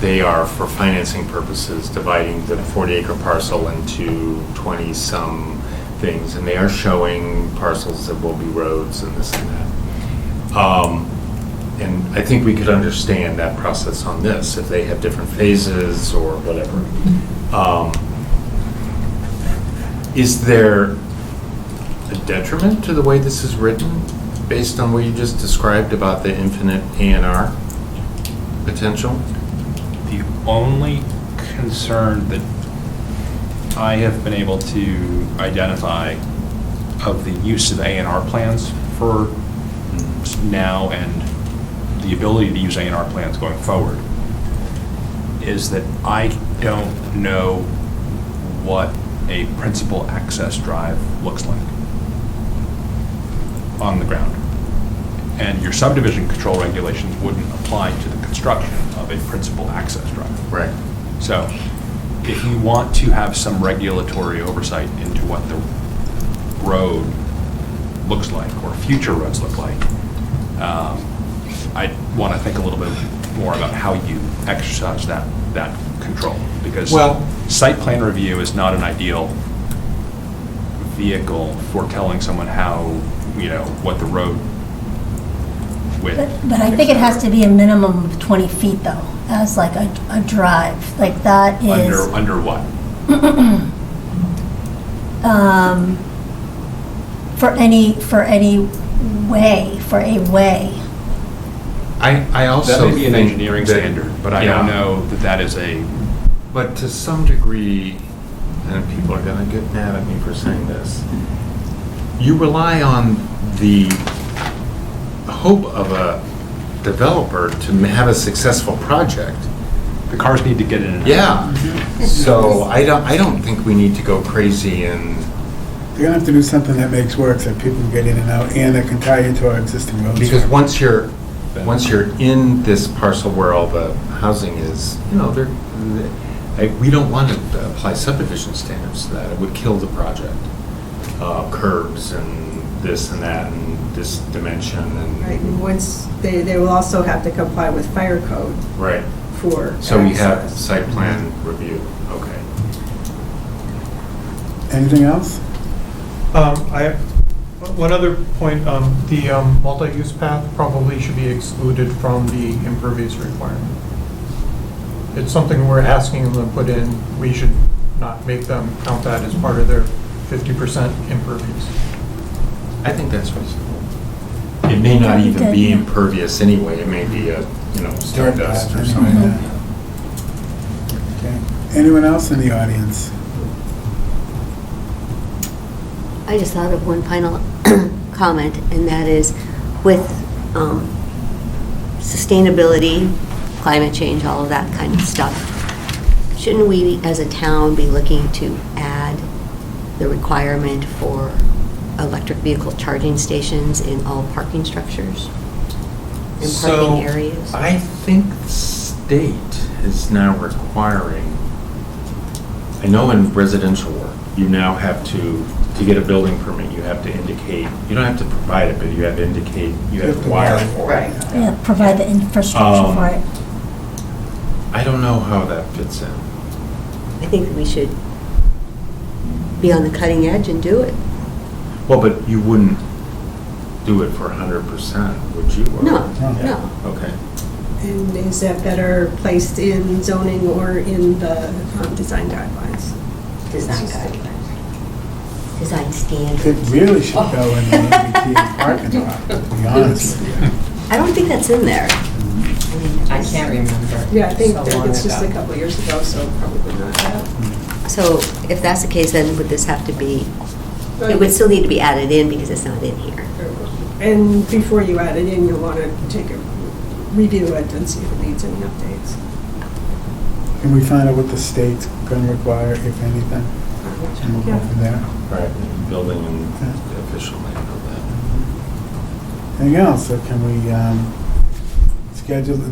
they are, for financing purposes, dividing the 40-acre parcel into 20-some things, and they are showing parcels that will be roads and this and that. And I think we could understand that process on this, if they have different phases or whatever. Is there a detriment to the way this is written, based on what you just described about the infinite A&R potential? The only concern that I have been able to identify of the use of A&R plans for now and the ability to use A&R plans going forward is that I don't know what a principal access drive looks like on the ground. And your subdivision control regulations wouldn't apply to the construction of a principal access drive. Right. So if you want to have some regulatory oversight into what the road looks like or future roads look like, I want to think a little bit more about how you exercise that control. Because site plan review is not an ideal vehicle for telling someone how, what the road width. But I think it has to be a minimum of 20 feet though, as like a drive, like that is. Under what? For a way. I also that may be an think engineering that- standard, but I don't know that is a. But to some degree, and people are going to get mad at me for saying this, you rely on the hope of a developer to have a successful project. The cars need to get in and out. Yeah. So I don't think we need to go crazy and. They're gonna have to do something that makes work, so people can get in and out, and that can tie into our existing roads. Because once you're in this parcel where all the housing is, we don't want to apply subdivision standards to that. It would kill the project. Curbs and this and that and this dimension and. Right, and once, they will also have to comply with fire code Right. for So we have access. site plan review, okay. Anything else? One other point, the multi-use path probably should be excluded from the impervious requirement. It's something we're asking them to put in. We should not make them count that as part of their 50% impervious. I think that's reasonable. It may not even be impervious anyway, it may be a, stardust or something. Okay. Anyone else in the audience? I just thought of one final comment, and that is with sustainability, climate change, all of that kind of stuff, shouldn't we as a town be looking to add the requirement for electric vehicle charging stations in all parking structures and parking areas? I think the state is now requiring, I know in residential work, you now have to get a building permit, you have to indicate, you don't have to provide it, but you have to indicate, you have to wire for it. Yeah, provide the infrastructure for it. I don't know how that fits in. I think that we should be on the cutting edge and do it. Well, but you wouldn't do it for 100%, would you? Or- No, No. no. Okay. And is that better placed in zoning or in the design guidelines? Design guidelines. Design It standards. really should go in the MBTA parking lot, to be honest with you. I don't think that's in there. I can't remember. Yeah, I think So that long it's just a ago. couple of years ago, so probably not that. So if that's the case, then would this have to be, it would still need to be added in because it's not in here. And before you add it in, you'll want to review it and see if it needs any updates. Can we find out what the state's going to require, if anything? And we'll go Yeah. from there. Right, building and official land of Anything else? Or can we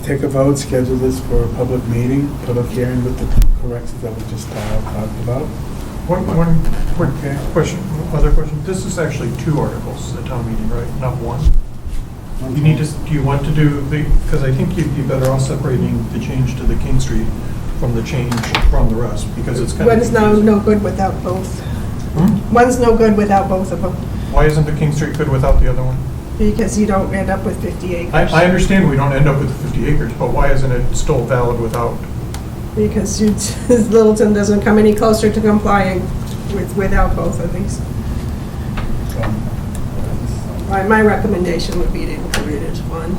take a vote, schedule this for a public meeting, public hearing with the corrections that we just talked about? One quick question, other question. This is actually 2 articles at town meeting, right? Not one? You need to, do you want to do the, because I think you'd be better off separating the change to the King Street from the change from the rest, because it's kind of. One's no good without both. Hmm? One's no good without both of them, Why isn't the King Street good without the other one? because you don't end up with 50 acres. I understand we don't end up with 50 acres, but why isn't it still valid without? Because Littleton doesn't come any closer to complying without both of these. My recommendation would be to include it as one.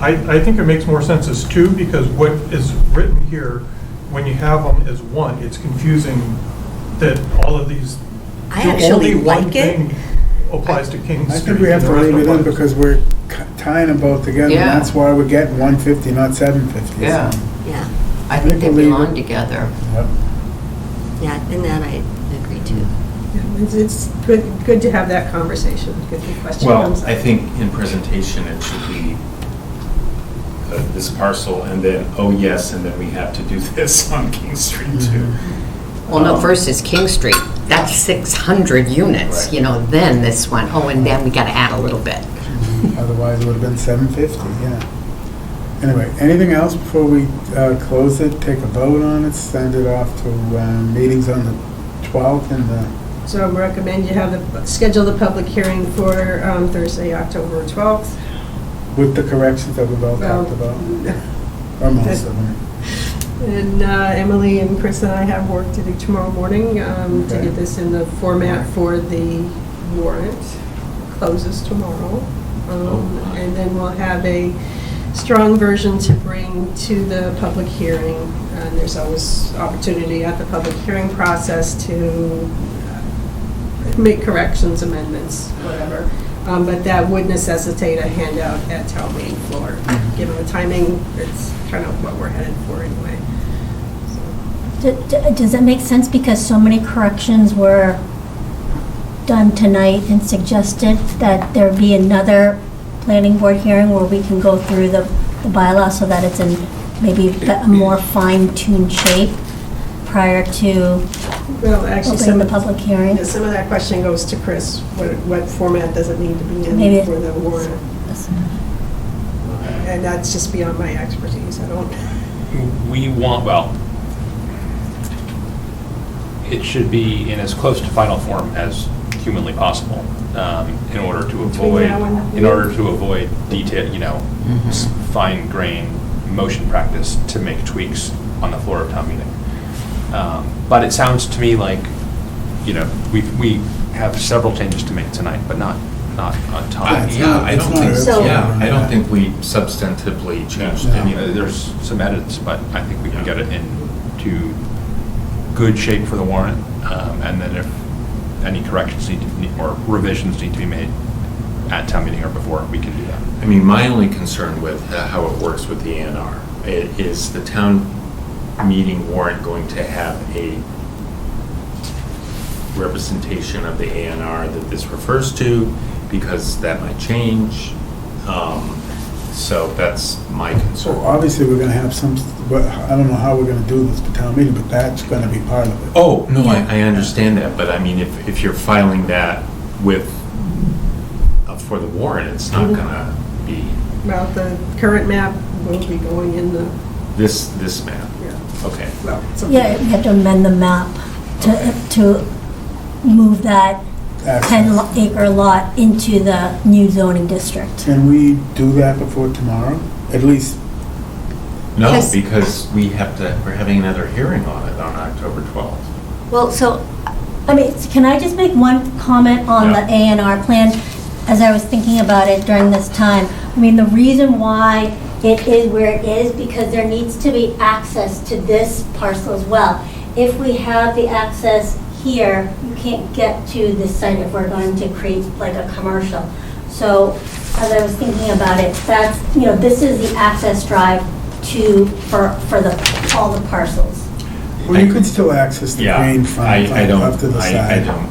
I think it makes more sense as 2, because what is written here, when you have them as 1, it's confusing that all of these. I actually only one like it. thing applies to King Street. I think we have and to the rest leave it in don't. because we're tying them both together. And Yeah. that's why we're getting 150, not 750. Yeah. So, Yeah, I think they believe belong it. together. yep. yeah, and that I agree too. It's good to have that conversation, good to question. Well, comes I up. think in presentation, it should be this parcel, and then, oh yes, and then we have to do this on King Street too. Well, no, first is King Street. That's 600 units, Right. then this one. Oh, and then we got to add a little bit. Otherwise, it would have been 750, yeah. Anyway, anything else before we close it, take a vote on it, send it off to meetings on the 12th and the... So I recommend you schedule the public hearing for Thursday, October 12th. With the corrections that we've all talked about, or most of them. And Emily and Chris and I have work to do tomorrow morning to Okay. get this in the format for the warrant. Closes tomorrow. And then we'll have a strong version to bring to the public hearing. And there's always opportunity at the public hearing process to make corrections, amendments, whatever. But that would necessitate a handout at town meeting floor. Given the timing, it's kind of what we're headed for anyway. Does that make sense, because so many corrections were done tonight and suggested that there be another planning board hearing where we can go through the bylaw so that it's in maybe a more fine-tuned shape prior to Well, actually, opening the public hearing? some of that question goes to Chris. What format does it need to be in Maybe- for the warrant? And that's just beyond my expertise. I don't, We want, well, it should be in as close to final form as humanly possible, in order to avoid, now and- in order to avoid detail, fine-grained motion practice to make tweaks on the floor of town meeting. But it sounds to me like, we have several changes to make tonight, but not a ton. It's Yeah, not- I it's don't not think, a- So- I don't think we substantively changed No. any of it. There's some edits, but I think we can get it into good shape for the warrant. And then if any corrections or revisions need to be made at town meeting or before, we can do that. I mean, my only concern with how it works with the A&R is the town meeting warrant going to have a representation of the A&R that this refers to, because that might change. So that's my So concern. obviously, we're gonna have some, but I don't know how we're gonna do this for town meeting, but that's gonna be part of it. Oh, no, I understand that, but I mean, if you're filing that with, for the warrant, it's not gonna be Well, the current map will be going in the, this map. yeah, Okay. well, something. Yeah, you have to amend the map to move that Access. 10-acre lot into the new zoning district. Can we do that before tomorrow? At least, No, Because- because we're having another hearing on it on October 12th. Well, so, I mean, can I just make one comment on the Yeah. A&R plan? As I was thinking about it during this time, I mean, the reason why it is where it is, because there needs to be access to this parcel as well. If we have the access here, you can't get to this site if we're going to create like a commercial. So as I was thinking about it, that's, this is the access drive for all the parcels. well, you could still access the green front I don't, up to the I side. don't.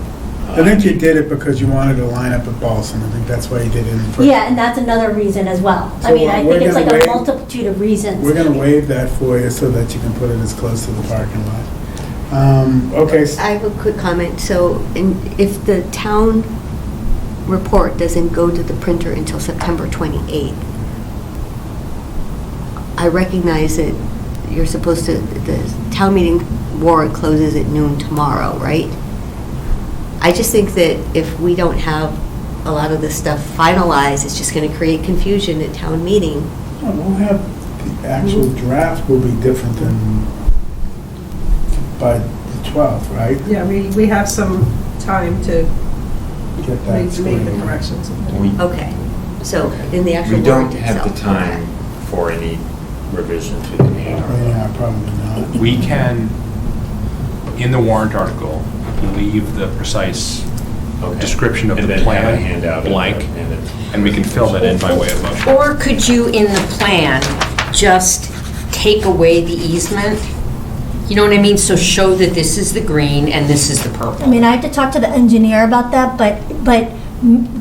I think you did it because you wanted to line up at Boston. I think that's why you did it in the first. Yeah, and that's another reason as well. I So mean, I we're think it's gonna like a wait- multitude of reasons. We're gonna waive that for you so that you can put it as close to the parking lot. Okay, I have a quick comment. So, if the town report doesn't go to the printer until September 28th, I recognize that you're supposed to, the town meeting warrant closes at noon tomorrow, right? I just think that if we don't have a lot of this stuff finalized, it's just going to create confusion at town meeting. we'll have, the actual draft will be different than by the 12th, right? Yeah, we have some time to Get that make the squared. corrections. We Okay, so in the actual we warrant don't itself. have the time for any revision to the A&R. Yeah, probably not. We can, in the warrant article, leave the precise Okay. description of And the then have a plan handout blank, and and we can fill that in by way of motion. Or could you, in the plan, just take away the easement? You know what I mean? So show that this is the green and this is the purple. I mean, I had to talk to the engineer about that, but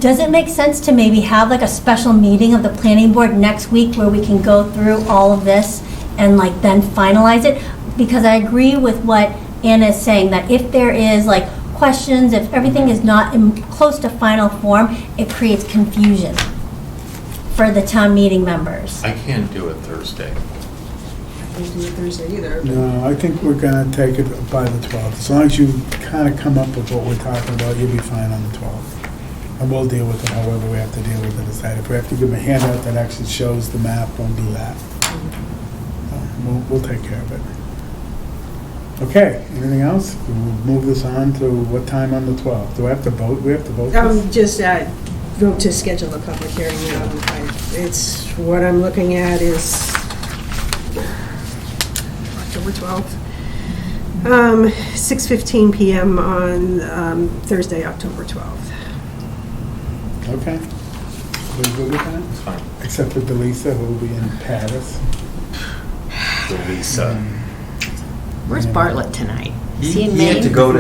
does it make sense to maybe have like a special meeting of the planning board next week where we can go through all of this and like then finalize it? Because I agree with what Anna is saying, that if there is like questions, if everything is not close to final form, it creates confusion for the town meeting members. I can't do it Thursday. I can't do it Thursday either. No, I think we're gonna take it by the 12th. As long as you kind of come up with what we're talking about, you'll be fine on the 12th. And we'll deal with it however we have to deal with it as that. If we have to give them a handout that actually shows the map, we'll do that. We'll take care of it. Okay, anything else? We'll move this on to what time on the 12th? Do I have to vote? We have to vote this? Just vote to schedule a public hearing. It's, what I'm looking at is October 12th. 6:15 PM on Thursday, October 12th. Okay. Everybody good with that? It's fine. Except for Delisa, who will be in Paris. Lisa. Where's Bartlett tonight? Is he in He had Maine? to go to,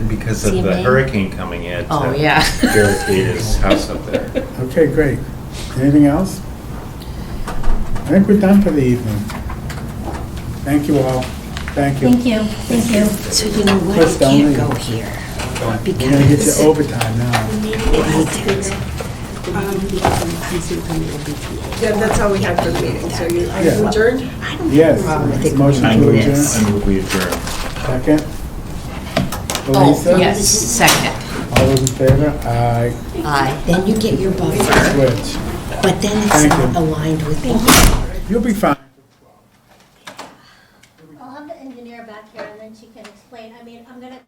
because Is he of in the Maine? hurricane coming in. Oh, to yeah. barricade his house up there. Okay, great. Anything else? I think we're done for the evening. Thank you all. Thank you. Thank you, thank you. So you know what? Chris, I can't don't go leave. here. We're gonna get Because you overtime now. Yeah, that's all we have for the meeting, so you, are Yeah. you adjourned? Yes, motion I to move adjourn. I move we adjourn. Second? Oh, Delisa? yes, second. All those in favor? Aye. Aye. Then you get your buffer, Switch. but then it's Thank not you. aligned with me. You'll be fine. I'll have the engineer back here and then she can explain. I mean, I'm gonna.